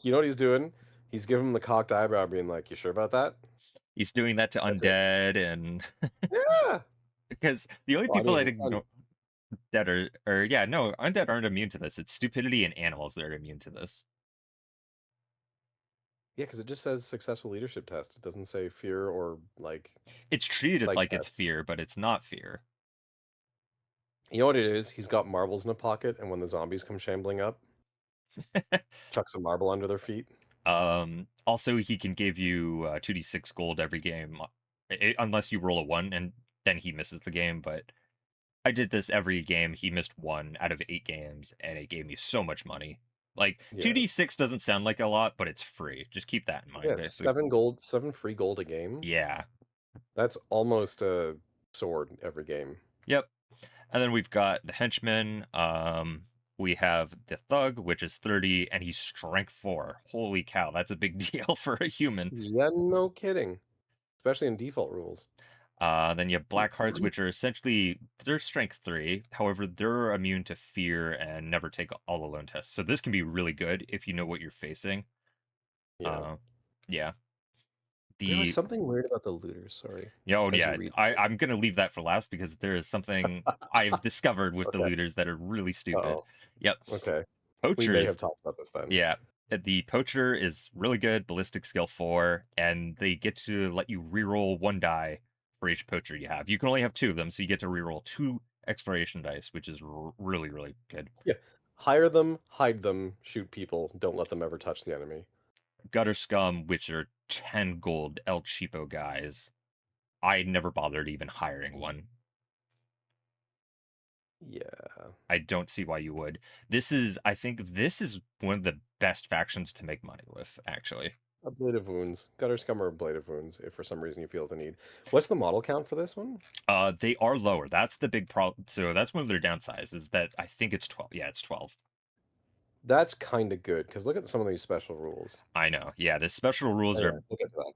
You know what he's doing? He's giving him the cocked eyebrow, being like, "You sure about that?" He's doing that to That's it. undead and Yeah. because the only Well, I people that mean, ignore that are or yeah, no, undead aren't immune to this. It's stupidity and animals that are immune to this. yeah, because it just says successful leadership test. It doesn't say fear or like It's treated psych like it's test. fear, but it's not fear. You know what it is? He's got marbles in a pocket, and when the zombies come shambling up, chucks a marble under their feet. Also, he can give you 2d6 gold every game, unless you roll a 1, and then he misses the game. But I did this every game. He missed 1 out of 8 games, and it gave me so much money. Like, Yeah. 2d6 doesn't sound like a lot, but it's free. Just keep that in mind, Yeah, basically. 7 gold, 7 free gold a game. Yeah. That's almost a sword every game. Yep. And then we've got the henchman. We have the thug, which is 30, and he's strength 4. Holy cow, that's a big deal for a human. Yeah, no kidding. Especially in default rules. Then you have black hearts, which are essentially they're strength 3. However, they're immune to fear and never take all alone tests. So this can be really good if you know what you're facing. Yeah. Uh, yeah. There was The something weird about the looters, sorry, Yeah, oh as you yeah, read through. I'm gonna leave that for last because there is something I've discovered with the Okay. looters that are really stupid. Uh-oh. Yep. Okay. We may have Poachers. talked about this then. Yeah. The poacher is really good, ballistic skill 4, and they get to let you reroll 1 die for each poacher you have. You can only have 2 of them, so you get to reroll 2 exploration dice, which is really, really good. Yeah. Hire them, hide them, shoot people, don't let them ever touch the enemy. Gutter scum, which are 10 gold El Cheapo guys. I never bothered even hiring one. Yeah. I don't see why you would. I think this is one of the best factions to make money with, actually. Ablative wounds. Gutter scum or ablative wounds, if for some reason you feel the need. What's the model count for this one? They are lower. That's the big problem. So that's one of their downsides is that I think it's 12. Yeah, it's 12. That's kind of good, because look at some of these special rules. I know. Yeah, the special rules Anyway, are, we'll get to that.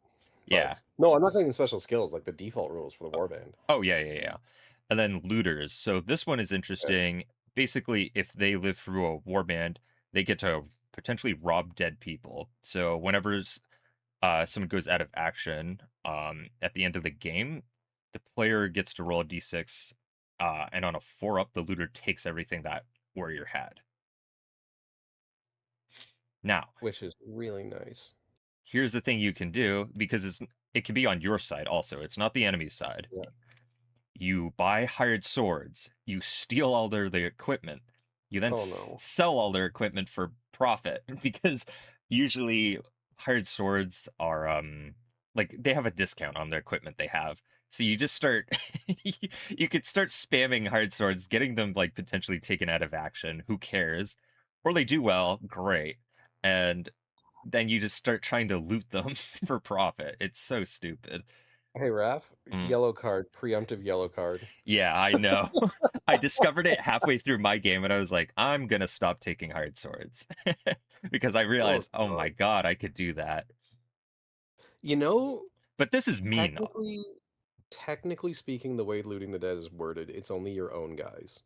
But yeah. no, I'm not saying special skills, like the default rules for the warband. Oh, yeah, yeah, yeah. And then looters. So this one is Okay. interesting. Basically, if they live through a warband, they get to potentially rob dead people. So whenever someone goes out of action, at the end of the game, the player gets to roll a d6, and on a 4 up, the looter takes everything that warrior had. Now, Which is really nice. here's the thing you can do because it can be on your side also. It's not the enemy's side. Yeah. You buy hired swords, you steal all their equipment, you then Oh no. sell all their equipment for profit because usually hired swords are like they have a discount on their equipment they have. So you just start you could start spamming hired swords, getting them like potentially taken out of action. Who cares? Or they do well, great. And then you just start trying to loot them for profit. It's so stupid. Hey, Raph, Mm. yellow card, preemptive yellow card. Yeah, I know. I discovered it halfway through my game and I was like, I'm gonna stop taking hard swords. Because I Oh realized, oh my god. god, I could do that. You know, But this is mean. technically technically speaking, the way looting the dead is worded, it's only your own guys.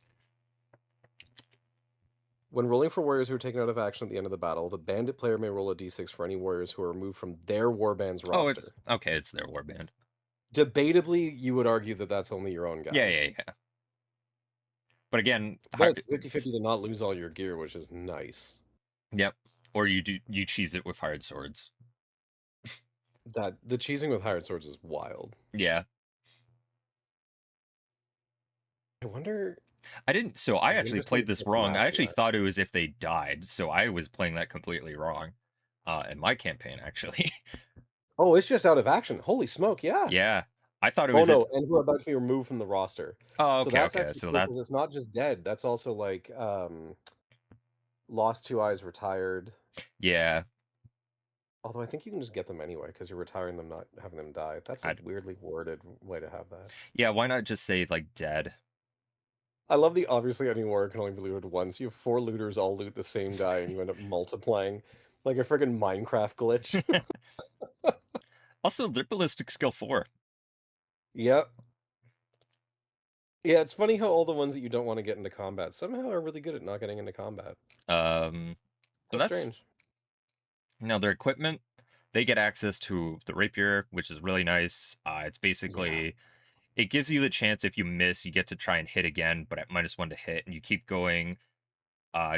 When rolling for warriors who are taken out of action at the end of the battle, the bandit player may roll a d6 for any warriors who are removed from their warband's Oh, it's roster. okay, it's their warband. Debatably, you would argue that that's only your own Yeah, yeah, guys. yeah. But again, But it's 50-50 to not lose all your gear, which is nice. yep. Or you cheese it with hard swords. That the cheesing with hired swords is wild. Yeah. I It'd be actually interesting played to this check the wrong. math I on actually that. thought it was if they died, so I was playing that completely wrong. In my campaign, actually. Oh, it's just out of action. Holy smoke, yeah. Yeah. I thought it Oh was it. no, and who are about to be removed from the roster. Oh, So okay, that's okay. actually So cool that because it's not just dead. That's also like lost two eyes retired. yeah. Although I think you can just get them anyway because you're retiring them, not having them die. That's a I weirdly worded way to have that. Yeah, why not just say like dead? I love the obviously any warrior can only be looted once. You have four looters all loot the same guy and you end up multiplying like a friggin' Minecraft glitch. Also, they're ballistic skill 4. Yep. Yeah, it's funny how all the ones that you don't want to get into combat somehow are really good at not getting into combat. Um so So that's strange. now their equipment. They get access to the rapier, which is really nice. It's Yeah. basically it gives you the chance if you miss, you get to try and hit again, but at -1 to hit, and you keep going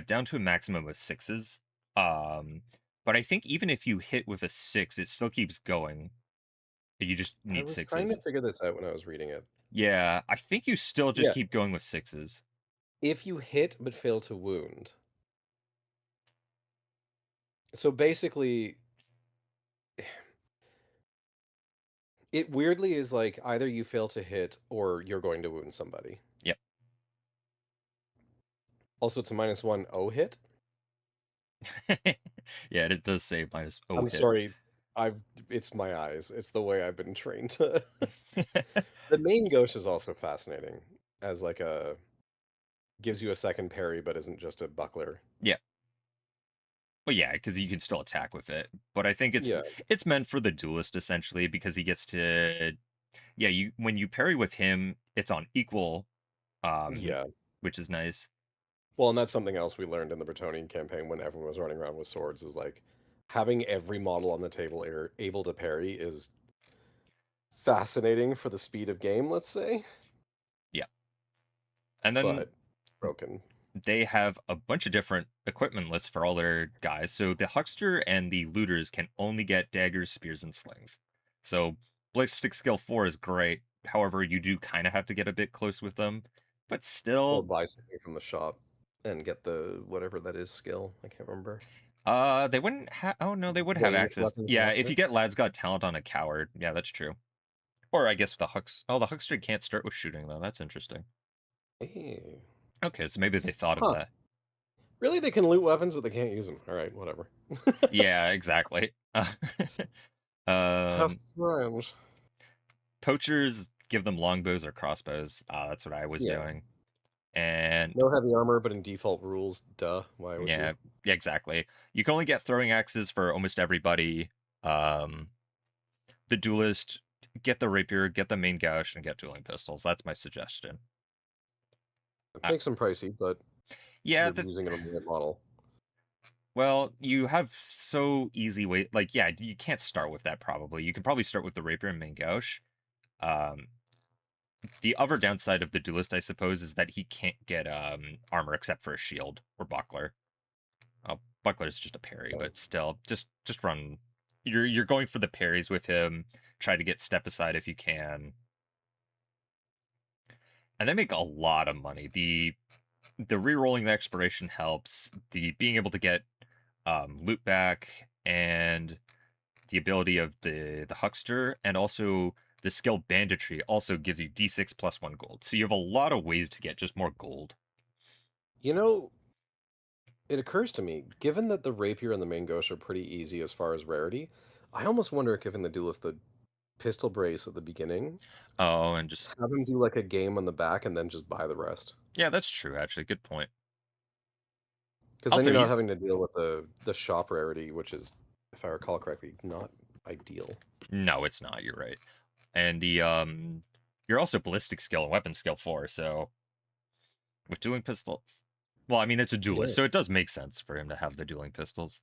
down to a maximum of 6s. Um, but I think even if you hit with a 6, it still keeps going. You just I need was trying to 6s. figure this out when I was reading it. Yeah, I think you still just Yeah, keep going with 6s. if you hit but fail to wound. So basically, It weirdly is like either you fail to hit or you're going to wound somebody. Yep. Also, it's a -1 O hit. Yeah, it does say minus oh I'm hit. sorry. I've it's my eyes. It's the way I've been trained to. The main ghost is also fascinating as like a gives you a second parry but isn't just a buckler. Yeah. Well, yeah, because you can still attack with it. But I think it's Yeah. it's meant for the duelist essentially because he gets to yeah, you when you parry with him, it's on equal, Yeah. which is nice. Well, and that's something else we learned in the Bretonian campaign when everyone was running around with swords is like having every model on the table able to parry is fascinating for the speed of game, let's say, Yeah. And then but broken. they have a bunch of different equipment lists for all their guys. So the huckster and the looters can only get daggers, spears, and slings. So ballistic skill 4 is great. However, you do kind of have to get a bit close with them. But Or still, buy something from the shop and get the whatever that is skill. I can't remember. they wouldn't have. Oh no, they would have Ranged access. weapons Yeah, if master. you get Lad's Got Talent on a coward, yeah, that's true. Or I guess the hux. Oh, the huckster can't start with shooting though. That's interesting. Hey. Okay, so maybe they thought of Huh. that. Really, they can loot weapons, but they can't use them. All right, whatever. Yeah, exactly. How um, strange. Poachers give them longbows or crossbows. That's what I was Yeah. doing. And No heavy armor, but in default rules, duh. Why would yeah, you? yeah, exactly. You can only get throwing axes for almost everybody. Um, the duelist, get the rapier, get the main gouge, and get dueling pistols. That's my suggestion. It Uh, makes them pricey, but yeah, you're using it on the right model. well, you have so easy way. Like, yeah, you can't start with that. Probably you can probably start with the rapier and main gouge. Um, the other downside of the duelist, I suppose, is that he can't get armor except for a shield or buckler. Buckler is just a parry, So, but still, just run. You're going for the parries with him. Try to get step aside if you can, and they make a lot of money. The re-rolling the expiration helps. The being able to get loot back and the ability of the huckster and also the skill banditry also gives you d6 plus 1 gold. So you have a lot of ways to get just more gold. you know, it occurs to me, given that the rapier and the main ghost are pretty easy as far as rarity, I almost wonder if giving the duelist the pistol brace at the beginning, Oh, and just have him do like a game on the back and then just buy the rest. yeah, that's true. Actually, good point. Because then Also, you're not he's having to deal with the shop rarity, which is, if I recall correctly, not ideal. no, it's not. You're right. And you're also ballistic skill and weapon skill 4. So with dueling pistols, well, I mean it's a Yeah. duelist, so it does make sense for him to have the dueling pistols.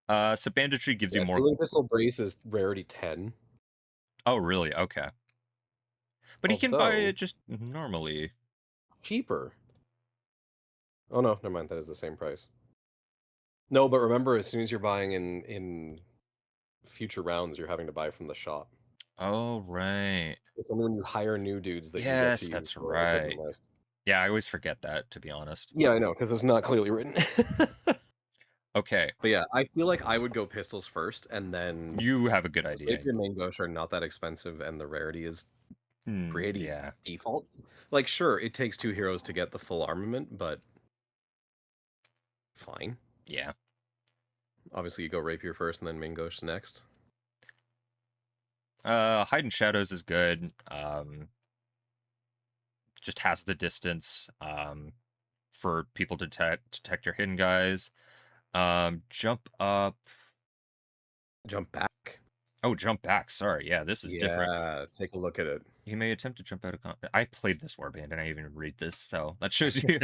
So banditry gives you Yeah, more. dueling pistol brace is rarity 10. Oh, really? Okay. But he can buy Although it just normally. cheaper. Oh no, never mind. That is the same price. No, but remember, as soon as you're buying in future rounds, you're having to buy from the shop. Oh, right. It's only when you hire new dudes that you get to Yes, use that's the equipment right. list. Yeah, I always forget that, to be honest. Yeah, I know, because it's not clearly written. Okay, But yeah, I feel like I would go pistols first, and then you have a good because idea. rapier main gauche are not that expensive, and the rarity is pretty Yeah, default. Like, sure, it takes two heroes to get the full armament, but fine. yeah. Obviously, you go rapier first, and then main gauche next. Hide in shadows is good. Just has the distance. For people to detect your hidden guys. Jump up. Jump back. Oh, jump back. Sorry. Yeah, this is different. Yeah, take a look at it. You may attempt to jump out of combat. I played this warband and I even read this, so that shows you.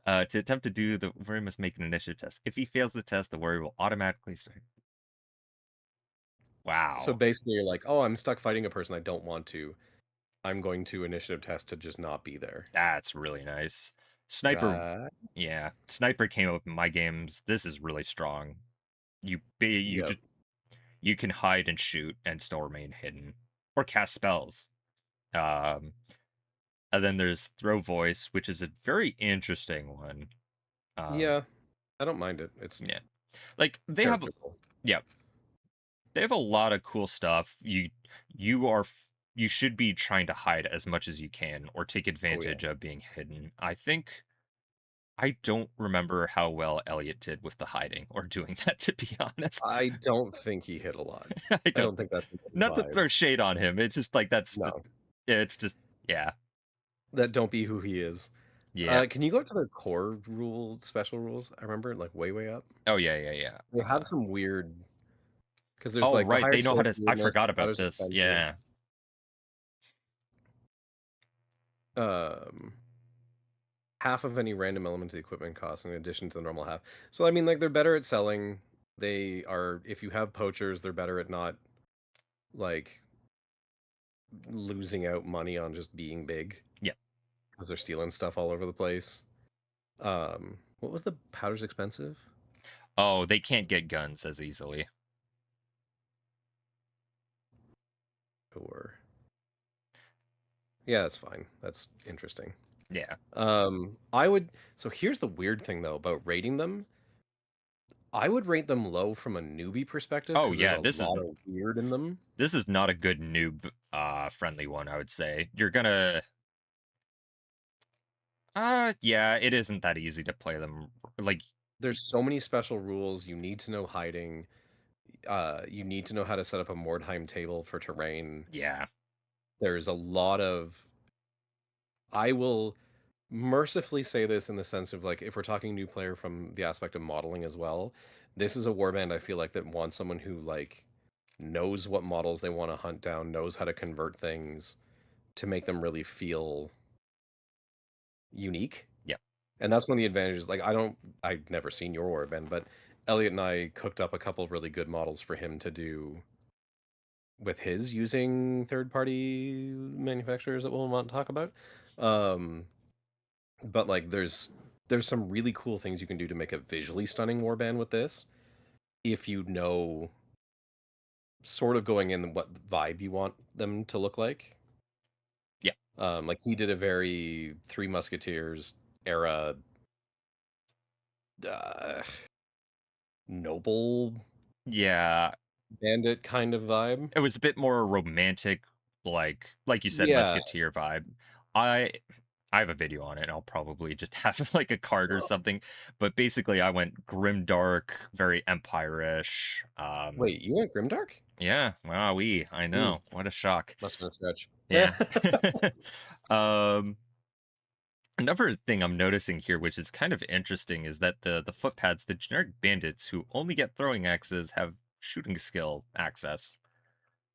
To attempt to do the warrior must make an initiative test. If he fails the test, the warrior will automatically start. So Wow, basically, you're like, oh, I'm stuck fighting a person I don't want to. I'm going to initiative test to just not be there. that's really nice. Sniper, Right. yeah, sniper came up in my games. This is really strong. You Yep. just you can hide and shoot and still remain hidden or cast spells. Um, and then there's throw voice, which is a very interesting one. Um, Yeah, I don't mind it. It's yeah, like they have characterful. yeah. They have a lot of cool stuff. You should be trying to hide as much as you can or take Oh yeah. advantage of being hidden. I don't remember how well Elliot did with the hiding or doing that, to be honest. I don't think he hit a lot. I I don't don't think that's in his not to throw vibes. shade on him. It's just like No, it's just yeah. that don't be who he is. Yeah. Can you go up to the core rule special rules? I remember, like, way, way up. Oh yeah, yeah, yeah. They have some weird because there's, Oh like, the right, higher they know how source to I weirdness, the forgot about shutters this. expensive. Yeah. Um, half of any random element of the equipment cost in addition to the normal half. So, I mean, like, they're better at selling. They are if you have poachers, they're better at not, like, losing out money on just being big Yeah. because 'cause they're stealing stuff all over the place. What was the powder's expensive? Oh, they can't get guns as easily. Or yeah, that's fine. That's interesting. Yeah. I would so here's the weird thing though about rating them. I would rate them low from a newbie perspective Oh because there's yeah, a lot of weird in them. this is not a good noob friendly one, I would say. You're gonna yeah, it isn't that easy to play them like There's so many special rules. You need to know hiding. You need to know how to set up a Mordheim table for terrain. yeah. There's a lot of I will mercifully say this in the sense of like if we're talking new player from the aspect of modeling as well, this is a warband I feel like that wants someone who like knows what models they want to hunt down, knows how to convert things to make them really feel unique. Yeah. And that's one of the advantages. Like I've never seen your warband, but Elliot and I cooked up a couple really good models for him to do with his using third party manufacturers that we'll want to talk about. Um, but like there's some really cool things you can do to make a visually stunning warband with this if you know sort of going in what vibe you want them to look like. Yeah. Like he did a very Three Musketeers era uh, noble Yeah. bandit kind of vibe. It was a bit more romantic, like you said, Yeah. Musketeer vibe. I I have a video on it. I'll probably just have like a card or something. But basically I went grim dark, very empire-ish. Wait, you went Grimdark? Yeah, wow, I Hmm, know. What a shock. must have been a stretch. Yeah. um Another thing I'm noticing here, which is kind of interesting, is that the footpads, the generic bandits who only get throwing axes, have shooting skill access.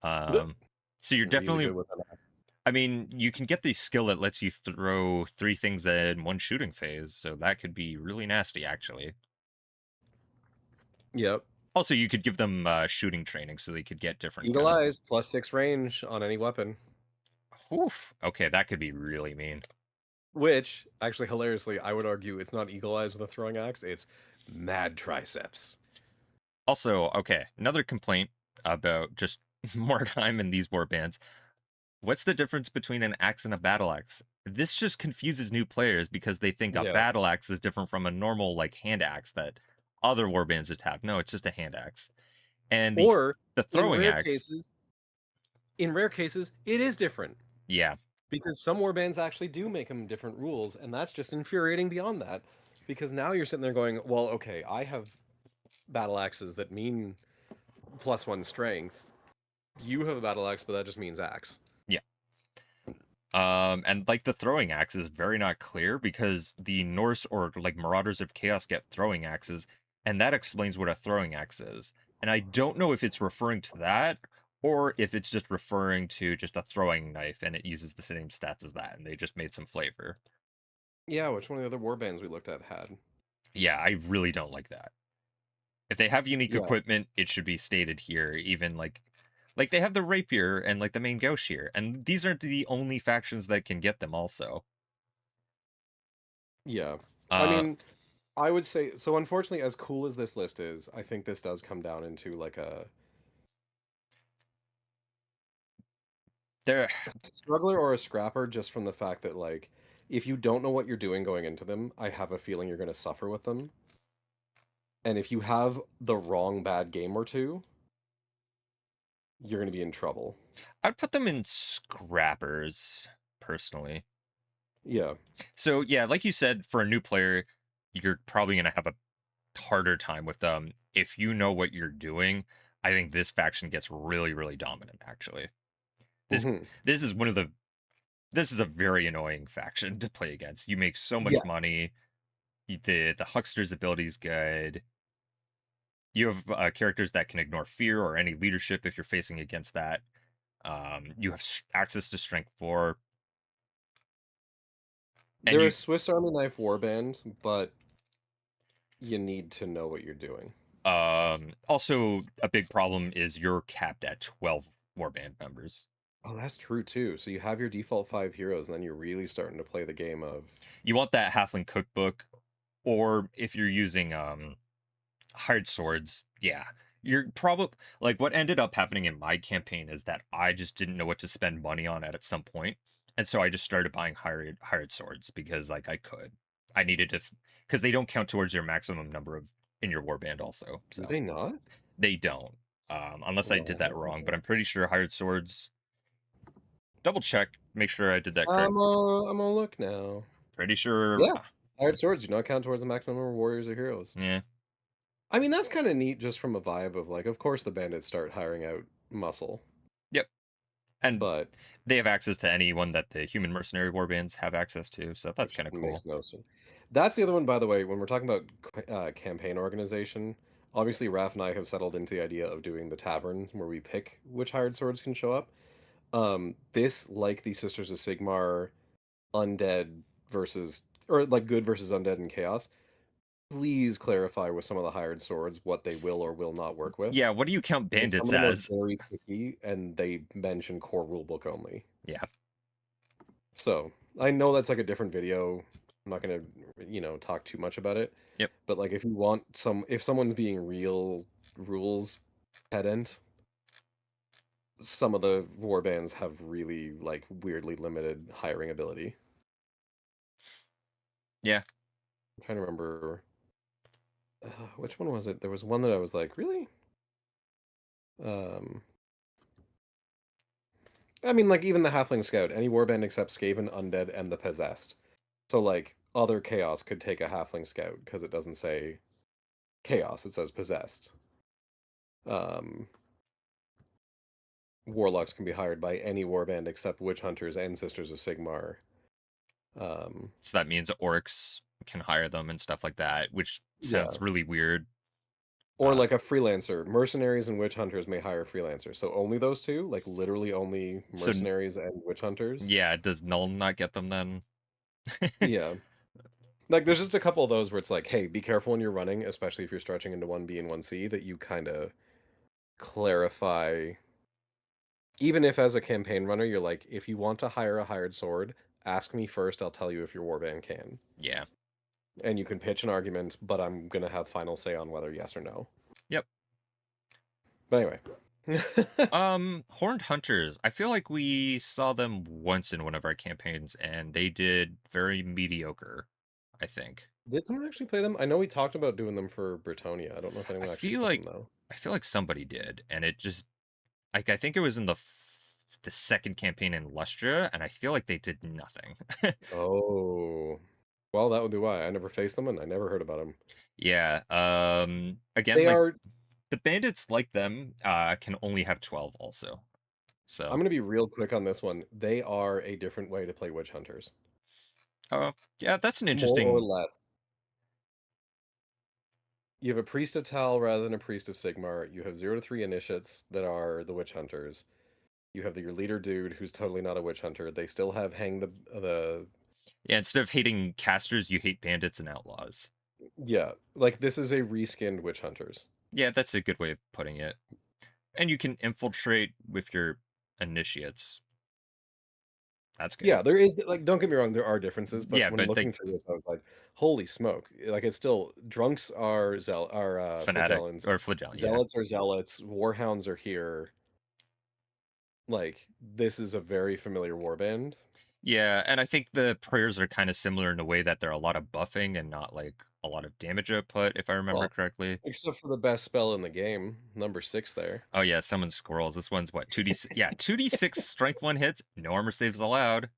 Um, so you're Really definitely, good with that. I mean, you can get the skill that lets you throw three things in one shooting phase, so that could be really nasty, actually. Yep. Also, you could give them shooting training so they could get different Eagle guns. eyes +6 range on any weapon. Oof. Okay, that could be really mean. Which, actually, hilariously, I would argue it's not eagle eyes with a throwing axe, it's mad triceps. Also, okay, another complaint about just more time in these war bands. What's the difference between an axe and a battle axe? This just confuses new players because they think a Yeah. battle axe is different from a normal like hand axe that other warbands would have. No, it's just a hand axe. And Or the in throwing rare axe, cases, in rare cases, it is different. yeah, Because some warbands actually do make them different rules, and that's just infuriating beyond that. Because now you're sitting there going, well, okay, I have battle axes that mean +1 strength. You have a battle axe, but that just means axe. yeah. And like the throwing axe is very not clear because the Norse or like Marauders of Chaos get throwing axes, and that explains what a throwing axe is. And I don't know if it's referring to that or if it's just referring to just a throwing knife and it uses the same stats as that, and they just made some flavor. Yeah, which one of the other warbands we looked at had? Yeah, I really don't like that. If they have unique Yeah, equipment, it should be stated here. Even like they have the rapier and like the main gauche here, and these aren't the only factions that can get them. Also, yeah. I uh, mean, I would say so. Unfortunately, as cool as this list is, I think this does come down into like there, a struggler or a scrapper, just from the fact that like if you don't know what you're doing going into them, I have a feeling you're going to suffer with them. And if you have the wrong bad game or two, you're gonna be in trouble. I'd put them in scrappers, personally. Yeah. So yeah, like you said, for a new player, you're probably gonna have a harder time with them. If you know what you're doing, I think this faction gets really, really dominant, actually. This Mhm. this is one of the this is a very annoying faction to play against. You make so much Yes. money. The huckster's ability is good. You have characters that can ignore fear or any leadership if you're facing against that. You have access to strength 4, and They're a you Swiss Army knife warband, but you need to know what you're doing. also a big problem is you're capped at 12 warband members. Oh, that's true too. So you have your default 5 heroes, and then you're really starting to play the game of You want that halfling cookbook, or if you're using hired swords, yeah. You're probably like what ended up happening in my campaign is that I just didn't know what to spend money on at some point, and so I just started buying hired swords because like I could. I needed to because they don't count towards your maximum number of in your warband also. do So they not? they don't. Unless I did that wrong, but I'm pretty sure hired swords. Double check, make sure I did that correct. I'm gonna look now. Pretty sure. Yeah. Hired swords do not count towards the maximum number of warriors or heroes. Yeah. I mean, that's kinda neat just from a vibe of, like, of course the bandits start hiring out muscle, Yep. And but they have access to anyone that the human mercenary warbands have access to, so that's which kind of cool. makes no sense. That's the other one, by the way, when we're talking about campaign organization, obviously Raph and I have settled into the idea of doing the tavern where we pick which hired swords can show up. This, like the Sisters of Sigmar, undead versus or like good versus undead and chaos, please clarify with some of the hired swords what they will or will not work with. Yeah, what do you count Because some bandits of them are as? very picky and they mention core rulebook only. Yeah. So I know that's like a different video. I'm not gonna, talk too much about it. Yep. But like if you want if someone's being real rules pedant, some of the war bands have really like weirdly limited hiring ability. Yeah. I'm trying to remember which one was it? There was one that I was like, really? Um, I mean, like even the Halfling Scout, any warband except Skaven, Undead, and the Possessed. So like other chaos could take a Halfling Scout because it doesn't say chaos; it says possessed. Um, Warlocks can be hired by any warband except Witch Hunters and Sisters of Sigmar. Um, So that means orcs can hire them and stuff like that, which yeah, sounds really weird. or Uh, like a freelancer. Mercenaries and Witch Hunters may hire freelancers. So only those two, like literally only so mercenaries and Witch Hunters. yeah, does Null not get them then? Yeah. Like, there's just a couple of those where it's like, hey, be careful when you're running, especially if you're stretching into 1B and 1C, that you kind of clarify. Even if as a campaign runner, you're like, if you want to hire a hired sword, ask me first. I'll tell you if your warband can. Yeah. And you can pitch an argument, but I'm going to have final say on whether yes or no. Yep. But anyway. Horned Hunters. I feel like we saw them once in one of our campaigns and they did very mediocre, I think. Did someone actually play them? I know we talked about doing them for Britonia. I don't know if I anyone actually feel put them, like though. I feel like somebody did, and it just like I think it was in the second campaign in Lustria, and I feel like they did nothing. Oh. Well, that would be why. I never faced them and I never heard about them. Yeah. Again, They like are the bandits like them can only have 12 also. I'm So, gonna be real quick on this one. They are a different way to play witch hunters. yeah, that's an More or interesting. less. You have a priest of Tal rather than a priest of Sigmar. You have 0 to 3 initiates that are the witch hunters. You have your leader dude who's totally not a witch hunter. They still have hang the Yeah, instead of hating casters, you hate bandits and outlaws. yeah, like this is a reskinned witch hunters. Yeah, that's a good way of putting it. And you can infiltrate with your initiates. That's good. Yeah, there is like don't get me wrong, there are differences, but Yeah, when but looking they through this, I was like, holy smoke. Like it's still drunks are fanatic flagellants, or flagell, yeah. zealots are zealots, warhounds are here. Like this is a very familiar warband. Yeah, and I think the prayers are kind of similar in a way that they're a lot of buffing and not like a lot of damage output, if I remember Well, correctly. except for the best spell in the game, number 6 there. Oh yeah, summon squirrels. This one's what, 2d? Yeah, 2d6 strength 1 hits, no armor saves allowed.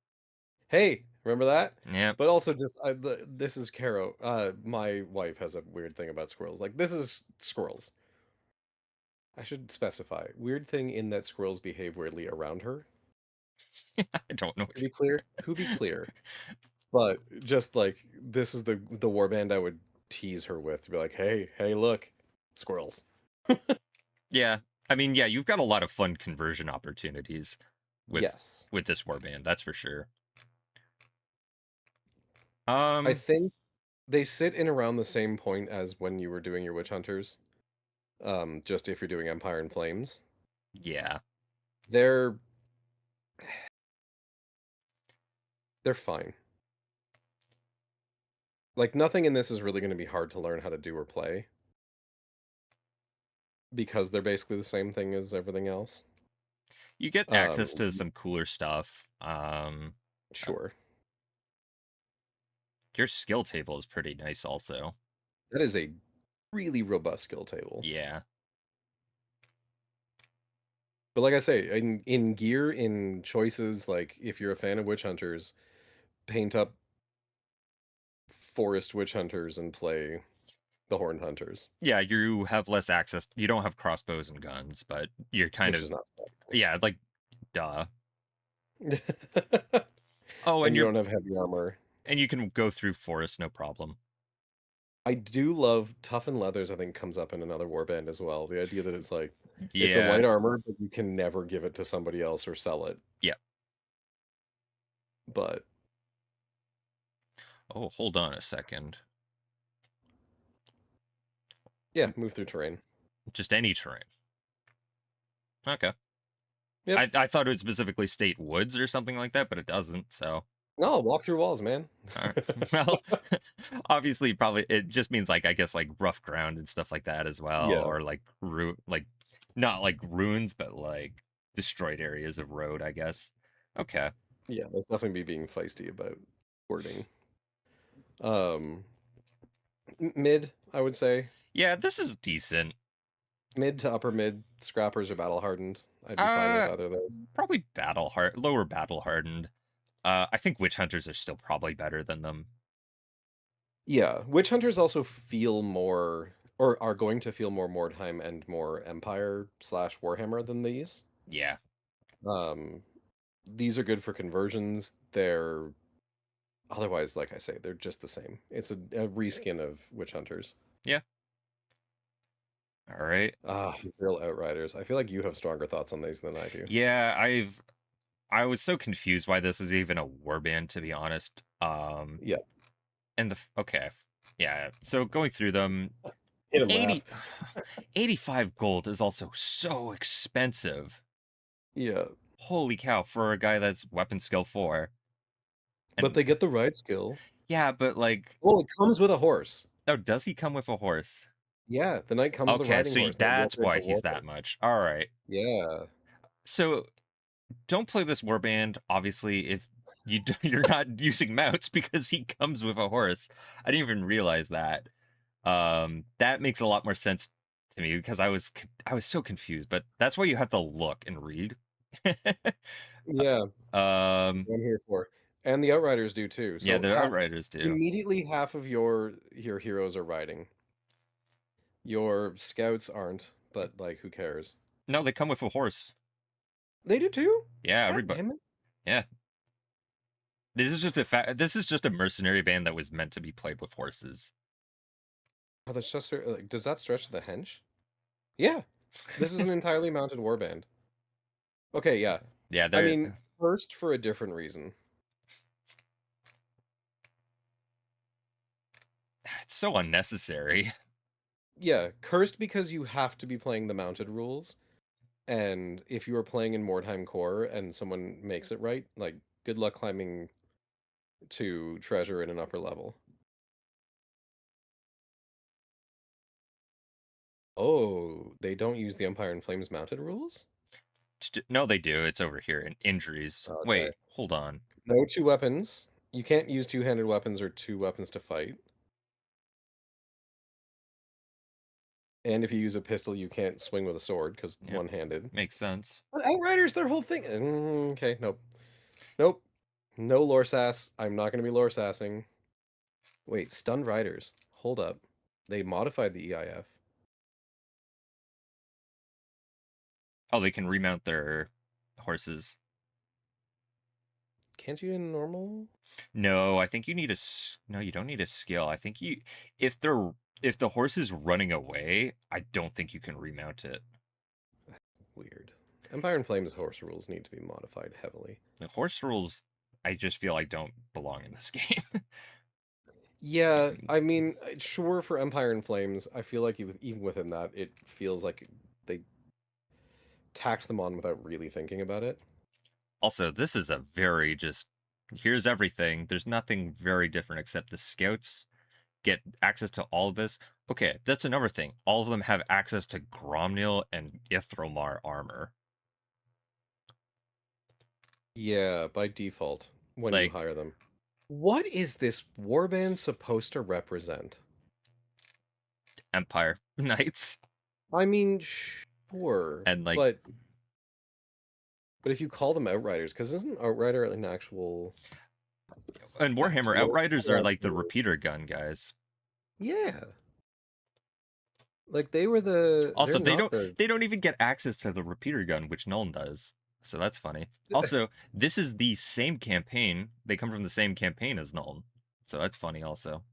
Hey, remember that? Yep. But also just this is Caro. My wife has a weird thing about squirrels. Like this is squirrels. I should specify. Weird thing in that squirrels behave weirdly around her. I don't know. To be clear. But just like this is the warband I would tease her with to be like, hey, look, squirrels. Yeah. I mean, yeah, you've got a lot of fun conversion opportunities with Yes. this warband, that's for sure. I Um, think they sit in around the same point as when you were doing your witch hunters. Just if you're doing Empire and Flames. yeah. They're they're fine. Like nothing in this is really going to be hard to learn how to do or play because they're basically the same thing as everything else. You get access Um, to some cooler stuff. Uh, sure. your skill table is pretty nice also. That is a really robust skill table. Yeah. But like I say, in gear, in choices, like if you're a fan of witch hunters, paint up forest witch hunters and play the horned hunters, Yeah, you have less access. You don't have crossbows and guns, but you're kind which of, is not yeah, like duh. bad. Oh, And you don't have heavy armor. and you can go through forests no problem. I do love toughened leathers, I think comes up in another warband as well. The idea that it's like it's a Yeah. light armor, but you can never give it to somebody else or sell it. Yeah. But Oh, hold on a second. yeah, move through terrain. Just any terrain. Okay. Yep. I thought it would specifically state woods or something like that, but it doesn't. So, No, walk through walls, man. all right. Well, obviously, probably it just means like I guess like rough ground and stuff like that as well, Yeah. or like like not like ruins, but like destroyed areas of road. I guess. Okay. Yeah, let's definitely be being feisty about wording. Um, mid, I would say. Yeah, this is decent. Mid to upper mid, scrappers are battle hardened. I'd be fine with Uh, either of those. probably lower battle hardened. I think witch hunters are still probably better than them. Yeah, witch hunters also feel more, or are going to feel more Mordheim and more Empire slash Warhammer than these. Yeah. Um, these are good for conversions. They're otherwise, like I say, they're just the same. It's a reskin of witch hunters. Yeah. All right. Ah, Imperial Outriders. I feel like you have stronger thoughts on these than I do. Yeah, I was so confused why this is even a warband, to be honest. Yeah, And okay, yeah. So going through them, hit him, Raph. 80, 85 gold is also so expensive. Yeah, Holy cow, for a guy that's weapon skill 4. but And they get the ride skill. yeah, but like, Well, it comes with a horse. oh, does he come with a horse? Yeah, the knight comes with a Okay, riding so horse. They that's upgrade why the he's war that horse. much. All right. Yeah, So don't play this warband, obviously, if you're not using mounts because he comes with a horse. I didn't even realize that. That makes a lot more sense to me because I was so confused, but that's why you have to look and read. yeah. um, I'm here for. And the Outriders do too. yeah, So the Outriders do. immediately half of your heroes are riding. Your scouts aren't, but like who cares? No, they come with a horse. They do too? Yeah, God everybody. damn it. Yeah, this is just a mercenary band that was meant to be played with horses. Oh, that's just like does that stretch to the hench? Yeah. This is an entirely mounted warband. Okay, yeah. Yeah, I they're mean, first for a different reason. it's so unnecessary. Yeah, cursed because you have to be playing the mounted rules. And if you are playing in Mordheim Core and someone makes it right, like good luck climbing to treasure in an upper level. Oh, they don't use the Empire and Flames mounted rules? No, they do. It's over here in injuries. Okay. Wait, hold on. No two weapons. You can't use two-handed weapons or two weapons to fight. And if you use a pistol, you can't swing with a sword because Yep, one-handed. makes sense. But Outriders, their whole thing. Okay, nope, nope, no lore sass. I'm not gonna be lore sassing. Wait, stunned riders. Hold up, they modified the EIF. Oh, they can remount their horses. Can't you in normal? No, I think you need no, you don't need a skill. I think if they're if the horse is running away, I don't think you can remount it. Weird. Empire and Flames horse rules need to be modified heavily. The horse rules, I just feel like don't belong in this game. Yeah, I mean, sure for Empire and Flames, I feel like even within that, it feels like they tacked them on without really thinking about it. Also, this is a very just here's everything. There's nothing very different except the scouts get access to all of this. Okay, that's another thing. All of them have access to Gromnil and Ithromar armor. Yeah, by default, when you Like hire them. What is this warband supposed to represent? Empire Knights I mean, sure, and like but if you call them Outriders, because isn't Outrider an actual and Warhammer tier? Outriders are Yeah, like the repeater gun guys. yeah. Like they're Also, not the they don't even get access to the repeater gun, which Nuln does. So that's funny. Also, this is the same campaign. They come from the same campaign as Nuln. So that's funny also.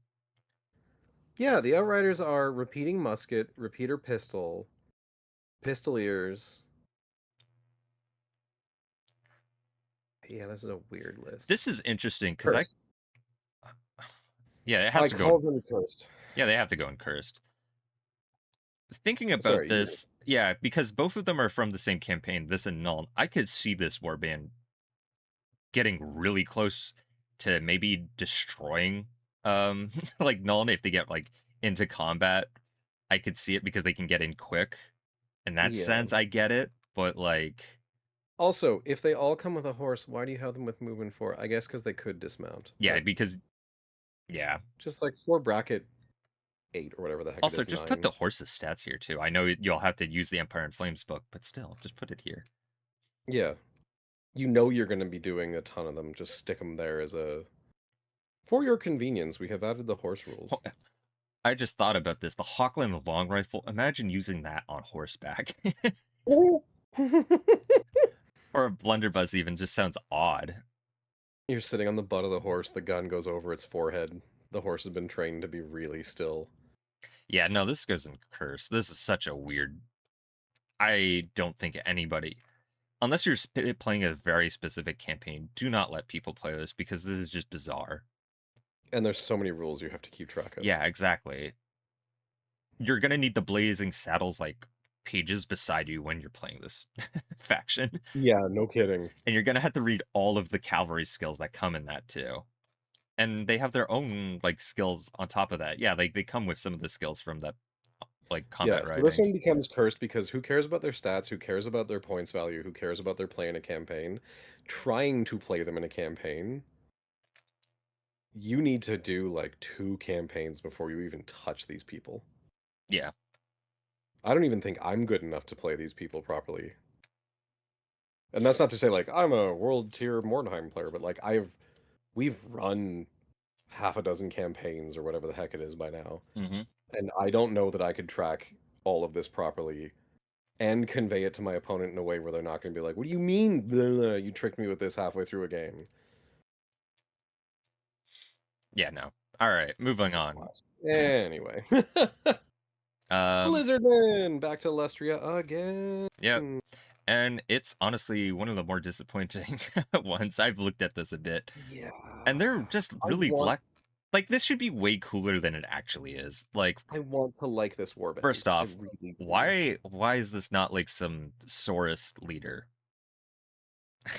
Yeah, the Outriders are repeating musket, repeater pistol, pistoliers. Yeah, this is a weird list. This is interesting because I Cursed. yeah, it has I to go in call them cursed. yeah, they have to go in cursed. Thinking about Sorry, you. this, yeah, because both of them are from the same campaign, this and Nuln, I could see this warband getting really close to maybe destroying like Nuln if they get like into combat. I could see it because they can get in quick. In that Yeah. sense, I get it, but like Also, if they all come with a horse, why do you have them with movement 4? I guess because they could dismount, yeah, but because yeah. just like 4 bracket 8 or whatever the heck it Also, is, just put 9. the horse's stats here too. I know you'll have to use the Empire in Flames book, but still, just put it here. Yeah. You know you're going to be doing a ton of them. Just stick them there as a. For your convenience, we have added the horse rules. I just thought about this. The Hochland long rifle. Imagine using that on horseback. Or a blunderbuss even just sounds odd. You're sitting on the butt of the horse, the gun goes over its forehead. The horse has been trained to be really still. Yeah, no, this goes in curse. This is such a weird. I don't think anybody, unless you're playing a very specific campaign, do not let people play this because this is just bizarre. And there's so many rules you have to keep track of. Yeah, exactly. You're gonna need the blazing saddles like pages beside you when you're playing this faction. Yeah, no kidding. And you're gonna have to read all of the cavalry skills that come in that too. And they have their own like skills on top of that. Yeah, like they come with some of the skills from that like Yeah, combat so this one writings. becomes cursed because who cares about their stats? Who cares about their points value? Who cares about their play in a campaign? Trying to play them in a campaign, you need to do like 2 campaigns before you even touch these people. Yeah. I don't even think I'm good enough to play these people properly. And that's not to say like I'm a world tier Mordheim player, but like we've run half a dozen campaigns or whatever the heck it is by now. Mm-hmm. And I don't know that I could track all of this properly and convey it to my opponent in a way where they're not going to be like, "What do you mean? Blah, blah, you tricked me with this halfway through a game." Yeah, no. All right, moving on. Anyway, Um, Blizzardman back to Lestria again. yeah, and it's honestly one of the more disappointing ones. I've looked at this a bit, Yeah, and they're just I really want like this should be way cooler than it actually is. Like, I want to like this warband. first I off, really do. why is this not like some Saurus leader?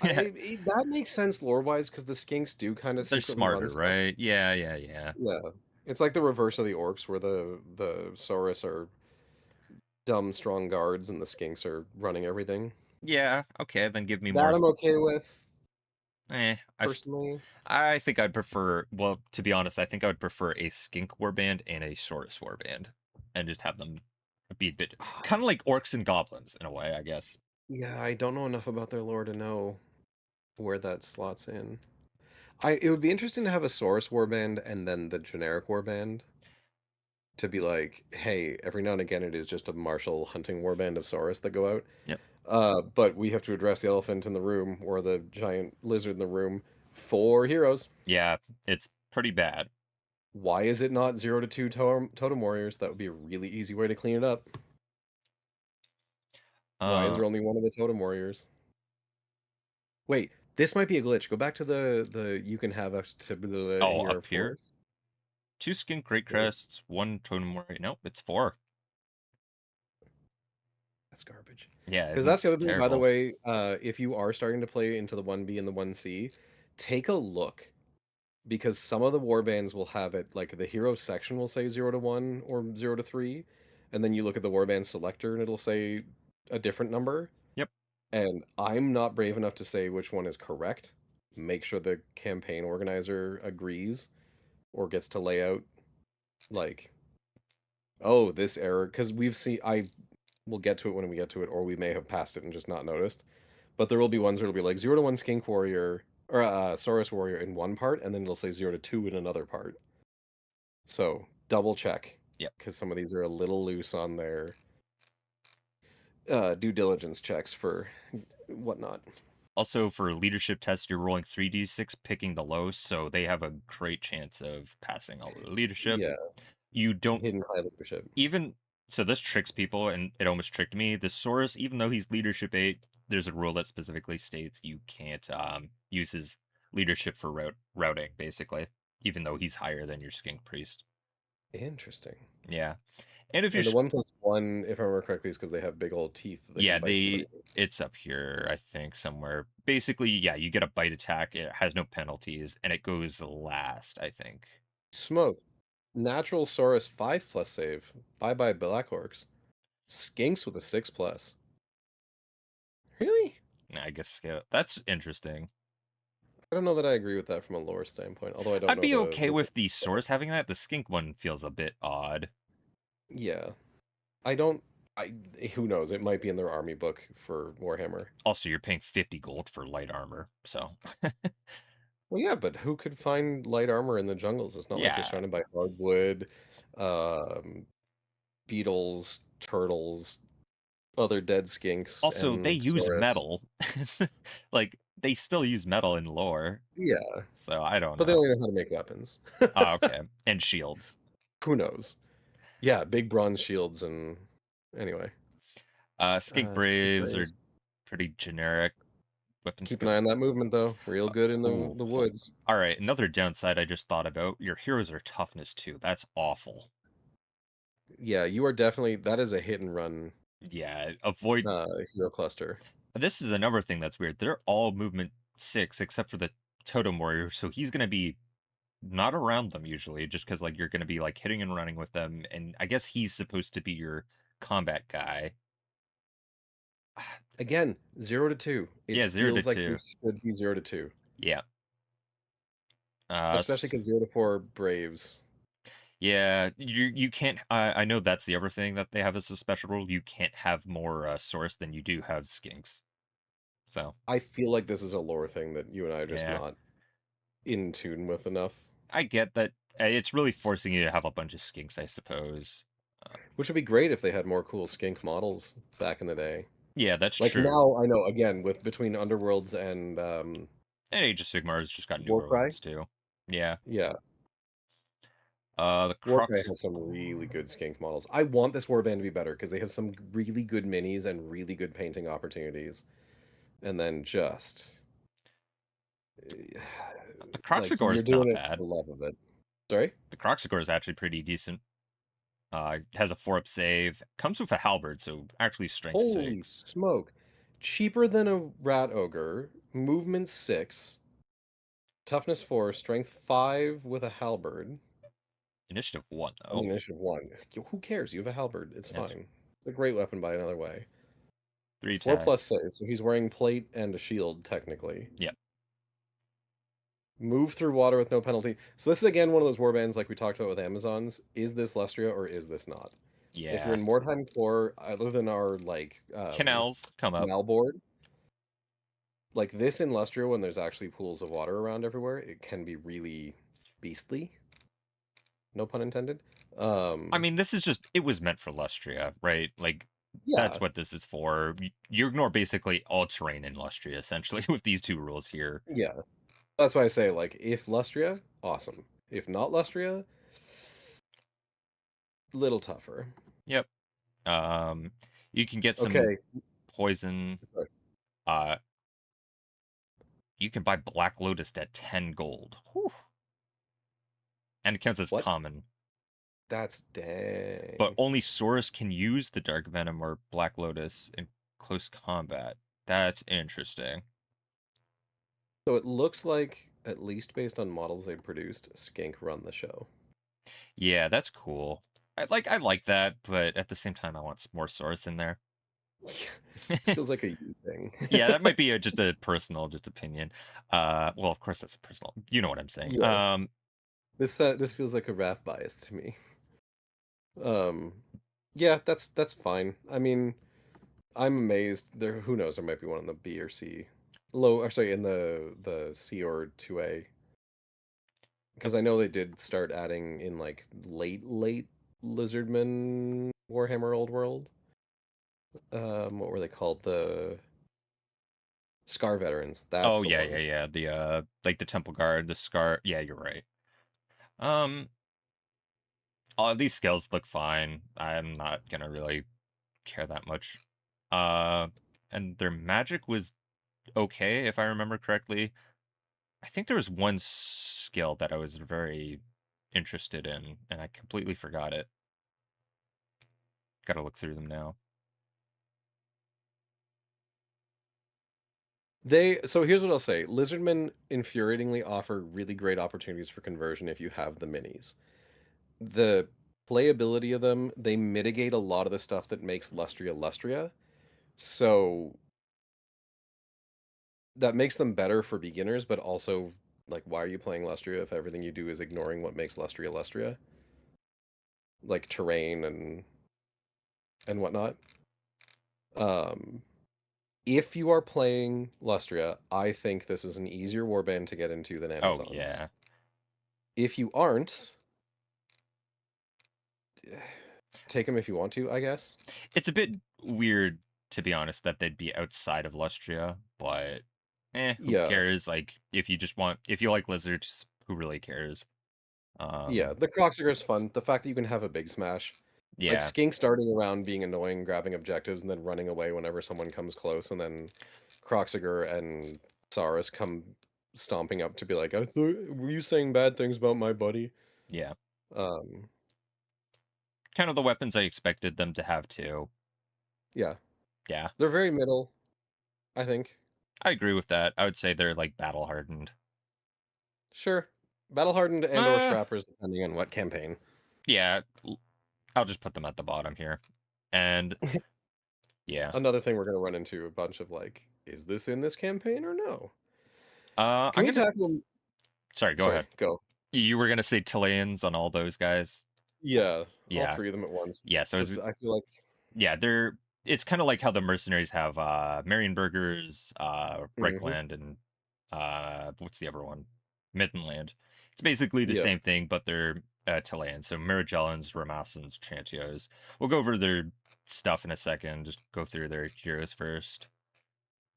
That makes sense lore wise because the skinks do kind of They're secretly run smarter, stuff. right? Yeah, yeah, yeah. Yeah, it's like the reverse of the orcs, where the Saurus are dumb, strong guards, and the skinks are running everything. Yeah, okay, then give me That more. I'm okay with Eh, personally. I think I'd prefer. Well, to be honest, I think I would prefer a skink warband and a Saurus warband, and just have them. It'd be a bit kind of like orcs and goblins in a way, I guess. Yeah, I don't know enough about their lore to know where that slots in. It would be interesting to have a Saurus warband and then the generic warband to be like, hey, every now and again it is just a martial hunting warband of Saurus that go out. Yep. But we have to address the elephant in the room or the giant lizard in the room for heroes. Yeah, it's pretty bad. Why is it not 0 to 2 totem warriors? That would be a really easy way to clean it up. Why is Uh there only one of the totem warriors? Wait, this might be a glitch. Go back to the you can have us to in oh, your up here, forest. 2 skin great Yeah, crests, 1 totem warrior. Nope, it's 4. that's garbage. Yeah, it Because that's the looks other thing, by the terrible. way, if you are starting to play into the 1B and the 1C, take a look because some of the warbands will have it like the hero section will say 0 to 1 or 0 to 3, and then you look at the warband selector and it'll say a different number. Yep. And I'm not brave enough to say which one is correct. Make sure the campaign organizer agrees or gets to lay out like, oh, this error, because we've seen I will get to it when we get to it, or we may have passed it and just not noticed. But there will be ones where it'll be like 0 to 1 Skink Warrior or Saurus Warrior in one part, and then it'll say 0 to 2 in another part. So double check Yep. because some of these are a little loose on their due diligence checks for whatnot. Also, for leadership tests, you're rolling 3d6, picking the lowest, so they have a great chance of passing all the leadership. Yeah, You don't hidden high leadership. even so this tricks people, and it almost tricked me. The Saurus, even though he's leadership 8, there's a rule that specifically states you can't use his leadership for routing, basically, even though he's higher than your skink priest. Interesting. Yeah. And if you're And the 1+1, if I remember correctly, is because they have big old teeth that they yeah, can bite somebody they with. it's up here, I think, somewhere. Basically, yeah, you get a bite attack, it has no penalties, and it goes last, I think. Smoke. Natural Saurus 5+ save. Bye bye Black Orcs. Skinks with a 6+. Really? I guess yeah, that's interesting. I don't know that I agree with that from a lore standpoint, although I don't I'd know be the okay rules. with the source having that. The skink one feels a bit odd. Yeah. I don't I who knows? It might be in their army book for Warhammer. Also, you're paying 50 gold for light armor, so Well, yeah, but who could find light armor in the jungles? It's not like you're yeah. surrounded by hardwood, um, beetles, turtles, other dead skinks, Also, they and use Saurus. metal. Like, they still use metal in lore, Yeah, so I don't but they know. only know how to make weapons. Ah, okay. And shields. Who knows? Yeah, big bronze shields and anyway. Skink Skink Braves are Braves. pretty generic. Weapon Keep an skill. eye on that movement though. Real good in Ooh. the woods. All right, another downside I just thought about, your heroes are toughness 2. That's awful. Yeah, you are definitely that is a hit and run Yeah, avoid hero cluster. this is another thing that's weird. They're all movement 6 except for the totem warrior, so he's going to be not around them usually just cuz like you're going to be like hitting and running with them, and I guess he's supposed to be your combat guy. Again, 0 to 2. It Yeah, 0 to feels like they 2. should be 0 to 2, Yeah. especially because 0 to 4 Braves. Yeah, you can't. I know that's the other thing that they have as a special rule. You can't have more source than you do have skinks. So I feel like this is a lore thing that you and I are just yeah, not in tune with enough, I get that. It's really forcing you to have a bunch of skinks, I suppose. Uh, which would be great if they had more cool skink models back in the day. yeah, that's Like true. now, I know again with between Underworlds and And Age of Sigmar has just got newer Warcry. ones too. Yeah. Yeah, The Warcry Crux. has some really good skink models. I want this warband to be better because they have some really good minis and really good painting opportunities. And then just eh, The like Croxigore you're is doing not it for bad. the love of it. Sorry? The Croxigore is actually pretty decent. Has a 4-up save. Comes with a halberd, so actually strength Holy 6. smoke. Cheaper than a rat ogre, movement 6, toughness 4, strength 5 with a halberd. Initiative 1 I though. mean, initiative 1. Who cares? You have a halberd. It's Yes. fine. It's a great weapon by another way. 3 4+ attacks. save, so he's wearing plate and a shield, technically. Yeah. Move through water with no penalty. So this is again one of those warbands like we talked about with Amazons. Is this Lustria or is this not? If you're Yeah. in Mordheim core, other than our, like, Canals come up. canal board, like, this in Lustria, when there's actually pools of water around everywhere, it can be really beastly, no pun intended. I Um, mean, this is just it was meant for Lustria, right? Like that's yeah, what this is for. You ignore basically all terrain in Lustria essentially with these two rules here. yeah. That's why I say, like, if Lustria, awesome. If not Lustria, little tougher. Yep. Um, you can get some Okay, poison. sorry, Uh, you can buy Black Lotus at 10 gold. Whew. And it counts as what? common. That's But dang. only Saurus can use the Dark Venom or Black Lotus in close combat. That's interesting. So it looks like, at least based on models they produced, Skink run the show. Yeah, that's cool. I like that, but at the same time I want some more Saurus in there. This feels like a you thing. Yeah, that might be just a personal just opinion. Well, of course that's a personal. You know what I'm saying. Yeah, this feels like a Wrath bias to me. Um, yeah, that's fine. I mean, I'm amazed. There, who knows? There might be one in the B or C, low. Or sorry, in the C or 2A, because I know they did start adding in like late Lizardman Warhammer Old World. What were they called? The Scar Veterans. That's Oh the yeah, yeah, one. yeah. The like the Temple Guard, the Scar. Yeah, you're right. Um, all these skills look fine. I'm not gonna really care that much. Uh, and their magic was okay if I remember correctly. I think there was one skill that I was very interested in, and I completely forgot it. Got to look through them now. So here's what I'll say. Lizardmen infuriatingly offer really great opportunities for conversion if you have the minis. The playability of them, they mitigate a lot of the stuff that makes Lustria Lustria. So that makes them better for beginners, but also like why are you playing Lustria if everything you do is ignoring what makes Lustria Lustria? Like terrain and whatnot. Um if you are playing Lustria, I think this is an easier warband to get into than Oh Amazons. yeah, If you aren't, take them if you want to, I guess. it's a bit weird to be honest that they'd be outside of Lustria, but who Yeah, cares? Like if you like lizards, who really cares? yeah. Um, The Croxager is fun. The fact that you can have a big smash, like yeah, Skink starting around being annoying, grabbing objectives, and then running away whenever someone comes close, and then Croxager and Saurus come stomping up to be like, "Were you saying bad things about my buddy?" yeah. Um, Kind of the weapons I expected them to have too. yeah, Yeah, they're very middle, I think. I agree with that. I would say they're like battle hardened. Sure, battle hardened and/or Uh, scrappers, depending on what campaign. yeah, I'll just put them at the bottom here. And yeah, Another thing we're gonna run into a bunch of like, is this in this campaign or no? Can I'm we gonna. tackle? Sorry, go Sorry, ahead. go. You were gonna say Chileans on all those guys. Yeah, all Yeah, three of them at once. yeah. So Because I feel like, yeah, they're. It's kind of like how the mercenaries have Marienburgers, mhm, Reichland, and what's the other one? Middenland. It's basically the yeah, same thing, but they're Chileans. So Marigellans, Ramassans, Chantios. We'll go over their stuff in a second. Just go through their heroes first.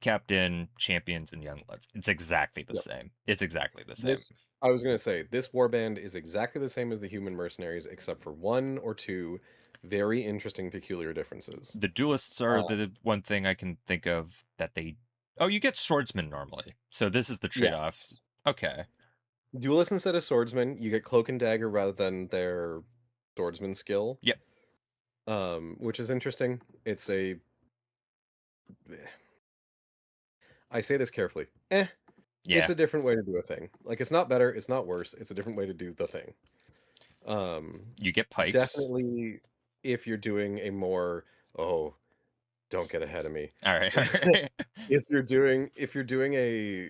Captain, champions, and young bloods. It's exactly the yep. same. It's exactly the same. This I was gonna say this warband is exactly the same as the human mercenaries, except for one or two very interesting peculiar differences. The duelists are Uh, the one thing I can think of that they. Oh, you get swordsmen normally. So this is the yes, trade-off. Okay. duelist instead of swordsman, you get cloak and dagger rather than their swordsman skill, Yep. which is interesting. I say this carefully. It's Yeah. a different way to do a thing. Like it's not better, it's not worse. It's a different way to do the thing. Um, You get pikes. Definitely, if you're doing a more oh, don't get ahead of me. All right. All right. If you're doing a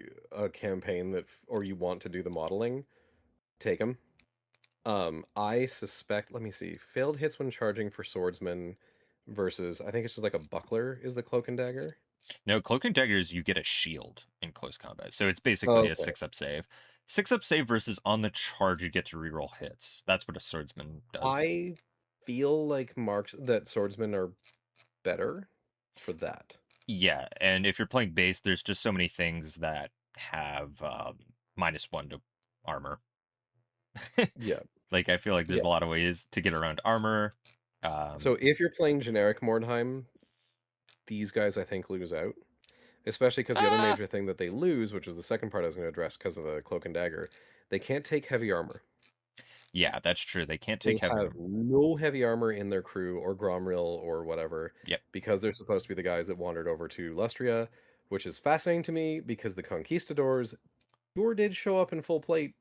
campaign that or you want to do the modeling, take them. I suspect, let me see, failed hits when charging for swordsman versus, I think it's just like a buckler is the cloak and dagger. No, cloak and daggers, you get a shield in close combat, so it's basically a Okay. 6-up save. 6-up save versus on the charge, you get to reroll hits. That's what a swordsman does. I feel like marks that swordsmen are better for that. Yeah, and if you're playing base, there's just so many things that have -1 to armor. Yeah. Like, I feel like there's Yeah. a lot of ways to get around armor. So if you're playing generic Mordheim, these guys I think lose out. Especially because the other Ah, major thing that they lose, which is the second part I was going to address because of the cloak and dagger, they can't take heavy armor. yeah, that's true. They can't They take heavy have armor. no heavy armor in their crew or Gromril or whatever Yep. because they're supposed to be the guys that wandered over to Lustria, which is fascinating to me because the conquistadors sure did show up in full plate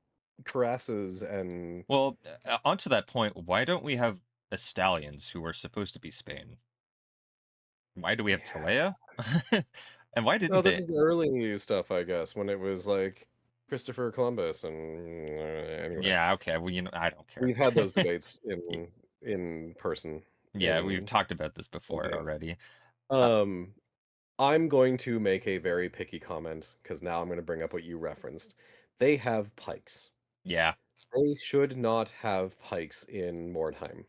cuirasses and Well, onto that point, why don't we have stallions who are supposed to be Spain? Why do we have yeah. Talea? And why No, didn't this they? is the early stuff, I guess, when it was like Christopher Columbus and anyway. Yeah, okay. Well, I don't care. We've had those debates in person Yeah, we've in talked about this before campaigns. already. Uh, Um, I'm going to make a very picky comment because now I'm going to bring up what you referenced. They have pikes. yeah, They should not have pikes in Mordheim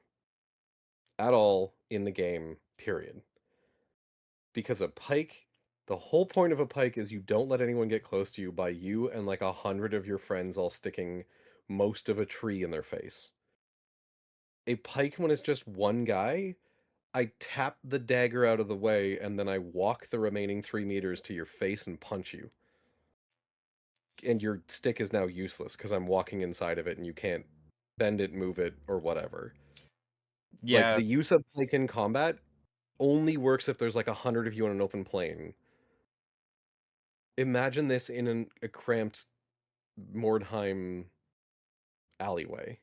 at all in the game, period. Because a pike, the whole point of a pike is you don't let anyone get close to you by you and like 100 of your friends all sticking most of a tree in their face. A pike, when it's just one guy, I tap the dagger out of the way, and then I walk the remaining 3 meters to your face and punch you. And your stick is now useless because 'cause I'm walking inside of it and you can't bend it, move it, or whatever. Like, yeah. the use of pike in combat only works if there's, like, 100 of you on an open plain. Imagine this in a cramped Mordheim alleyway.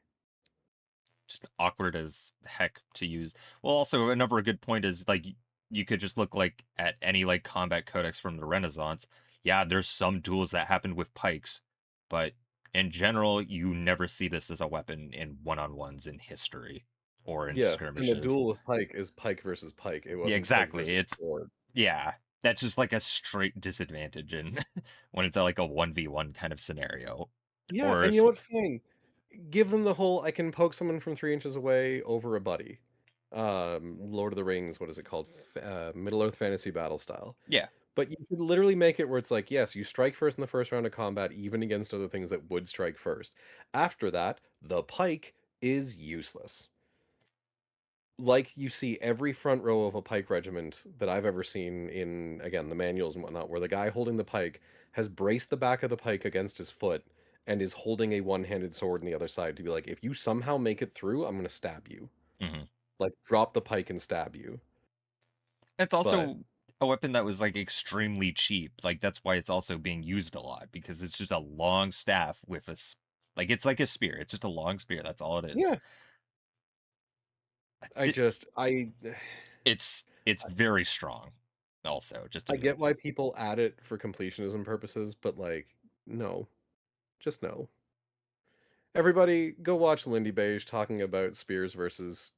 Just awkward as heck to use. Well, also another good point is like you could just look like at any like combat codex from the Renaissance. Yeah, there's some duels that happened with pikes, but in general, you never see this as a weapon in one-on-ones in history or in Yeah, and the skirmishes. duel with pike is pike versus pike, it Yeah, wasn't pike exactly. versus It's sword. yeah, that's just like a straight disadvantage in when it's like a 1v1 kind of scenario. Yeah, Or and you know what? Fine. Give them the whole I can poke someone from 3 inches away over a buddy. Lord of the Rings, what is it called? Middle-earth fantasy battle style. yeah. But you could literally make it where it's like, yes, you strike first in the first round of combat, even against other things that would strike first. After that, the pike is useless. Like you see every front row of a pike regiment that I've ever seen in, again, the manuals and whatnot, where the guy holding the pike has braced the back of the pike against his foot and is holding a one-handed sword on the other side to be like, if you somehow make it through, I'm going to stab you. Mhm. Like, drop the pike and stab you. It's But also a weapon that was like extremely cheap. Like that's why it's also being used a lot because it's just a long staff with like it's like a spear. It's just a long spear. That's all it is. yeah, I It, just, I, it's very strong. Also, just to I note. get why people add it for completionism purposes, but like, no, just no. Everybody, go watch Lindy Beige talking about spears versus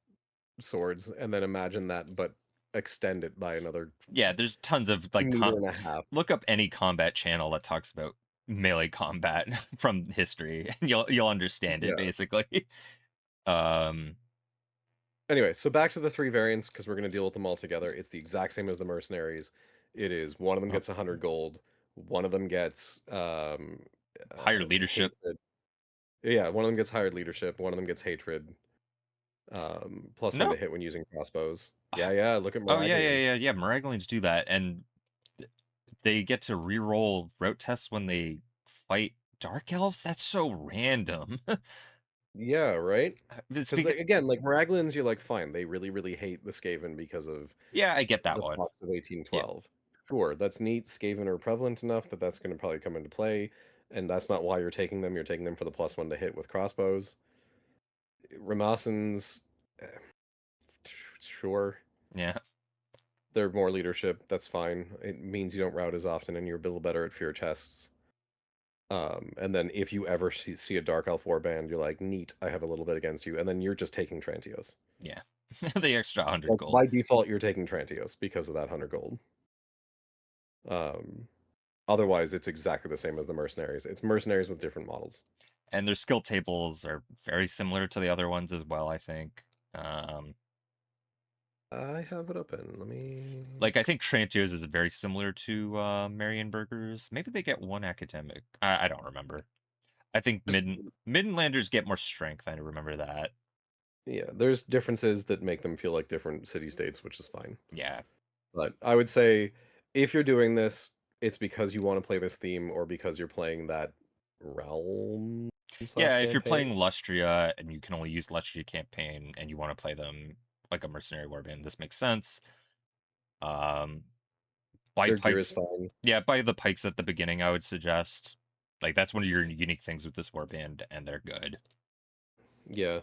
swords, and then imagine that, but extend it by another Yeah, there's tons of like meter and a half. look up any combat channel that talks about melee combat from history and you'll understand it Yeah. basically. Um Anyway, so back to the three variants because we're going to deal with them all together. It's the exact same as the mercenaries. It is one of them oh, gets 100 gold, one of them gets higher leadership. hatred. Yeah, one of them gets hired leadership, one of them gets hatred. Plus one No. to hit when using crossbows. Yeah, yeah. Look at Oh yeah, yeah, Miraglians. yeah, yeah. Miraglians do that, and they get to re-roll route tests when they fight dark elves. That's so random. Yeah, right. It's Because because again, like Miraglians, you're like, fine, they really, really hate the Skaven because of yeah, I get that the one. plots of Yeah, 1812. Sure, that's neat. Skaven are prevalent enough that that's going to probably come into play, and that's not why you're taking them. You're taking them for the plus one to hit with crossbows. Ramasans, eh, sure, yeah. they're more leadership. That's fine. It means you don't route as often, and you're a little better at fear chests. And then if you ever see a Dark Elf Warband, you're like, neat, I have a little bit against you. And then you're just taking Trantios. Yeah. The extra 100 Like, gold. by default, you're taking Trantios because of that 100 gold. Um, Otherwise, it's exactly the same as the Mercenaries. It's Mercenaries with different models. And their skill tables are very similar to the other ones as well, I think. Um, I have it open. Let me. like, I think Trantios is very similar to Marienburgers. Maybe they get one academic. I don't remember. I think Just Midlanders get more strength. I remember that. yeah, there's differences that make them feel like different city states, which is fine. Yeah. But I would say if you're doing this, it's because you want to play this theme or because you're playing that realm slash Yeah, if you're campaign. playing Lustria and you can only use Lustria campaign and you want to play them like a mercenary warband, this makes sense. Um, buy Their gear is pikes. fine. Yeah, buy the pikes at the beginning, I would suggest. Like, that's one of your unique things with this warband, and they're good. Yeah,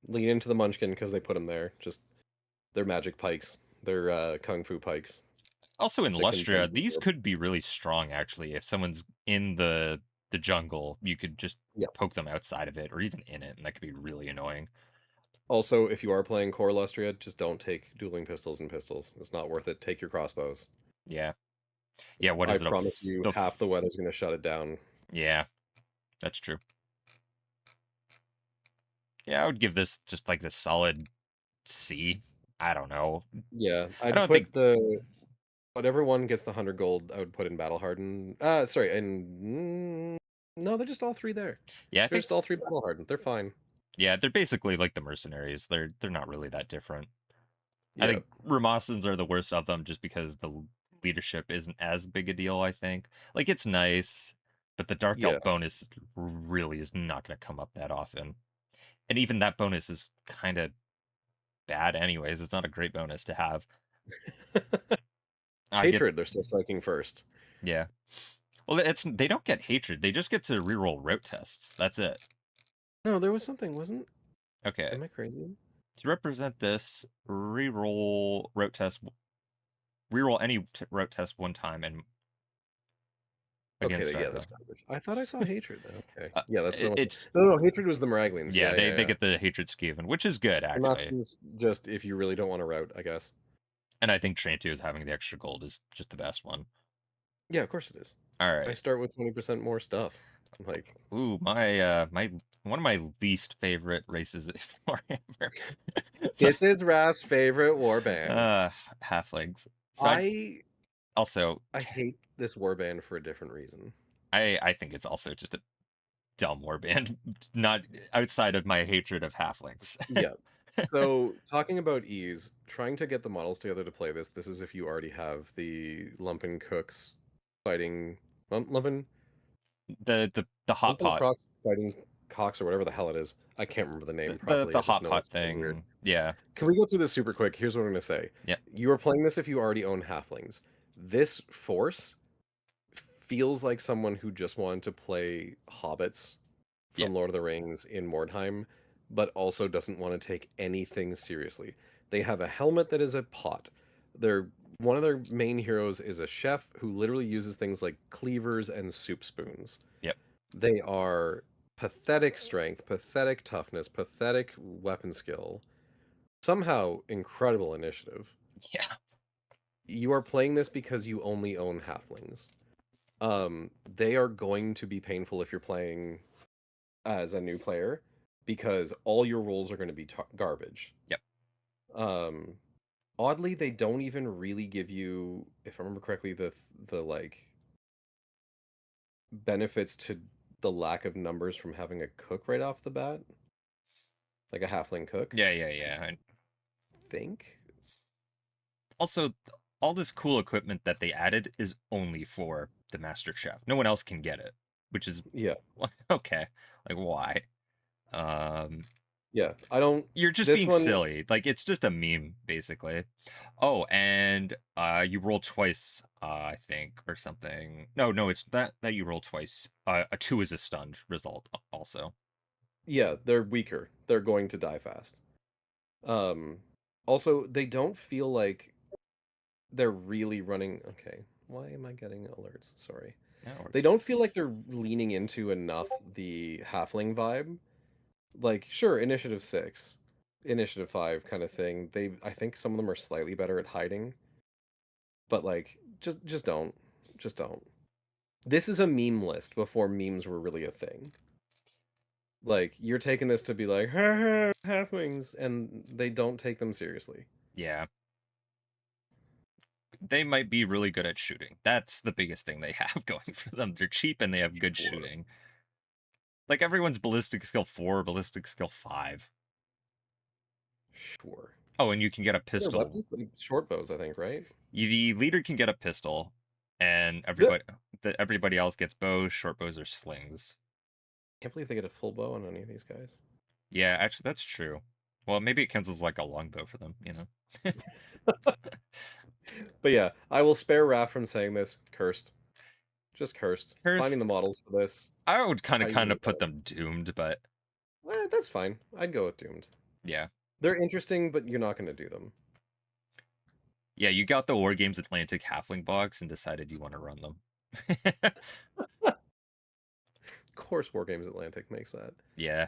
lean into the Munchkin because they put them there. Just they're magic pikes. They're kung fu pikes Also in that can bend Lustria, the these orb. could be really strong, actually. If someone's in the jungle, you could just Yeah. poke them outside of it, or even in it, and that could be really annoying. Also, if you are playing Core Lustria, just don't take dueling pistols and pistols. It's not worth it. Take your crossbows. Yeah. Yeah, what I is it? promise you, half the weather's going to shut it down. Yeah, that's true. Yeah, I would give this just like the solid C. I don't know. Yeah, I I'd don't think. put the whatever one gets the 100 gold, I would put in Battle Hardened. Sorry, and no, they're just all three there. Yeah, I They're think. just all three Battle Hardened. They're fine. Yeah, they're basically like the mercenaries. They're not really that different. I Yeah, think Ramasans are the worst of them just because the leadership isn't as big a deal, I think. Like, it's nice, but the Dark yeah. Elf bonus really is not going to come up that often. And even that bonus is kind of bad, anyways. It's not a great bonus to have. I get, Hatred, they're still striking first. yeah. Well, they don't get hatred. They just get to reroll route tests. That's it. No, there was something, wasn't? Okay. Am I crazy? To represent this, reroll route test. Reroll any route test one time and Okay, against yeah, Dark that's Elf. garbage. I thought I saw hatred. Okay, yeah, that's so much. It's No, no, hatred was the Maraglians. Yeah, Yeah, yeah, they yeah. get the hatred skeven, which is good The actually. Nazis just if you really don't want to route, I guess. And I think Trantio having the extra gold is just the best one. Yeah, of course it is. All I right. start with 20% more stuff. Like Ooh, my one of my least favorite races is Warhammer. this is Raph's favorite warband. uh halflings. So I also I hate this warband for a different reason. I think it's also just a dumb warband, not outside of my hatred of halflings. Yeah. So talking about ease, trying to get the models together to play this. This is if you already have the Lumpen Cooks fighting Lumpen The hot Lumpen pot, Crocs fighting Cox or whatever the hell it is. I can't remember the name the properly. I just hot know it pot spells weird. thing. Yeah. Can we go through this super quick? Here's what I'm going to say. Yeah. You are playing this if you already own halflings. This force feels like someone who just wanted to play hobbits Yeah. from Lord of the Rings in Mordheim, but also doesn't want to take anything seriously. They have a helmet that is a pot. Their one of their main heroes is a chef who literally uses things like cleavers and soup spoons. Yep. They are pathetic strength, pathetic toughness, pathetic weapon skill, somehow incredible initiative. Yeah. You are playing this because you only own halflings. They are going to be painful if you're playing as a new player because all your rolls are going to be garbage. Yep. Um, Oddly, they don't even really give you, if I remember correctly, the like benefits to the lack of numbers from having a cook right off the bat, like a halfling cook. Yeah. Think. Also, all this cool equipment that they added is only for the Master Chef. No one else can get it, which is Yeah, okay. Like, why? Um, yeah. I don't. you're just This being one, silly. Like, it's just a meme, basically. Oh, and you roll twice, I think, or something. No, it's that you roll twice. A two is a stunned result, also. yeah, they're weaker. They're going to die fast. Um, Also, they don't feel like they're really running. Okay, why am I getting alerts? Sorry. Yeah, it They works. don't feel like they're leaning into enough the halfling vibe. Like, sure, initiative 6, initiative 5 kind of thing. I think some of them are slightly better at hiding, but like just don't. Just don't. This is a meme list before memes were really a thing. Like, you're taking this to be like, "Ha ha, halflings," and they don't take them seriously. Yeah, they might be really good at shooting. That's the biggest thing they have going for them. They're cheap and they have good Sure. shooting. Like everyone's ballistic skill 4, ballistic skill 5. Sure. Oh, and you can get a Their pistol. weapons, like short bows, I think, right? The leader can get a pistol, and Blech. everybody else gets bows, short bows, or slings. Can't believe they get a full bow on any of these guys. Yeah, actually, that's true. Well, maybe it counts as like a longbow for them, you know? But yeah, I will spare Raph from saying this. Cursed. Just cursed. Finding the Cursed, models for this. I would How you kind gonna of put go? them doomed, but That's fine. I'd go with Doomed. yeah. They're interesting, but you're not gonna do them. Yeah, you got the War Games Atlantic halfling box and decided you want to run them. Of course, War Games Atlantic makes that. Yeah.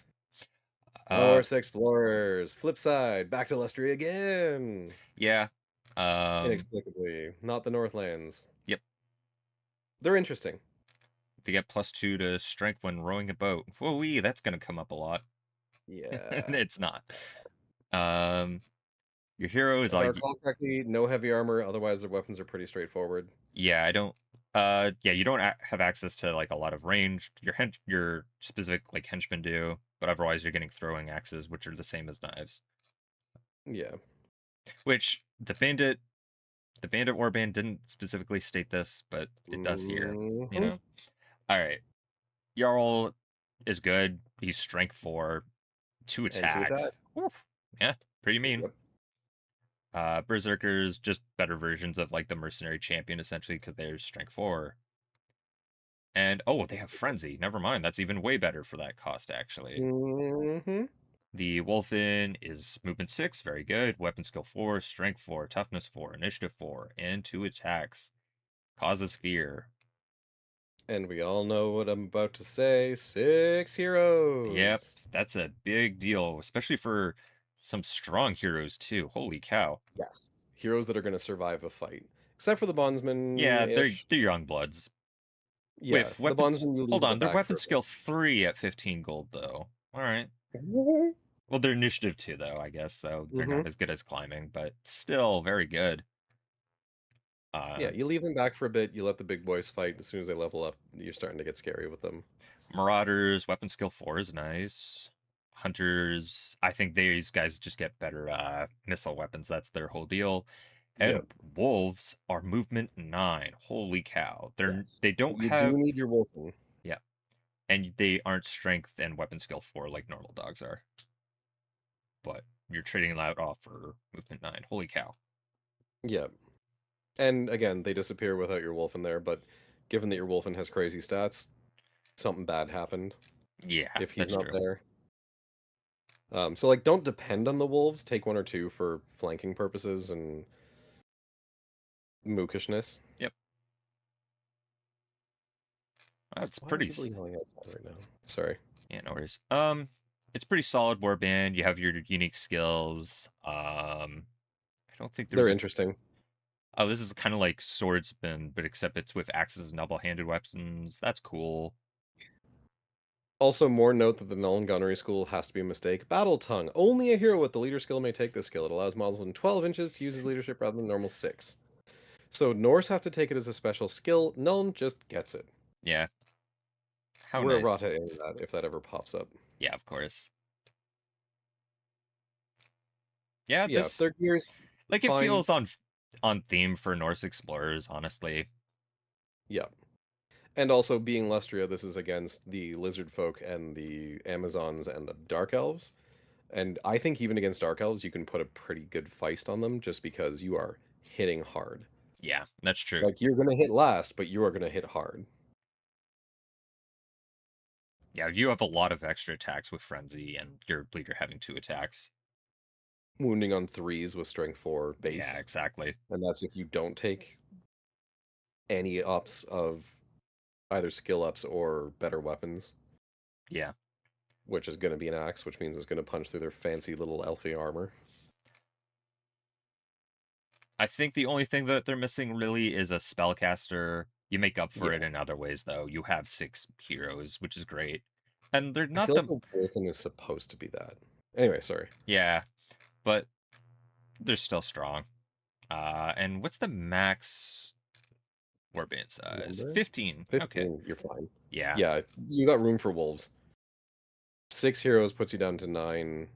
Uh, Norse Explorers. Flip side. Back to Lustry again. yeah. Inexplicably. Not the Northlands. Yep. They're interesting. They get +2 to strength when rowing a boat. Whoa, that's gonna come up a lot. Yeah. It's not. Um, your hero is If I like, recall correctly, no heavy armor. Otherwise, their weapons are pretty straightforward. yeah, I don't. Yeah, you don't have access to like a lot of range. Your specific like henchmen do, but otherwise you're getting throwing axes, which are the same as knives. Yeah. Which the bandit warband didn't specifically state this, but it does here. You Hmm. know. All right, Jarl is good. He's strength 4, 2 And to attack. attacks. Oof. Yeah, pretty mean. Yep. Berserkers, just better versions of like the mercenary champion, essentially, because they're strength 4. And oh, they have frenzy. Never mind, that's even way better for that cost, actually. Hmm. The Wolfen is movement 6, very good. Weapon skill 4, strength 4, toughness 4, initiative 4, and 2 attacks. Causes fear. And we all know what I'm about to say. 6 Yep, heroes. that's a big deal, especially for some strong heroes too. Holy cow. Yes. Heroes that are going to survive a fight. Except for the Yeah, bondsman-ish. they're young bloods. Yeah, With the weapons, bondsman you leave hold in the on, they're back weapon for a skill 3 at 15 gold though. All right. bit. Well, they're initiative 2 though, I guess, so they're Hmm. not as good as climbing, but still very good. Yeah, Uh, you leave them back for a bit, you let the big boys fight. As soon as they level up, you're starting to get scary with them. Marauders, weapon skill 4 is nice. Hunters, I think these guys just get better missile weapons. That's their whole deal. Yep. And wolves are movement 9. Holy cow. Yes. They But don't you do have, need your wolfen. yeah, and they aren't strength and weapon skill 4 like normal dogs are. But you're trading that off for movement 9. Holy cow. Yep. And again, they disappear without your wolfen there, but given that your wolfen has crazy stats, something bad happened Yeah, if he's that's not true. there. So like don't depend on the wolves. Take one or two for flanking purposes and mookishness. Yep. That's Why are pretty people yelling outside right now? Sorry. Yeah, no worries. It's pretty solid warband. You have your unique skills. I don't think They're there's a. interesting. Oh, this is kind of like swordsman, but except it's with axes and double-handed weapons. That's cool. Also, more note that the Null and Gunnery School has to be a mistake. Battle Tongue. Only a hero with the leader skill may take this skill. It allows models within 12 inches to use his leadership rather than normal 6. So Norse have to take it as a special skill. Nuln just gets it. Yeah, how We're nice. errata in that if that ever pops up. Yeah, of course. Yeah, Yeah, this their gears, like it fine. feels on theme for Norse explorers, honestly. Yeah. And also, being Lustria, this is against the lizard folk and the Amazons and the Dark Elves. And I think even against Dark Elves, you can put a pretty good feist on them just because you are hitting hard. Yeah, that's true. Like, you're going to hit last, but you are going to hit hard. Yeah, you have a lot of extra attacks with frenzy, and your leader having 2 attacks. Wounding on threes with strength 4 Yeah, base. exactly. And that's if you don't take any ups of either skill ups or better weapons, Yeah. which is going to be an axe, which means it's going to punch through their fancy little elfy armor. I think the only thing that they're missing really is a spellcaster. You make up for Yeah, it in other ways, though. You have 6 heroes, which is great. And they're I not feel like the. the wolf thing is supposed to be that. Anyway, sorry. Yeah, but they're still strong. And what's the max warband size? Number 15. Okay. 15, you're fine. Yeah. Yeah, you got room for wolves. 6 heroes puts you down to 9.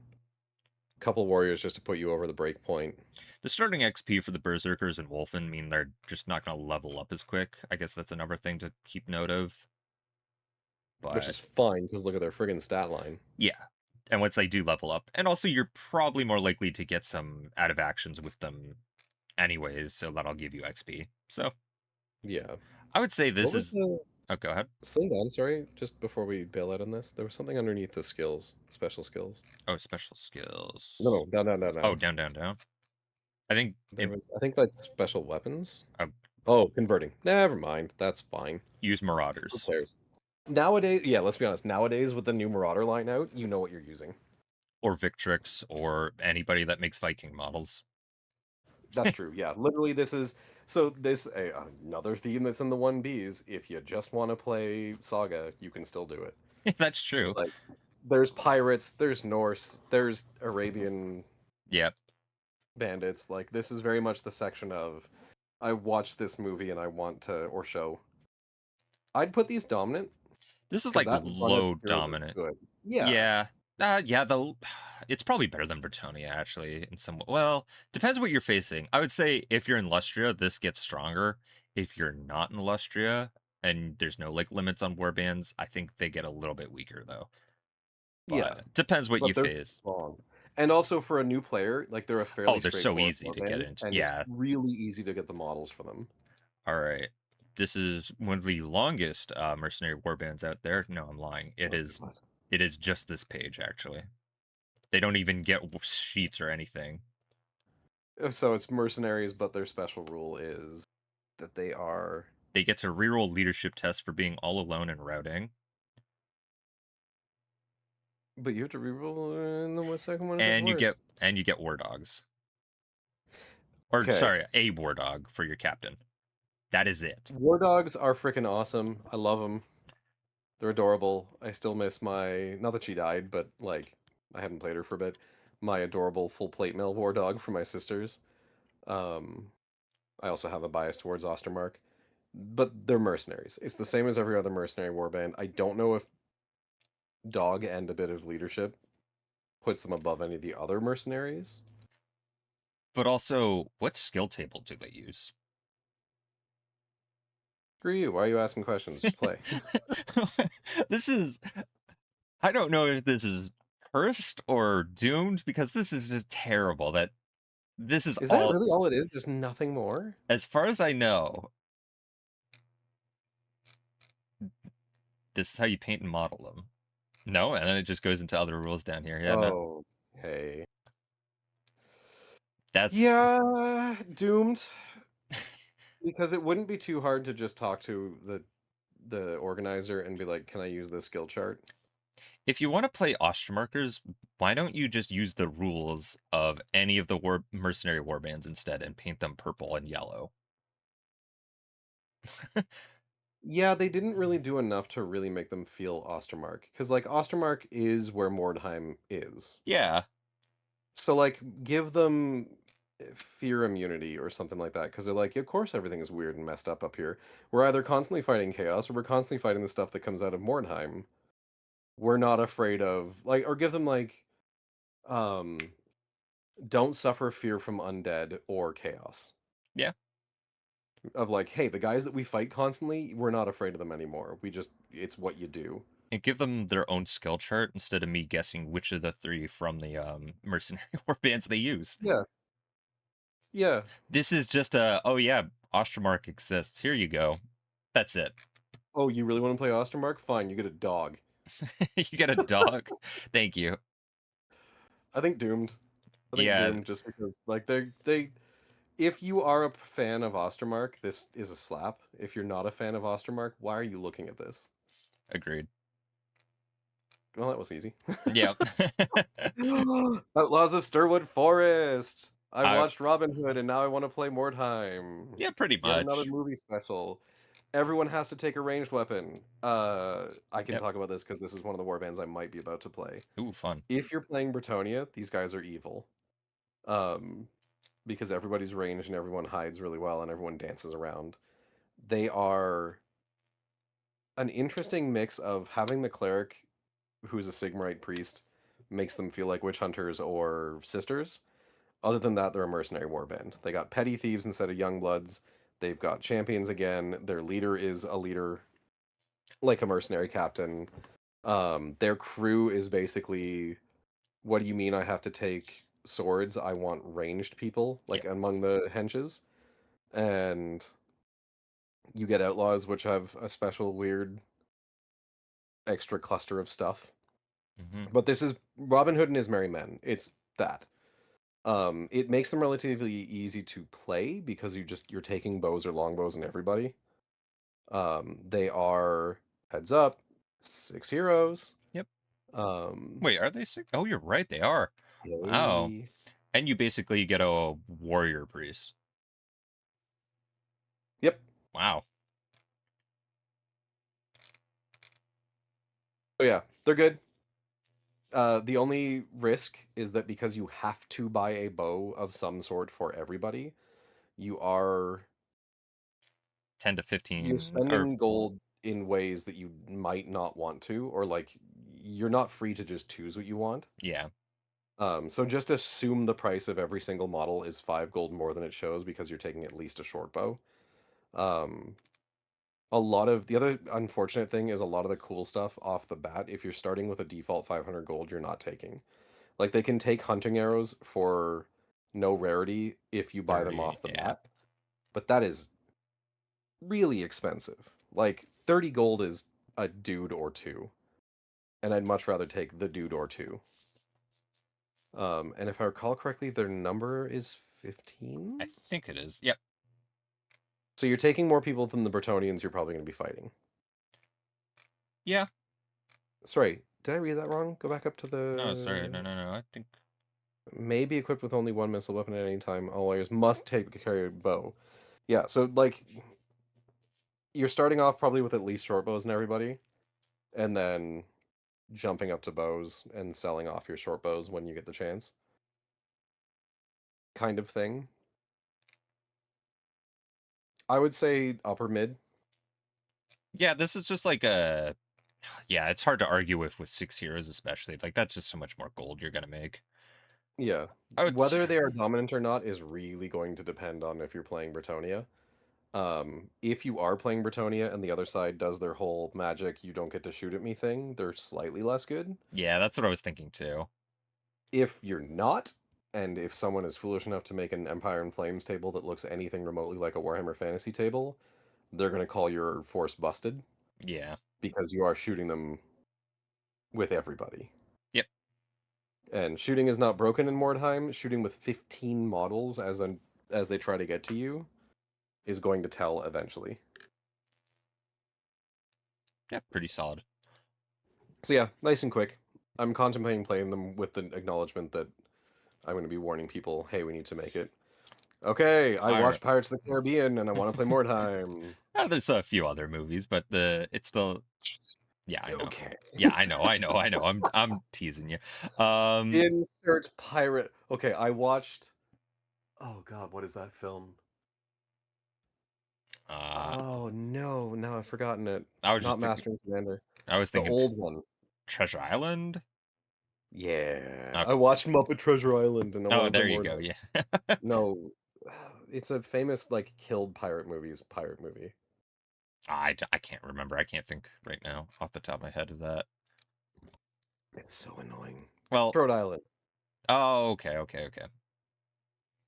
Couple warriors just to put you over the break point, The starting XP for the Berserkers and Wolfen mean they're just not going to level up as quick. I guess that's another thing to keep note of. which But is fine because look at their friggin' stat line. yeah. And once they do level up, and also you're probably more likely to get some out of actions with them anyways, so that'll give you XP. So Yeah. I would say What this was is. the Oh, go ahead. Slow down, sorry, just before we bail out on this, there was something underneath the skills, special skills. Oh, special No, skills. no, down, down, down, Oh, down. down, down, down. I think There was, I think, like special weapons. uh, Oh, converting. Never mind. That's fine. use Who Marauders cares? Nowadays, yeah, let's be honest. Nowadays, with the new Marauder line out, you know what you're using. or Victrix or anybody that makes Viking models. That's true. Yeah, literally, this is so. This another theme that's in the 1Bs. If you just want to play Saga, you can still do it. That's true. Like, there's pirates, there's Norse, there's Arabian Yep. bandits. Like, this is very much the section of I watched this movie and I want to or show. I'd put these dominant This is because like that run of low heroes is dominant. good. Yeah, Yeah. Yeah, the it's probably better than Bretonia actually in some well, depends what you're facing. I would say if you're in Lustria, this gets stronger. If you're not in Lustria and there's no like limits on warbands, I think they get a little bit weaker though. yeah, But depends what you but they're face. strong. And also for a new player, like they're a Oh, fairly they're so straightforward easy to get warband, into. and it's Yeah. really easy to get the models for them. All right. This is one of the longest mercenary warbands out there. No, I'm lying. Oh god. It is just this page actually. They don't even get sheets or anything. So it's mercenaries, but their special rule is that they are. They get to reroll leadership tests for being all alone and routing. But you have to reroll in the second one. It gets And worse. you get war dogs. Or Okay, sorry, a war dog for your captain. That is it. war dogs are freaking awesome. I love them. They're adorable. I still miss my not that she died, but like I haven't played her for a bit. My adorable full plate mail war dog for my sisters. Um, I also have a bias towards Ostermark, but they're mercenaries. It's the same as every other mercenary warband. I don't know if dog and a bit of leadership puts them above any of the other mercenaries. But also, what skill table do they use? Screw you. Why are you asking questions? Just play. This is I don't know if this is cursed or doomed because this is just terrible that this is Is that all really all it is? There's nothing more? as far as I know, this is how you paint and model them. No, and then it just goes into other rules down here. Yeah, no. Oh, hey. That's Yeah, doomed. Because it wouldn't be too hard to just talk to the organizer and be like, "Can I use this skill chart?" if you want to play Ostermarkers, why don't you just use the rules of any of the mercenary warbands instead and paint them purple and yellow? Yeah, they didn't really do enough to really make them feel Ostermark. Because, like, Ostermark is where Mordheim is. Yeah, So, like, give them fear immunity or something like that. Because they're like, of course everything is weird and messed up here. We're either constantly fighting chaos or we're constantly fighting the stuff that comes out of Mordheim. We're not afraid of, like, or give them, like, um, don't suffer fear from undead or chaos. yeah. Of like, hey, the guys that we fight constantly, we're not afraid of them anymore. We just, it's what you do. And give them their own skill chart instead of me guessing which of the three from the mercenary warbands they use. Yeah, yeah. This is just a oh yeah, Ostermark exists. Here you go. That's it. Oh, you really want to play Ostermark? Fine, you get a dog. You get a dog. Thank you. I think Doomed. I think Yeah, Doomed just because like they If you are a fan of Ostermark, this is a slap. If you're not a fan of Ostermark, why are you looking at this? Agreed. Well, that was easy. Yeah. Outlaws of Sturwood Forest. I I watched Robin Hood and now I want to play Mordheim. yeah, pretty Yet another much. movie special. Everyone has to take a ranged weapon. I can Yep. talk about this because this is one of the warbands I might be about to play. Ooh, fun. If you're playing Bretonia, these guys are evil. Um, because everybody's ranged and everyone hides really well and everyone dances around. They are an interesting mix of having the cleric who's a Sigmarite priest makes them feel like witch hunters or sisters. Other than that, they're a mercenary warband. They got petty thieves instead of young bloods. They've got champions again. Their leader is a leader like a mercenary captain. Their crew is basically, what do you mean I have to take swords? I want ranged people, like Yep. among the henches. And you get outlaws, which have a special weird extra cluster of stuff. Hmm. But this is Robin Hood and his merry men. It's that. It makes them relatively easy to play because you're taking bows or longbows and everybody. They are heads up, 6 heroes. Yep. Um, Wait, are they sick? Oh, you're right. They are. Wow. they, And you basically get a warrior priest. yep. Wow. So yeah, they're good. The only risk is that because you have to buy a bow of some sort for everybody, you are 10 to you're 15 or spending gold in ways that you might not want to, or like you're not free to just choose what you want. yeah. So just assume the price of every single model is 5 gold more than it shows because you're taking at least a short bow. Um, a lot of the other unfortunate thing is a lot of the cool stuff off the bat, if you're starting with a default 500 gold, you're not taking. Like they can take hunting arrows for no rarity if you buy them 30. off the Yeah. bat, but that is really expensive. Like 30 gold is a dude or two, and I'd much rather take the dude or two. And if I recall correctly, their number is I 15. think it is. Yep. So you're taking more people than the Bretonians you're probably going to be fighting. Yeah. Sorry, did I read that wrong? Go back up to No, sorry. No, the no, no. I think. may be equipped with only one missile weapon at any time. All warriors must carry a bow. Yeah, so like you're starting off probably with at least short bows and everybody, and then jumping up to bows and selling off your short bows when you get the chance, kind of thing. I would say upper mid. Yeah, this is just like a. Yeah, it's hard to argue with 6 heroes, especially. Like, that's just so much more gold you're going to make. Yeah, I would. whether they are dominant or not is really going to depend on if you're playing Bretonia. If you are playing Bretonia and the other side does their whole magic, you don't get to shoot at me thing, they're slightly less good. Yeah, that's what I was thinking too. If you're not, and if someone is foolish enough to make an Empire in Flames table that looks anything remotely like a Warhammer Fantasy table, they're going to call your force busted Yeah. because you are shooting them with everybody. Yep. And shooting is not broken in Mordheim. Shooting with 15 models as they try to get to you is going to tell eventually. Yeah, pretty solid. So yeah, nice and quick. I'm contemplating playing them with the acknowledgement that I'm going to be warning people, hey, we need to make it. Okay, I All right. watched Pirates of the Caribbean and I want to play Mordheim. There's a few other movies, but it's still. Yeah, I know. Okay. Yeah, I know. I'm teasing you. Um. Insert pirate. Okay, I watched. Oh God, what is that film? Uh. Oh no, now I've forgotten it. I was Not just thinking. Master and Commander. I was The thinking old one. Treasure Island. Yeah, I Okay. watched Muppet Treasure Island and I want Oh, to play there you more. go. Yeah. No, it's a famous like killed pirate movie. I can't remember. I can't think right now off the top of my head of that. It's so annoying. Well. Rhode Island. Oh, okay.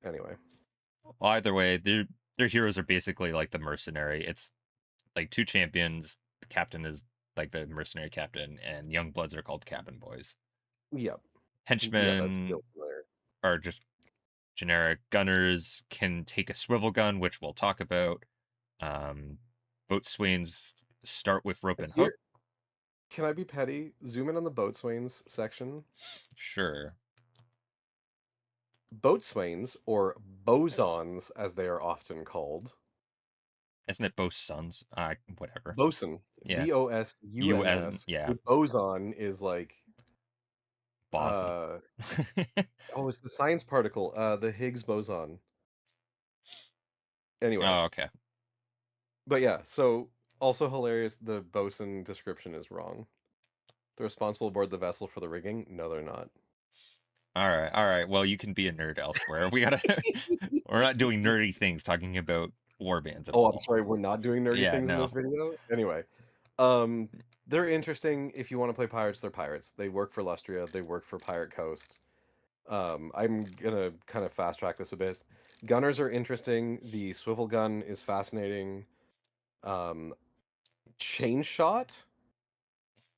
Anyway, Well, either way, their heroes are basically like the mercenary. It's like two champions. The captain is like the mercenary captain, and young bloods are called cabin boys. yeah, yeah, that's Henchmen real familiar. are just Generic gunners can take a swivel gun, which we'll talk about. Um, Boatswains start with rope and hook. Here, can I be petty? Zoom in on the boatswains section. Sure. Boatswains, or bosons as they are often called. Isn't it both sons? Whatever. Boson, Yeah. You as Bosuns. yeah, A boson is like, boson. uh oh, it's the science particle, the Higgs boson. Anyway, Oh, okay. but yeah, so also hilarious, the bosun description is wrong. They're responsible aboard the vessel for the rigging? No, they're not. All right. All right. Well, you can be a nerd elsewhere. We gotta. We're not doing nerdy things talking about war bands at Oh, I'm all. sorry, we're not doing nerdy Yeah. things in No. this video? Anyway, um, they're interesting if you wanna play pirates, they're pirates. They work for Lustria, they work for Pirate Coast. I'm gonna kind of fast track this a bit. Gunners are interesting, the swivel gun is fascinating. Um, chain shot?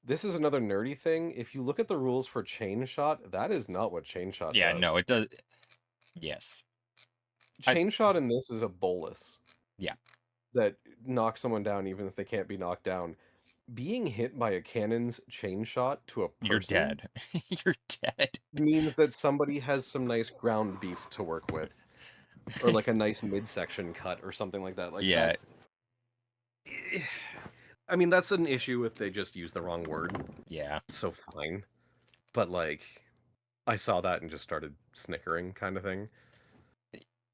This is another nerdy thing. If you look at the rules for chain shot, that is not what chain shot Yeah. No. does. It does. Yes. I. Chain shot in this is a bolus Yeah. that knocks someone down even if they can't be knocked down. Being hit by a cannon's chain shot to a You're person dead. You're dead. means that somebody has some nice ground beef to work with, or like a nice midsection cut or something like that. Like Yeah. that. I mean, that's an issue if they just use the wrong word. Yeah. So fine. But like, I saw that and just started snickering, kind of thing.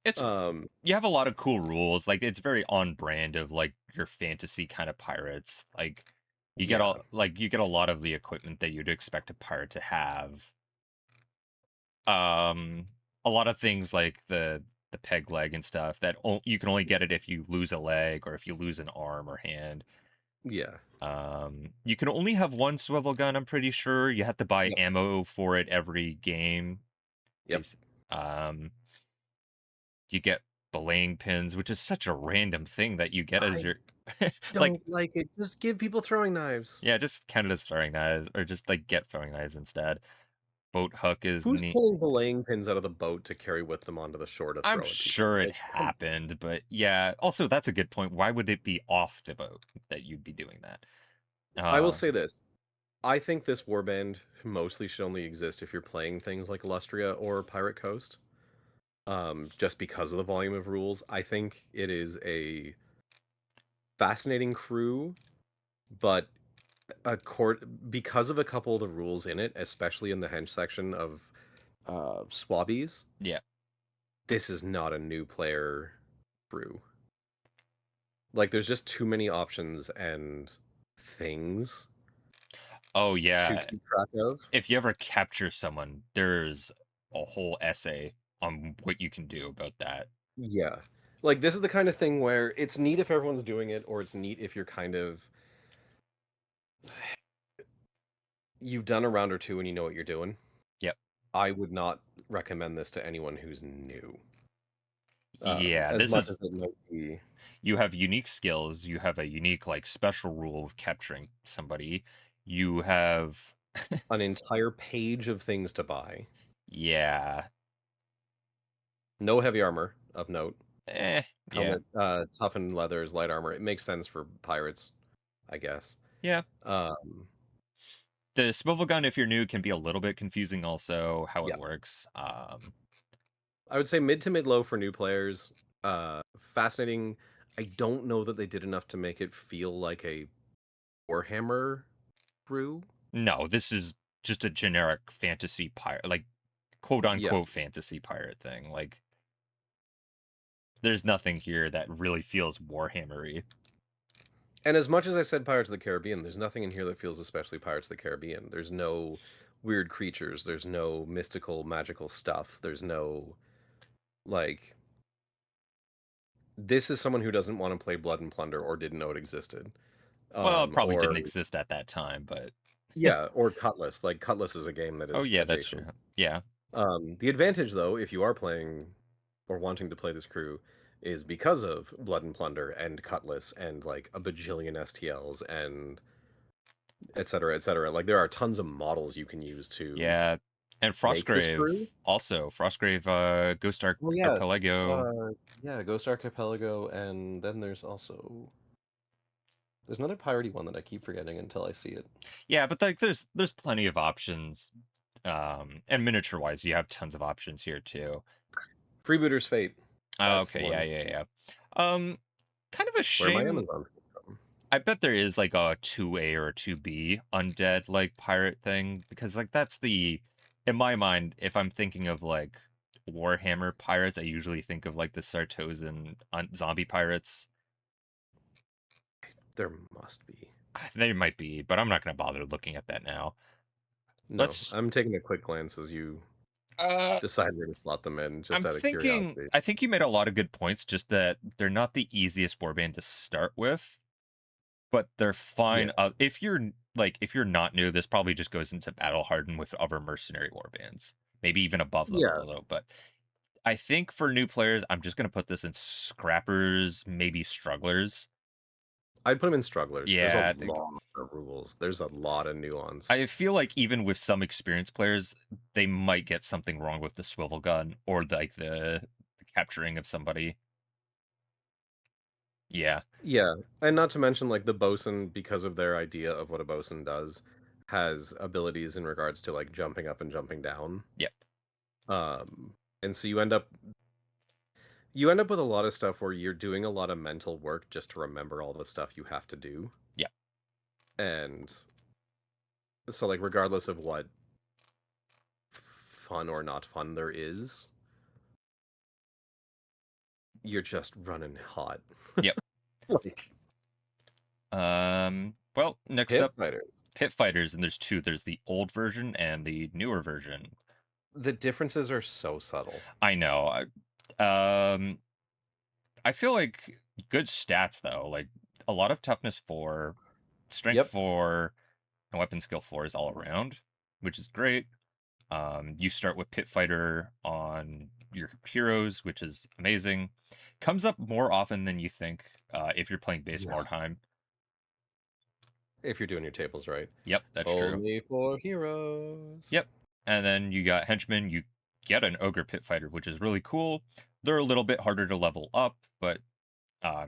It's Um, you have a lot of cool rules. Like it's very on brand of like your fantasy kind of pirates. Like yeah, you get a lot of the equipment that you'd expect a pirate to have. Um, a lot of things like the peg leg and stuff that you can only get it if you lose a leg or if you lose an arm or hand. yeah, You can only have one swivel gun. I'm pretty sure you have to buy yep, ammo for it every game. yep. Um, you get belaying pins, which is such a random thing that you get as I your like don't like it. Just give people throwing knives. yeah, just count it as throwing knives or just like get throwing knives instead. Boat hook is Who's neat. pulling belaying pins out of the boat to carry with them onto the shore to I'm throw at people? sure it Like, come on. happened, but yeah. Also, that's a good point. Why would it be off the boat that you'd be doing that? I will Uh, say this. I think this warband mostly should only exist if you're playing things like Illustria or Pirate Coast. Just because of the volume of rules. I think it is a fascinating crew, but a court because of a couple of the rules in it, especially in the hench section of Swabbies, yeah. this is not a new player crew. Like there's just too many options and things Oh to yeah. keep track of. If you ever capture someone, there's a whole essay on what you can do about that. Yeah. Like this is the kind of thing where it's neat if everyone's doing it, or it's neat if you're kind of you've done a round or two and you know what you're doing. Yep. I would not recommend this to anyone who's new. Yeah, As this much is as it might be you have unique skills, you have a unique like special rule of capturing somebody. You have an entire page of things to buy. yeah. No heavy armor of note. Yeah. Helmet, toughened leathers, light armor. It makes sense for pirates, I guess. Yeah. Um, The swivel gun, if you're new, can be a little bit confusing also how it yeah, works. I would say mid to mid low for new players. Fascinating. I don't know that they did enough to make it feel like a Warhammer crew. No, this is just a generic fantasy pirate, like quote Yeah, unquote fantasy pirate thing. Like there's nothing here that really feels Warhammery. and as much as I said Pirates of the Caribbean, there's nothing in here that feels especially Pirates of the Caribbean. There's no weird creatures. There's no mystical, magical stuff. There's no like. This is someone who doesn't want to play Blood and Plunder or didn't know it existed. Well, it probably Or didn't exist at that time, but yeah, or Cutlass. Like Cutlass is a game that oh is yeah, that's true. adjacent. Yeah. The advantage, though, if you are playing or wanting to play this crew, is because of Blood and Plunder and Cutlass and like a bajillion STLs and et cetera, et cetera. Like there are tons of models you can use to Yeah. And make this Frostgrave crew. also. Frostgrave, Ghost Oh, yeah, Archipelago. yeah, Ghost Archipelago, and then there's another piratey one that I keep forgetting until I see it. Yeah, but like there's plenty of options. And miniature wise, you have tons of options here too. Freebooter's Fate, Oh, that's the okay, yeah, one. yeah, yeah. Um, Kind of a Where my shame. Amazon from? I bet there is like a 2A or a 2B undead like pirate thing because like that's the in my mind, if I'm thinking of like Warhammer pirates, I usually think of like the Sartosan zombie pirates. There must be. They might be, but I'm not going to bother looking at that now. No, Let's I'm taking a quick glance as you uh decide where to slot them in, I'm just out of thinking curiosity. I think you made a lot of good points, just that they're not the easiest warband to start with, but they're Yeah, fine. If you're not new, this probably just goes into battle hardened with other mercenary warbands. Maybe even above them a yeah, little, but I think for new players, I'm just gonna put this in scrappers, maybe strugglers. I'd put them in strugglers. There's a Yeah, I think lot of rules. There's a lot of nuance. I feel like even with some experienced players, they might get something wrong with the swivel gun or like the capturing of somebody. Yeah. Yeah, and not to mention, like, the bosun, because of their idea of what a bosun does, has abilities in regards to, like, jumping up and jumping down. Yeah. And so you end up with a lot of stuff where you're doing a lot of mental work just to remember all the stuff you have to do. Yeah. And so, like, regardless of what fun or not fun there is, you're just running hot. Yep. Like, Well, next pit up, fighters. Pit Fighters, and there's two. There's the old version and the newer version. The differences are so subtle. I know. I feel like good stats though. Like a lot of toughness 4, strength Yep. 4, and weapon skill 4 is all around, which is great. You start with Pit Fighter on your heroes, which is amazing. Comes up more often than you think if you're playing base Yeah. Mordheim. If you're doing your tables right. Yep, that's true. Only for heroes. Yep. And then you got henchmen. You get an ogre pit fighter, which is really cool. They're a little bit harder to level up, but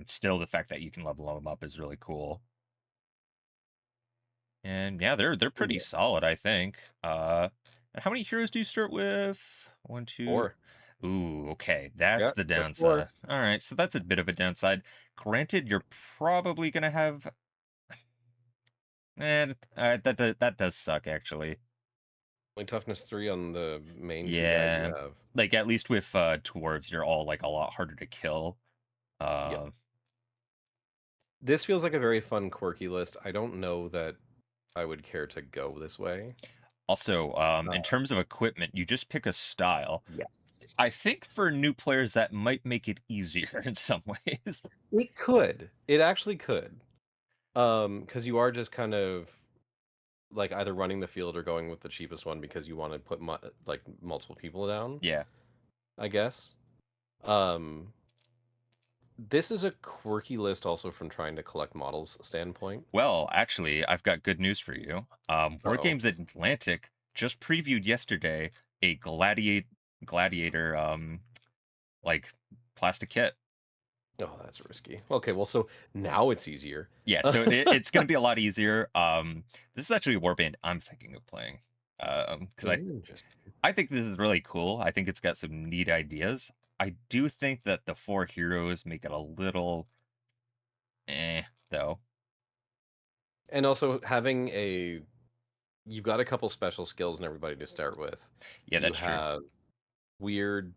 still, the fact that you can level them up is really cool. And yeah, they're pretty Yeah. solid, I think. And how many heroes do you start with? One, two. 4. Ooh, okay, that's Yeah, the just 4. downside. All right, so that's a bit of a downside. Granted, you're probably gonna have. That does suck actually. Only toughness 3 on the main 2 guys you Yeah, have. like at least with dwarves, you're all like a lot harder to kill. Yeah. Uh, This feels like a very fun, quirky list. I don't know that I would care to go this way. Also, Uh, in terms of equipment, you just pick a style. I yes. think for new players that might make it easier in some ways. It could. It actually could. Because you are just kind of like either running the field or going with the cheapest one because you want to put like multiple people down, Yeah. I guess. Um, this is a quirky list also from trying to collect models standpoint. Well, actually, I've got good news for you. War Uh-oh. Games Atlantic just previewed yesterday a gladiator like plastic kit. Oh, that's risky. Okay, well, so now it's easier. Yeah, so it's going to be a lot easier. This is actually a warband I'm thinking of playing. Because Interesting. I think this is really cool. I think it's got some neat ideas. I do think that the 4 heroes make it a little though. And also having you've got a couple special skills and everybody to start with. Yeah, You that's true. have weird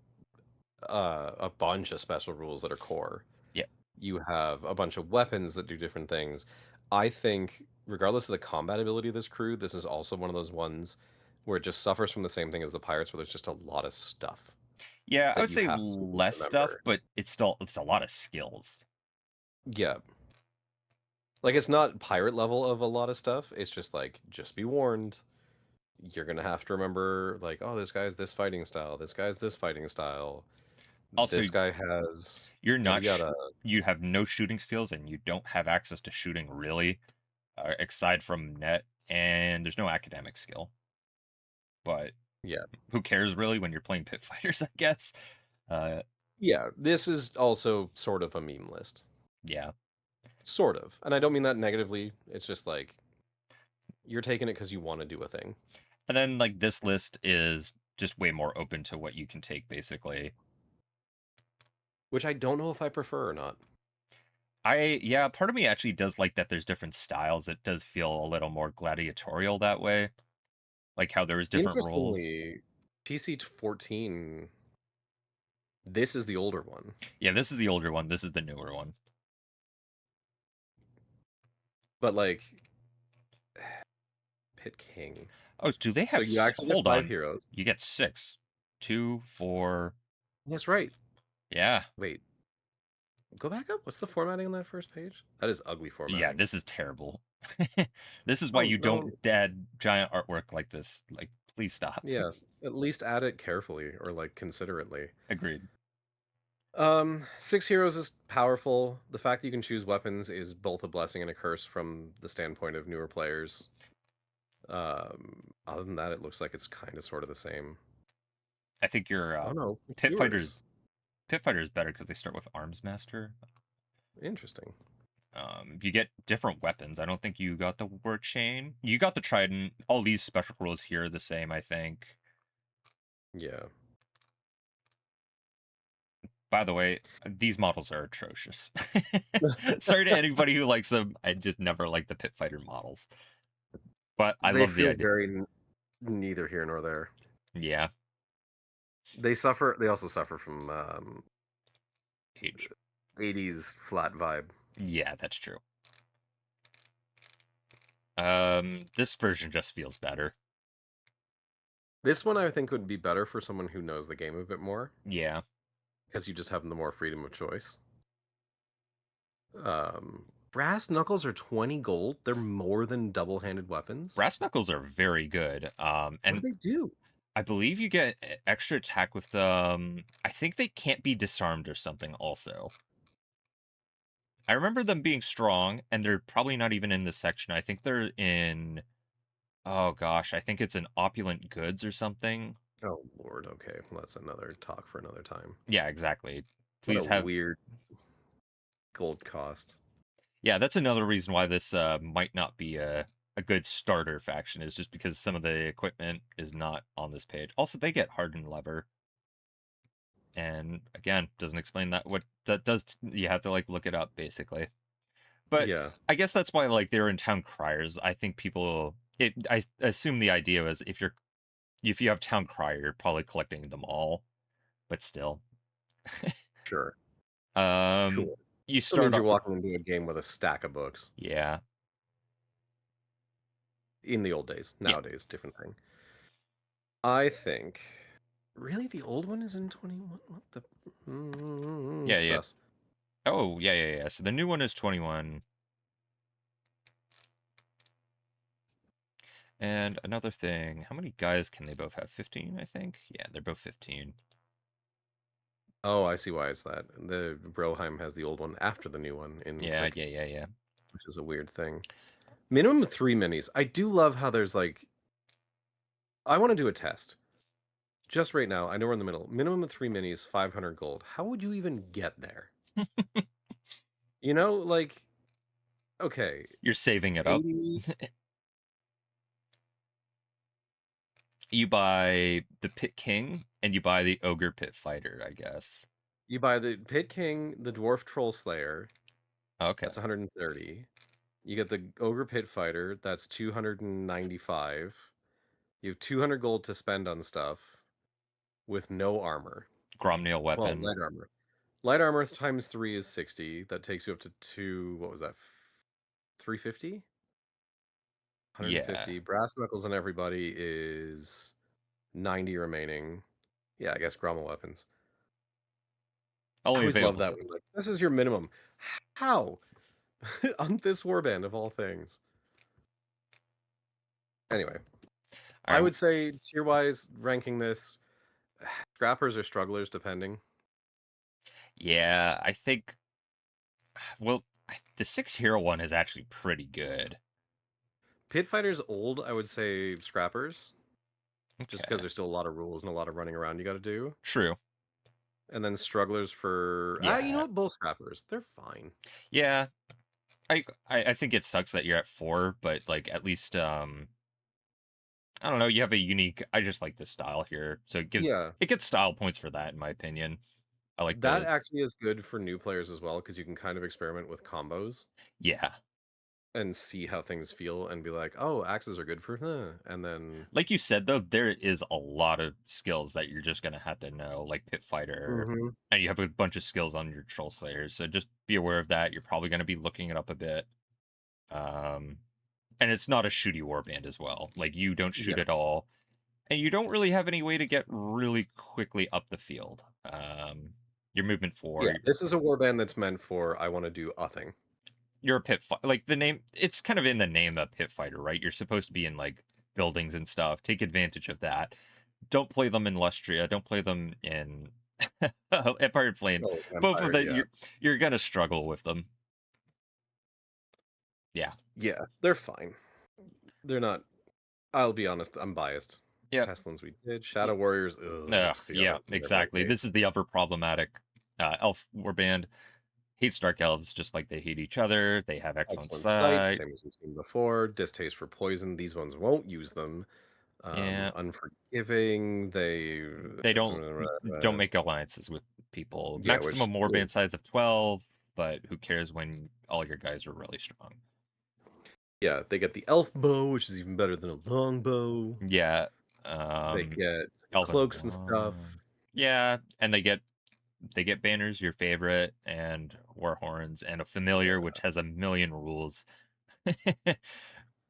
a bunch of special rules that are core. Yeah. You have a bunch of weapons that do different things. I think regardless of the combat ability of this crew, this is also one of those ones where it just suffers from the same thing as the pirates where there's just a lot of stuff Yeah, I that would you say have to less stuff, remember. but it's a lot of skills. Yeah. Like it's not pirate level of a lot of stuff. It's just like just be warned. You're gonna have to remember like, oh, this guy's this fighting style, this guy's this fighting style. Also, This guy has you're yada not yada. you have no shooting skills and you don't have access to shooting really, aside from net, and there's no academic skill. But Yeah. who cares really when you're playing pit fighters, I guess. Uh, Yeah, this is also sort of a meme list. yeah. Sort of. And I don't mean that negatively. It's just like you're taking it because you want to do a thing. And then like this list is just way more open to what you can take, basically. Which I don't know if I prefer or not. Yeah, part of me actually does like that there's different styles. It does feel a little more gladiatorial that way. Like how there's different rules. Interestingly, PC 14, this is the older one. Yeah, this is the older one. This is the newer one. But like Pit King. Oh, do they So have? you actually get Hold 5 on. heroes. You get 6, 2, 4. That's right. Yeah, Wait, go back up. What's the formatting on that first page? That is ugly yeah. formatting. This is terrible. This is why Oh, you no. don't add giant artwork like this. Like, please stop. Yeah. At least add it carefully or like considerately. Agreed. 6 heroes is powerful. The fact that you can choose weapons is both a blessing and a curse from the standpoint of newer players. Other than that, it looks like it's kind of sort of the same. I think your Oh no, it's pit fighters yours. pit fighter is better because they start with arms master. Interesting. You get different weapons. I don't think you got the war chain. You got the trident. All these special rules here are the same, I think. Yeah. By the way, these models are atrocious. Sorry to anybody who likes them. I just never like the pit fighter models. But I They love the feel idea. very neither here nor there. Yeah, They also suffer from age. 80s flat vibe. Yeah, that's true. This version just feels better. This one I think would be better for someone who knows the game a bit more Yeah. because you just have the more freedom of choice. Brass knuckles are 20 gold. They're more than double-handed weapons. Brass knuckles are very good. What do And they do? I believe you get extra attack with them. I think they can't be disarmed or something also. I remember them being strong, and they're probably not even in this section. I think they're in, oh gosh, I think it's in opulent goods or something. Oh Lord, okay. Well, that's another talk for another time. Yeah, exactly. What a Please have, weird gold cost. yeah, that's another reason why this might not be a good starter faction, is just because some of the equipment is not on this page. Also, they get hardened lever. And again, doesn't explain that. What that does, you have to like look it up basically. But Yeah, I guess that's why like they're in town criers. I think people, I assume the idea is if you have town crier, you're probably collecting them all. But still, sure. um, Sure. you Still means start you're off, walking into a game with a stack of books. yeah, In the old days. yeah, Nowadays, different thing. I think. Really, the old one is in 21? What the? yeah, yeah. Sus. Oh, yeah, yeah, yeah. So the new one is 21. And another thing, how many guys can they both have? 15, I think. Yeah, they're both 15. Oh, I see why it's that. The Broheim has the old one after the new one in Yeah, Click, yeah, yeah, yeah. which is a weird thing. Minimum of 3 minis. I do love how there's like. I want to do a test. Just right now, I know we're in the middle. Minimum of 3 minis, 500 gold. How would you even get there? You know, like, okay, You're saving it up. 80. You buy the Pit King and you buy the Ogre Pit Fighter, I guess. You buy the Pit King, the Dwarf Troll Slayer. Okay. That's 130. You get the Ogre Pit Fighter. That's 295. You have 200 gold to spend on stuff with no armor. Gromneil Well, weapon. light armor. Light armor times 3 is 60. That takes you up to what was that? 350? Yeah. 150. Brass knuckles on everybody is 90 remaining. Yeah, I guess Grommet weapons. I Only always love available that to. one. Like, this is your minimum. How? On this warband of all things. Anyway, All I right. would say tier wise, ranking this, scrappers or strugglers, depending. Yeah, I think. Well, the 6 hero one is actually pretty good. Pit fighters old, I would say scrappers. just because Okay. there's still a lot of rules and a lot of running around you got to do. True. And then strugglers for you know Yeah. what, bull scrappers, they're fine. Yeah. I think it sucks that you're at 4, but like at least I don't know, you have a unique I just like this style here. So Yeah, it gets style points for that in my opinion. I like that the actually is good for new players as well because you can kind of experiment with combos yeah. and see how things feel and be like, oh, axes are good for, and then Like you said though, there is a lot of skills that you're just gonna have to know, like Pit Fighter, hmm and you have a bunch of skills on your Troll Slayers. So just be aware of that. You're probably gonna be looking it up a bit. Um, and it's not a shooty warband as well. Like you don't shoot yeah, at all, and you don't really have any way to get really quickly up the field. Your movement yeah. 4, This is a warband that's meant for I want to do a thing. you're a like the name. It's kind of in the name of Pit Fighter, right? You're supposed to be in like buildings and stuff. Take advantage of that. Don't play them in Lustria. Don't play them in Empire Flame. Oh, Both of Empire, the yeah, you're gonna struggle with them. Yeah. yeah, they're fine. They're not. I'll be honest, I'm biased. Yep. Pestilence we did. Shadow Warriors, ugh, Ugh, the yeah, other never exactly. okay. This is the other problematic elf warband. Hates dark elves just like they hate each other. They have excellent Excellent sight, sight. same as we've seen before. Distaste for poison. These ones won't use them. Yeah, Unforgiving. They, they don't make alliances with people. yeah, which Maximum warband is size of 12, but who cares when all your guys are really strong? yeah. They get the elf bow, which is even better than a long bow. Yeah, They um, get Elven cloaks and stuff, Wand. Yeah, and they get banners, your favorite, and war horns, and a familiar yeah. which has a million rules. uh,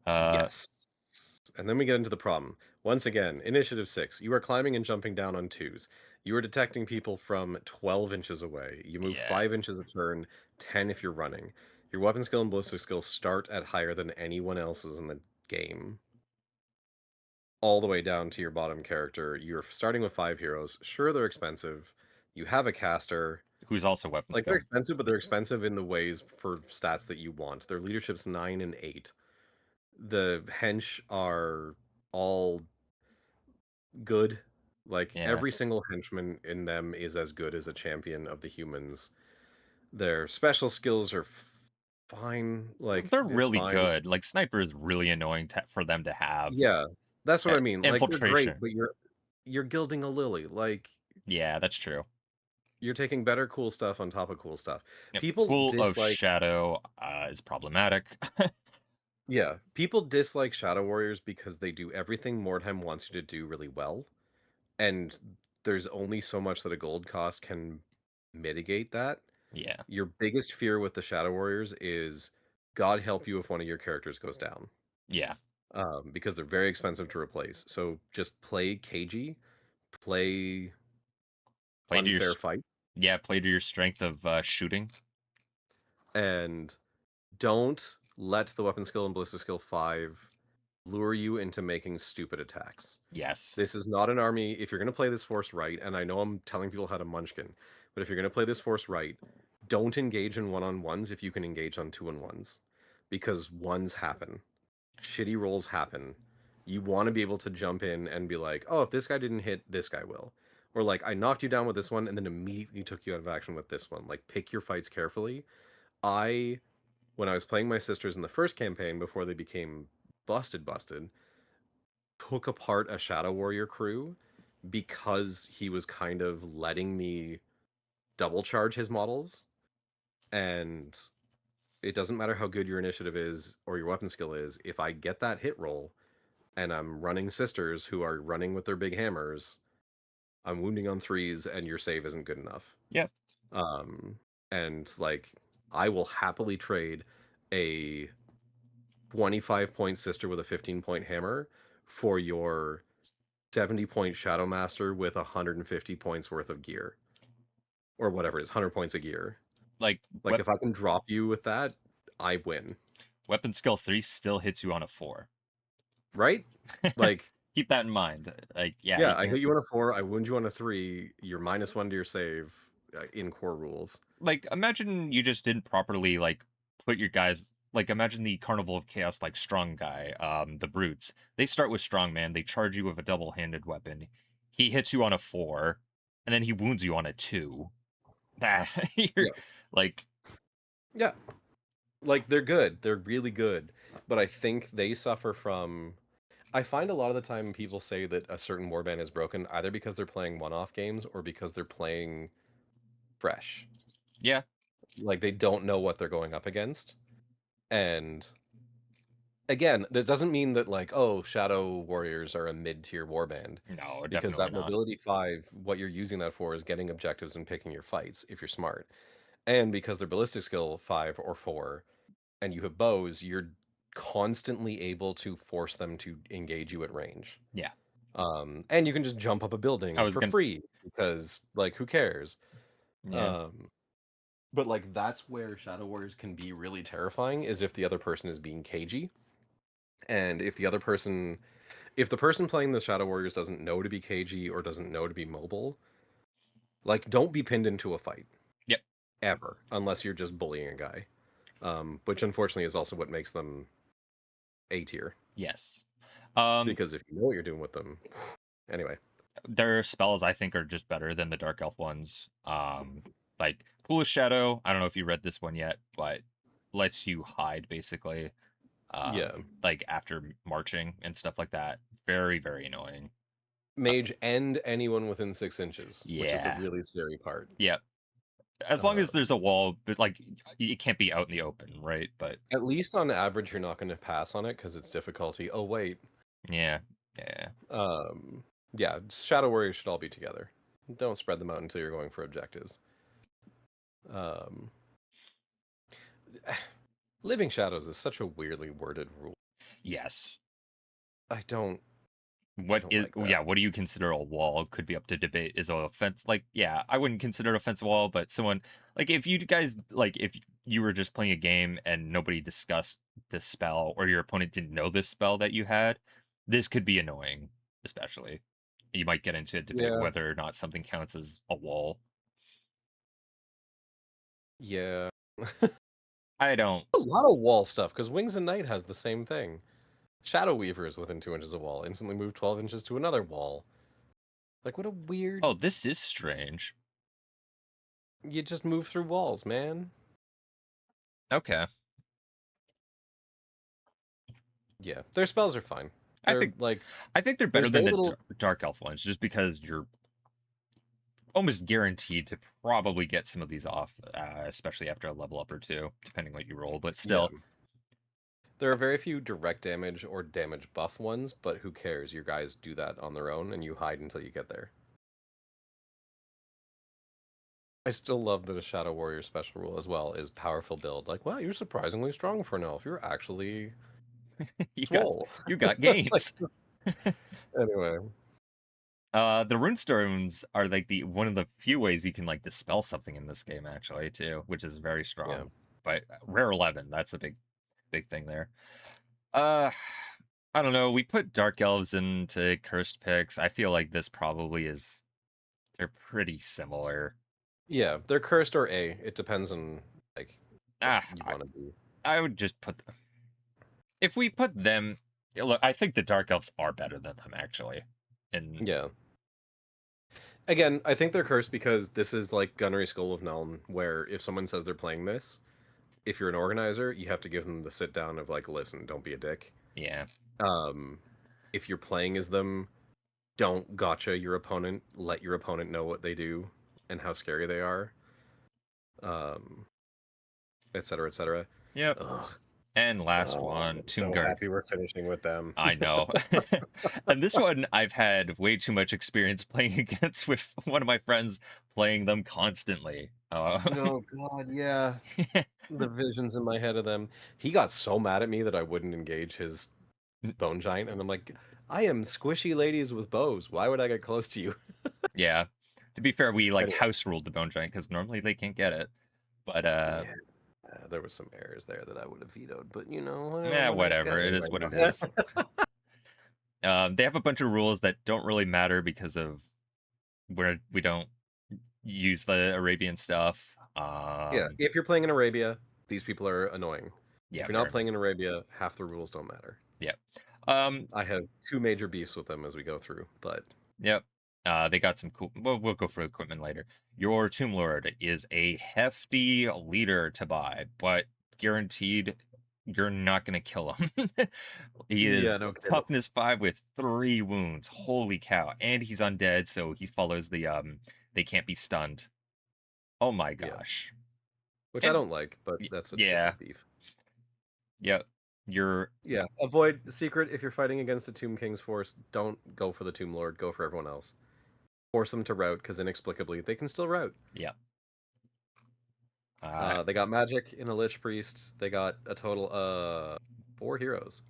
Yes. And then we get into the problem. Once again, initiative 6. You are climbing and jumping down on twos. You are detecting people from 12 inches away. You move yeah, 5 inches a turn, 10 if you're running. Your weapon skill and ballistic skill start at higher than anyone else's in the game. All the way down to your bottom character. You're starting with 5 heroes. Sure, they're expensive. You have a caster. who's also weapon Like, they're skill. expensive, but they're expensive in the ways for stats that you want. Their leadership's 9 and 8. The hench are all good. Like Yeah, every single henchman in them is as good as a champion of the humans. Their special skills are fine. Like they're it's really fine. good. Like sniper is really annoying for them to have. Yeah, that's what I mean. Like they're great, Infiltration. but you're gilding a lily. Like Yeah, that's true. you're taking better cool stuff on top of cool stuff. Yep. People Pool of dislike Shadow is problematic. yeah, people dislike Shadow Warriors because they do everything Mordheim wants you to do really well. And there's only so much that a gold cost can mitigate that. Yeah, Your biggest fear with the Shadow Warriors is God help you if one of your characters goes down, yeah. because they're very expensive to replace. So just play cagey, play Play to your unfair fights, play to your strength of shooting. and don't let the weapon skill and ballistic skill 5 lure you into making stupid attacks. Yes. This is not an army. If you're going to play this force right, and I know I'm telling people how to munchkin, but if you're going to play this force right, don't engage in one-on-ones if you can engage on two-on-ones, because ones happen. Shitty rolls happen. You want to be able to jump in and be like, oh, if this guy didn't hit, this guy will. Or like, I knocked you down with this one and then immediately took you out of action with this one. Like, pick your fights carefully. I, when I was playing my sisters in the first campaign before they became busted, took apart a Shadow Warrior crew because he was kind of letting me double charge his models. And it doesn't matter how good your initiative is or your weapon skill is. If I get that hit roll and I'm running sisters who are running with their big hammers, I'm wounding on threes and your save isn't good enough. Yep. Um, and like, I will happily trade a 25-point sister with a 15-point hammer for your 70-point Shadow Master with 150 points worth of gear. Or whatever it is, 100 points of gear. Like Like, if I can drop you with that, I win. weapon skill 3 still hits you on a 4. Right? Like, Keep that in mind. Like yeah, yeah, I hit you on a 4, I wound you on a 3, you're -1 to your save in core rules. like imagine you just didn't properly like put your guys like imagine the Carnival of Chaos like strong guy, the brutes. They start with strong man, they charge you with a double-handed weapon. He hits you on a 4, and then he wounds you on a 2. That you're Yeah. like Yeah. Like, they're good. They're really good. But I think they suffer from I find a lot of the time people say that a certain warband is broken either because they're playing one-off games or because they're playing fresh. yeah, Like, they don't know what they're going up against. And again, that doesn't mean that like, oh, Shadow Warriors are a mid-tier warband no, because definitely that not. mobility 5, what you're using that for is getting objectives and picking your fights if you're smart. And because they're ballistic skill 5 or 4 and you have bows, you're constantly able to force them to engage you at range. Yeah. And you can just jump up a I building was for gonna free because like who cares? yeah. Um, but like that's where Shadow Warriors can be really terrifying is if the other person is being cagey. And if the person playing the Shadow Warriors doesn't know to be cagey or doesn't know to be mobile, like don't be pinned into a fight Yep. ever unless you're just bullying a guy. Which unfortunately is also what makes them A tier Yes. Um, because if you know what you're doing with them, anyway, their spells I think are just better than the Dark Elf ones. Like Foolish Shadow, I don't know if you read this one yet, but lets you hide basically. yeah, Like after marching and stuff like that. Very, very annoying. Uh, mage and anyone within 6 inches, which is the yeah. really scary part. Yep. As long Uh, as there's a wall, but like it can't be out in the open, right? But at least on average, you're not going to pass on it because it's difficulty. Oh wait, yeah, yeah, um, yeah, Shadow Warriors should all be together. Don't spread them out until you're going for objectives. Um, Living Shadows is such a weirdly worded rule. yes. I don't, I What don't is like that. yeah? What do you consider a wall? Could be up to debate. Is a fence like yeah? I wouldn't consider it a fence wall, but someone like if you guys like if you were just playing a game and nobody discussed this spell or your opponent didn't know this spell that you had, this could be annoying. Especially, you might get into a debate Yeah, whether or not something counts as a wall. yeah. I don't. A lot of wall stuff because Wings and Night has the same thing. Shadow Weaver is within 2 inches of wall. Instantly move 12 inches to another wall. Like what a weird. Oh, this is strange. You just move through walls, man. Okay. Yeah, their spells are fine. I They're think like I think they're better there's than very the little. Dark Elf ones, just because you're almost guaranteed to probably get some of these off, especially after a level up or two, depending what you roll. But Yeah, still, there are very few direct damage or damage buff ones, but who cares? Your guys do that on their own, and you hide until you get there. I still love that a Shadow Warrior special rule as well is powerful build. Like, wow, you're surprisingly strong for an elf. You're actually you got swole. you got Like, gains. anyway, The runestones are like the one of the few ways you can like dispel something in this game actually too, which is very yeah, strong. But rare 11, that's a big thing there. Uh, I don't know. We put dark elves into cursed picks. I feel like this probably is. They're pretty similar. yeah, they're cursed or A. It depends on like what Ah, you want to do. I would just put if we put them. Yeah, look, I think the dark elves are better than them actually. And Yeah. Again, I think they're cursed because this is like Gunnery Skull of Nuln, where if someone says they're playing this, if you're an organizer, you have to give them the sit down of like, listen, don't be a dick. yeah, Um, if you're playing as them, don't gotcha your opponent. Let your opponent know what they do and how scary they are. Um, et cetera, et cetera. yep. Ugh. And last Oh, one, I'm Tomb so Guard. happy we're finishing with them. I know. And this one I've had way too much experience playing against with one of my friends playing them constantly. Oh God, yeah. The visions in my head of them. He got so mad at me that I wouldn't engage his bone giant, and I'm like, I am squishy ladies with bows. Why would I get close to you? Yeah. To be fair, we like Anyway, house ruled the bone giant because normally they can't get it. But yeah, there was some errors there that I would have vetoed, but yeah, what nice guy. whatever. It is what it Anyway, is. They have a bunch of rules that don't really matter because of where we don't use the Arabian stuff. yeah, if you're playing in Arabia, these people are annoying. If Yeah, you're not fair enough. playing in Arabia, half the rules don't matter. Yeah. Um, I have 2 major beefs with them as we go through, but yep. They got some cool. Well, we'll go for equipment later. Your Tomb Lord is a hefty leader to buy, but guaranteed you're not going to kill him. He yeah, is no kidding. toughness 5 with 3 wounds. Holy cow. And he's undead, so he follows the they can't be stunned. Oh my Yeah, gosh. which I And don't like, but that's a yeah, different beef. yep. You're Yeah, avoid secret if you're fighting against a Tomb King's force, don't go for the Tomb Lord, go for everyone else. Force them to route because inexplicably they can still route. yeah. Uh They got magic in a Lich Priest. They got a total of 4 heroes.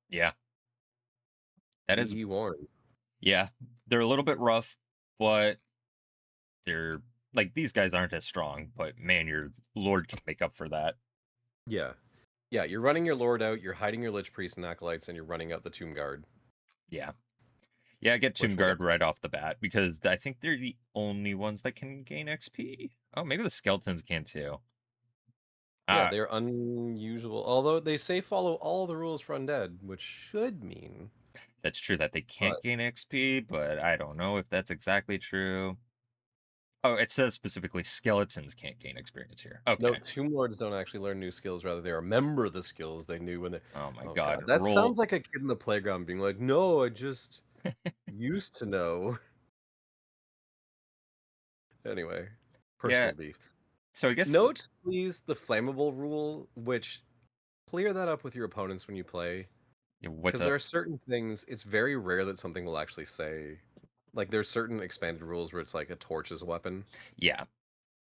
yeah. That is Be warned. yeah. They're a little bit rough, but they're like these guys aren't as strong, but man, your lord can make up for that. Yeah. Yeah, you're running your Lord out, you're hiding your Lich Priest and Acolytes, and you're running out the Tomb Guard, Yeah. Yeah, get Tomb which we'll Guard get to. right off the bat because I think they're the only ones that can gain XP. Oh, maybe the skeletons can too. Yeah, Ah, they're unusual. Although they say follow all the rules for undead, which should mean, that's true that they but can't gain XP, but I don't know if that's exactly true. Oh, it says specifically skeletons can't gain experience here. no, Okay. Tomb Lords don't actually learn new skills. Rather, they remember the skills they knew when they. Oh my Oh god. god, that Roll. sounds like a kid in the playground being like, "No, I just used to know." Anyway, Yeah. personal beef. So I guess Note, please, the flammable rule, which clear that up with your opponents when you play, what's because there up? are certain things. It's very rare that something will actually say, like, there's certain expanded rules where it's like a torch is a weapon. Yeah.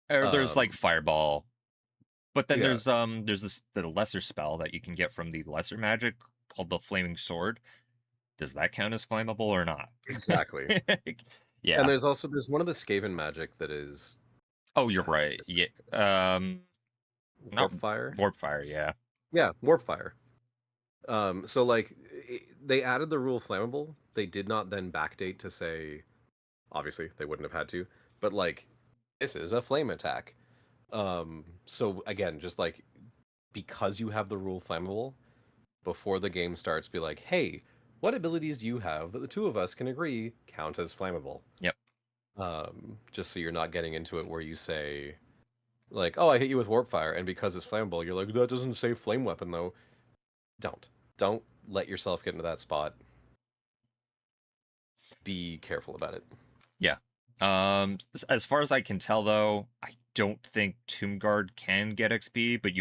Or there's like Um, fireball. But then yeah, there's this the lesser spell that you can get from the lesser magic called the Flaming Sword. Does that count as flammable or not? exactly. And Yeah. there's one of the Skaven magic that is Oh, you're right. it's Yeah. Not warp fire. warp fire. Yeah. Yeah, warp fire. So like they added the rule flammable. They did not then backdate to say obviously they wouldn't have had to, but like this is a flame attack. So again, just like because you have the rule flammable before the game starts, be like, hey, what abilities do you have that the two of us can agree count as flammable? Yep. Just so you're not getting into it where you say like, oh, I hit you with warp fire, and because it's flammable, you're like, that doesn't say flame weapon though. Don't. Don't let yourself get into that spot. Be careful about it. Yeah. As far as I can tell, though, I don't think Tomb Guard can get XP. But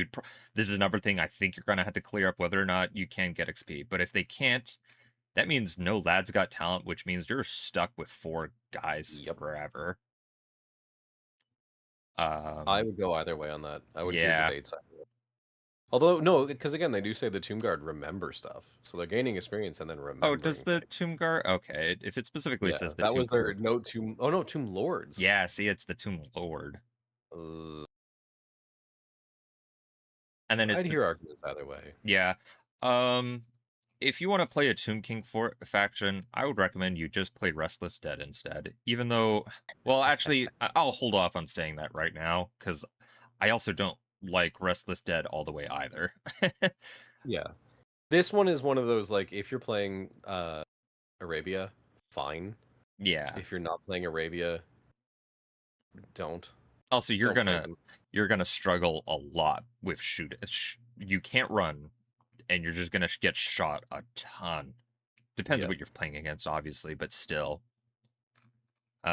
this is another thing I think you're gonna have to clear up whether or not you can get XP. But if they can't, that means no lads got talent, which means you're stuck with 4 guys Yep. forever. I Um, would go either way on that. I would hear yeah. debates. Although, no, because again, they do say the Tomb Guard remember stuff. So they're gaining experience and then Oh, does remembering the things. Tomb Guard? Okay, if it specifically Yeah, says the that Tomb was their Guard, note to. Oh no, Tomb Lords. yeah. See, it's the Tomb Lord, Uh, and then it's I'd hear arguments either way. yeah. Um, if you want to play a Tomb King for faction, I would recommend you just play Restless Dead instead. Even though, well, actually, I'll hold off on saying that right now because I also don't like Restless Dead all the way either. Yeah. This one is one of those like if you're playing Arabia, fine. Yeah. If you're not playing Arabia, don't. Also, Don't play them. you're gonna struggle a lot with shoot. You can't run, and you're just gonna get shot a ton. Depends on Yeah. what you're playing against, obviously, but still. Um,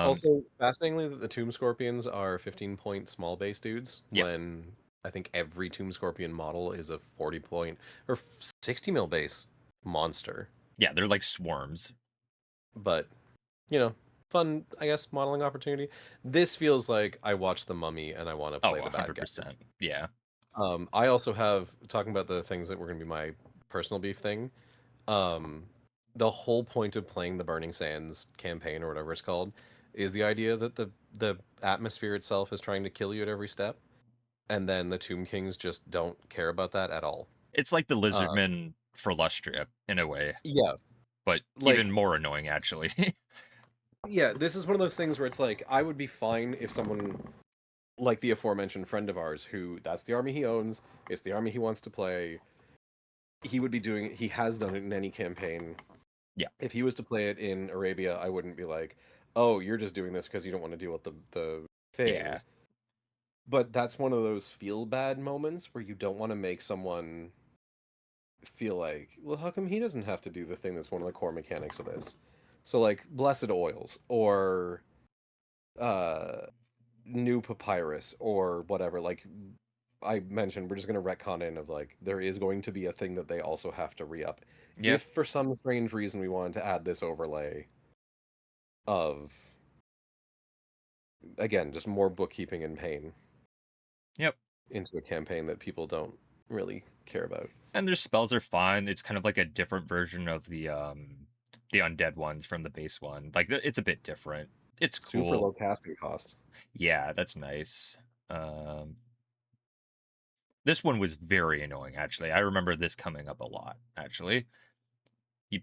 Also, fascinatingly, that the Tomb Scorpions are 15-point small base dudes yep, when I think every Tomb Scorpion model is a 40-point or 60 mil base monster. yeah, they're like swarms. But, you know, fun, I guess, modeling opportunity. This feels like I watched The Mummy and I want to Oh, play the bad guys. 100%. Yeah, I also have, talking about the things that were going to be my personal beef thing, um, the whole point of playing the Burning Sands campaign or whatever it's called is the idea that the atmosphere itself is trying to kill you at every step, and then the Tomb Kings just don't care about that at all. it's like the Uh, Lizardmen for Lustria in a way, yeah, but even like more annoying actually. yeah, this is one of those things where it's like I would be fine if someone like the aforementioned friend of ours who that's the army he owns, it's the army he wants to play. He would be doing he has done it in any campaign. Yeah. If he was to play it in Arabia, I wouldn't be like, "Oh, you're just doing this because you don't want to deal with the Yeah. thing." But that's one of those feel bad moments where you don't want to make someone feel like, "Well, how come he doesn't have to do the thing that's one of the core mechanics of this?" So like Blessed Oils or uh New Papyrus or whatever, like I mentioned, we're just going to retcon in of like there is going to be a thing that they also have to re-up. Yep. If for some strange reason we wanted to add this overlay of again just more bookkeeping and pain Yep. into a campaign that people don't really care about. And their spells are fine. It's kind of like a different version of the undead ones from the base one. Like it's a bit different. It's Super cool. low casting cost. Yeah, that's nice. Um this one was very annoying actually. I remember this coming up a lot actually. You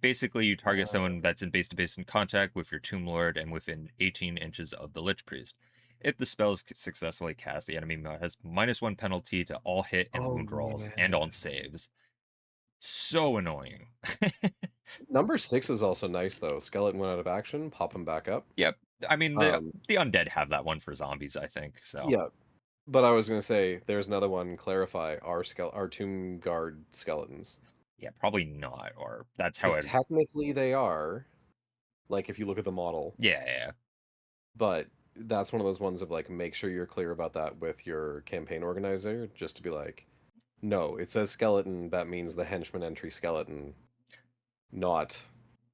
target Uh, someone that's in base to base in contact with your Tomb Lord and within 18 inches of the Lich Priest. If the spell is successfully cast, the enemy has -1 penalty to all hit and oh wound rolls and yeah. on saves. So annoying. Number 6 is also nice though. Skeleton went out of action, pop him back up. Yep. I mean, Um the undead have that one for zombies, I think. So yeah, but I was going to say there's another one clarify our tomb guard skeletons. yeah, probably not. Or that's how Because it. technically they are, like if you look at the model, Yeah, yeah, but that's one of those ones of like make sure you're clear about that with your campaign organizer, just to be like, no, it says skeleton, that means the henchman entry skeleton, not.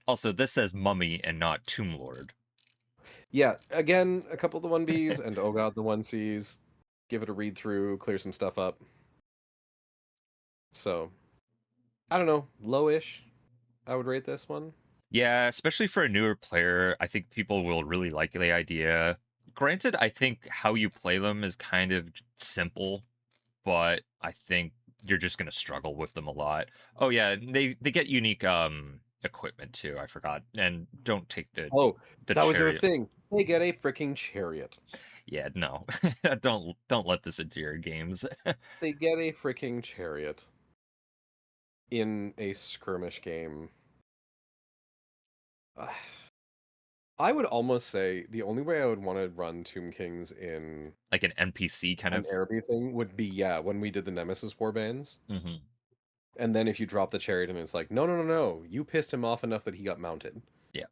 Also, this says mummy and not tomb lord. Yeah, again, a couple of the 1Bs and oh god, the 1Cs. Give it a read through, clear some stuff up. So, I don't know, lowish, I would rate this one. Yeah, especially for a newer player, I think people will really like the idea. Granted, I think how you play them is kind of simple, but I think you're just gonna struggle with them a lot. Oh yeah, they get unique equipment too. I forgot. And don't take Oh, the that was the other chariot. thing. They get a freaking chariot. Yeah, no. Don't let this into your games. They get a freaking chariot in a skirmish game. I would almost say the only way I would want to run Tomb Kings in Like an NPC kind an of. Araby thing would be, yeah, when we did the Nemesis warbands. Hmm. And then if you drop the chariot and it's like, no, no, no, no, you pissed him off enough that he got mounted. Yeah.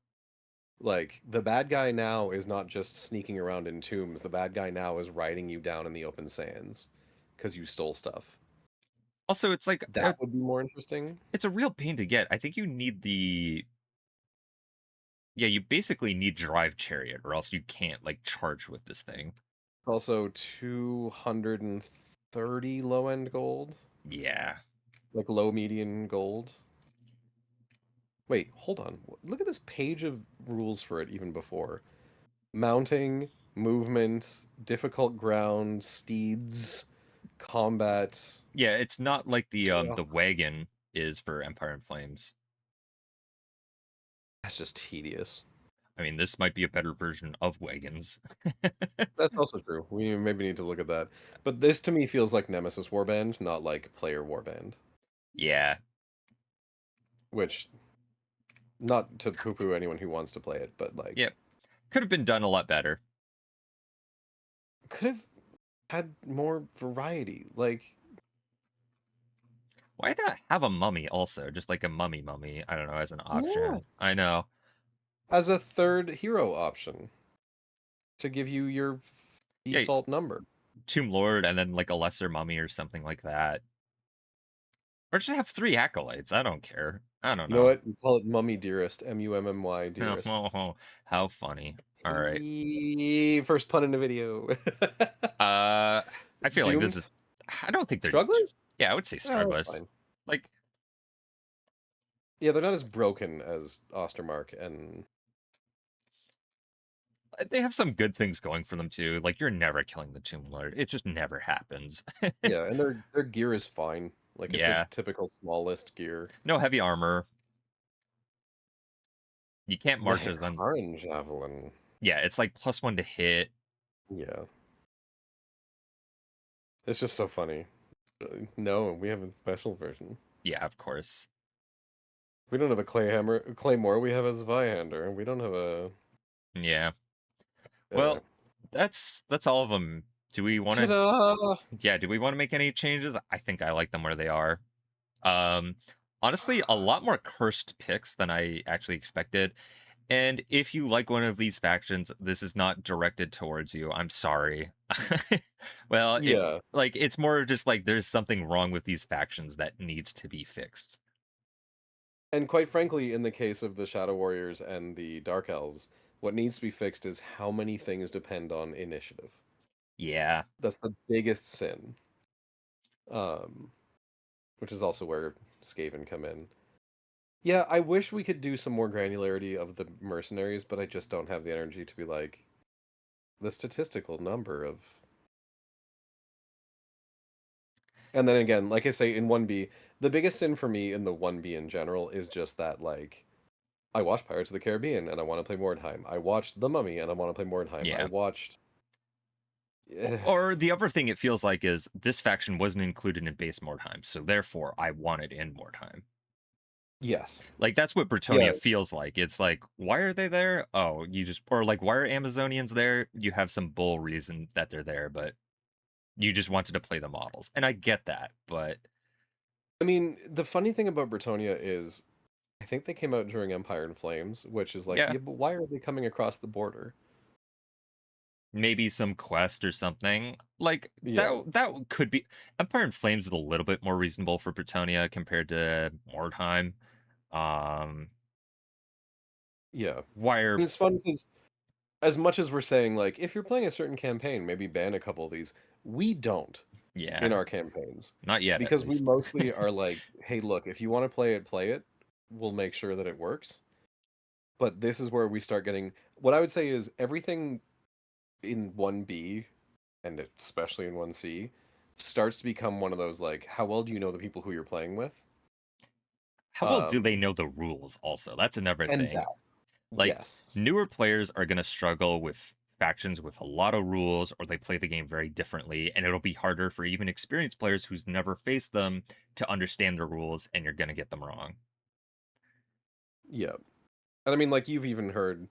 Like, the bad guy now is not just sneaking around in tombs, the bad guy now is riding you down in the open sands because you stole stuff. Also, That would be more interesting. it's a real pain to get. I think you need the yeah, you basically need drive chariot, or else you can't like charge with this thing. Also, 230 low end gold, Yeah. like low median gold. Wait, hold on. Look at this page of rules for it even before. Mounting, movement, difficult ground, steeds, combat. Yeah, it's not like Ugh, the wagon is for Empire in Flames. that's just tedious. I mean, this might be a better version of wagons. That's also true. We maybe need to look at that. But this to me feels like Nemesis Warband, not like Player Warband. Yeah. Which, not to poo-poo anyone who wants to play it, but like, Yep. Could have been done a lot better. could have had more variety. Like, Why not have a mummy also? Just like a mummy, I don't know, as an yeah, option. I know. as a third hero option to give you your Yeah, default number. Tomb Lord and then like a lesser mummy or something like that. Or just have 3 acolytes. I don't care. I don't You know know. what? We call it Mummy Dearest, Mummy Dearest. How funny. All right. First pun in the video. Uh, I feel like this Doomed is. I don't think they're. strugglers? Yeah, I would say Oh, that's Strugless. fine. Like Yeah, they're not as broken as Ostermark and they have some good things going for them too. Like you're never killing the Tomb Lord. It just never happens. yeah, and their gear is fine. Like it's a Yeah. typical small list gear. No heavy armor. You can't The march as on. Hikaran Javelin. Yeah, it's like +1 to hit. Yeah. It's just so funny. No, we have a special version. Yeah, of course. We don't have a claymore. We have a Zweihander. We don't have a. Yeah. Anyway. Well, that's all of them. Do we want to? Ta-da! Yeah. Do we want to make any changes? I think I like them where they are. Um, Honestly, a lot more cursed picks than I actually expected. And if you like one of these factions, this is not directed towards you. I'm sorry. Well, Yeah. it's more just like there's something wrong with these factions that needs to be fixed. And quite frankly, in the case of the Shadow Warriors and the Dark Elves, what needs to be fixed is how many things depend on initiative. Yeah. That's the biggest sin. Um, which is also where Skaven come in. Yeah, I wish we could do some more granularity of the mercenaries, but I just don't have the energy to be like the statistical number of. And then again, like I say, in 1B, the biggest sin for me in the 1B in general is just that, like, I watched Pirates of the Caribbean and I want to play Mordheim. I watched The Mummy and I want to play Mordheim. I Yeah. watched. eh, Or the other thing it feels like is this faction wasn't included in base Mordheim, so therefore I want it in Mordheim. yes. Like that's what Yeah. Bretonia feels like. It's like, why are they there? Oh, you just or like why are Amazonians there? You have some bull reason that they're there, but you just wanted to play the models. And I get that, but I mean, the funny thing about Bretonia is I think they came out during Empire in Flames, which is like, yeah, yeah, but why are they coming across the border? maybe some quest or something. Like Yeah. that could be Empire in Flames is a little bit more reasonable for Bretonia compared to Mordheim. Um Yeah. why And it's fun because as much as we're saying, like, if you're playing a certain campaign, maybe ban a couple of these, we don't yeah, in our campaigns not yet at because we least. mostly are like, hey, look, if you want to play it, play it. We'll make sure that it works. But this is where we start getting what I would say is everything in 1B and especially in 1C starts to become one of those like, how well do you know the people who you're playing with? How well do they Um, know the rules also? That's another and thing. that, Like yes. newer players are going to struggle with factions with a lot of rules or they play the game very differently and it'll be harder for even experienced players who's never faced them to understand the rules and you're going to get them wrong. Yeah. And I mean, like, you've even heard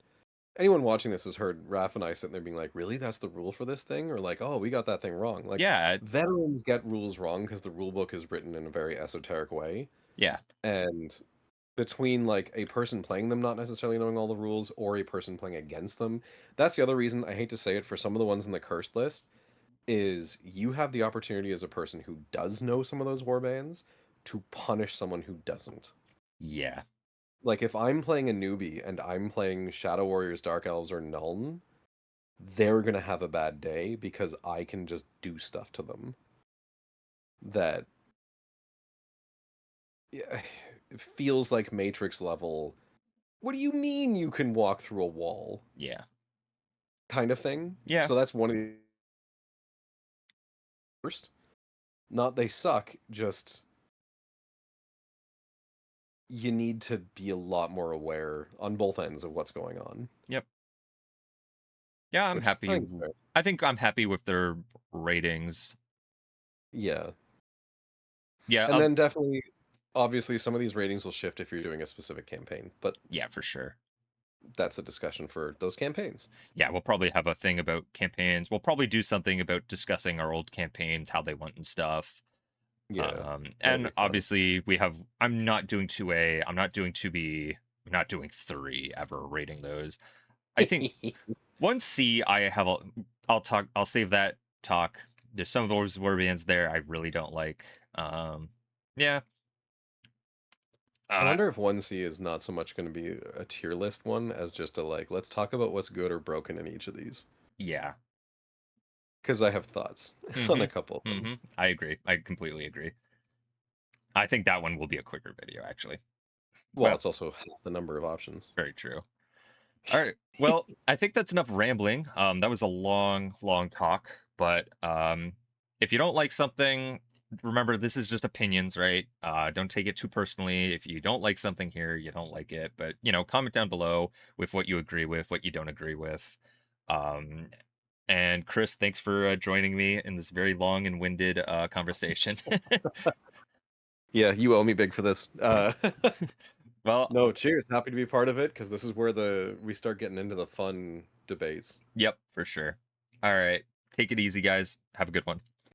anyone watching this has heard Raph and I sitting there being like, really? That's the rule for this thing? Or like, oh, we got that thing wrong. Like, Yeah, veterans get rules wrong because the rule book is written in a very esoteric way. yeah, And between like a person playing them not necessarily knowing all the rules or a person playing against them, that's the other reason I hate to say it for some of the ones in the cursed list is you have the opportunity as a person who does know some of those warbands to punish someone who doesn't. yeah, Like if I'm playing a newbie and I'm playing Shadow Warriors, Dark Elves, or Nuln, they're gonna have a bad day because I can just do stuff to them that yeah, it feels like Matrix level. What do you mean you can walk through a wall? yeah, Kind of thing. yeah, So that's one of the worst. Not they suck, just you need to be a lot more aware on both ends of what's going on, yep. Yeah, I'm which I happy. think is fair. I think I'm happy with their ratings. Yeah. Yeah, And then definitely, obviously, some of these ratings will shift if you're doing a specific campaign, but yeah, for sure. that's a discussion for those campaigns. Yeah, we'll probably have a thing about campaigns. We'll probably do something about discussing our old campaigns, how they went and stuff. Yeah, that'll And be fun. obviously we have I'm not doing 2A, I'm not doing 2B, I'm not doing 3 ever rating those. I think 1C I have a I'll save that talk. There's some of those warbands there I really don't like. Yeah. I Uh wonder if 1C is not so much going to be a tier list one as just a like, let's talk about what's good or broken in each of these. yeah. Because I have thoughts on a Mhm. couple of them. Mhm. I agree. I completely agree. I think that one will be a quicker video actually. Well, Well, it's also half the number of options. very true. All right. Well, I think that's enough rambling. That was a long, long talk. But if you don't like something, remember this is just opinions, right? Don't take it too personally. If you don't like something here, you don't like it. But comment down below with what you agree with, what you don't agree with. Um, And Chris, thanks for joining me in this very long and winded conversation. Yeah, you owe me big for this. Well, No, cheers. Happy to be part of it because this is where we start getting into the fun debates. yep, for sure. All right. Take it easy, guys. Have a good one.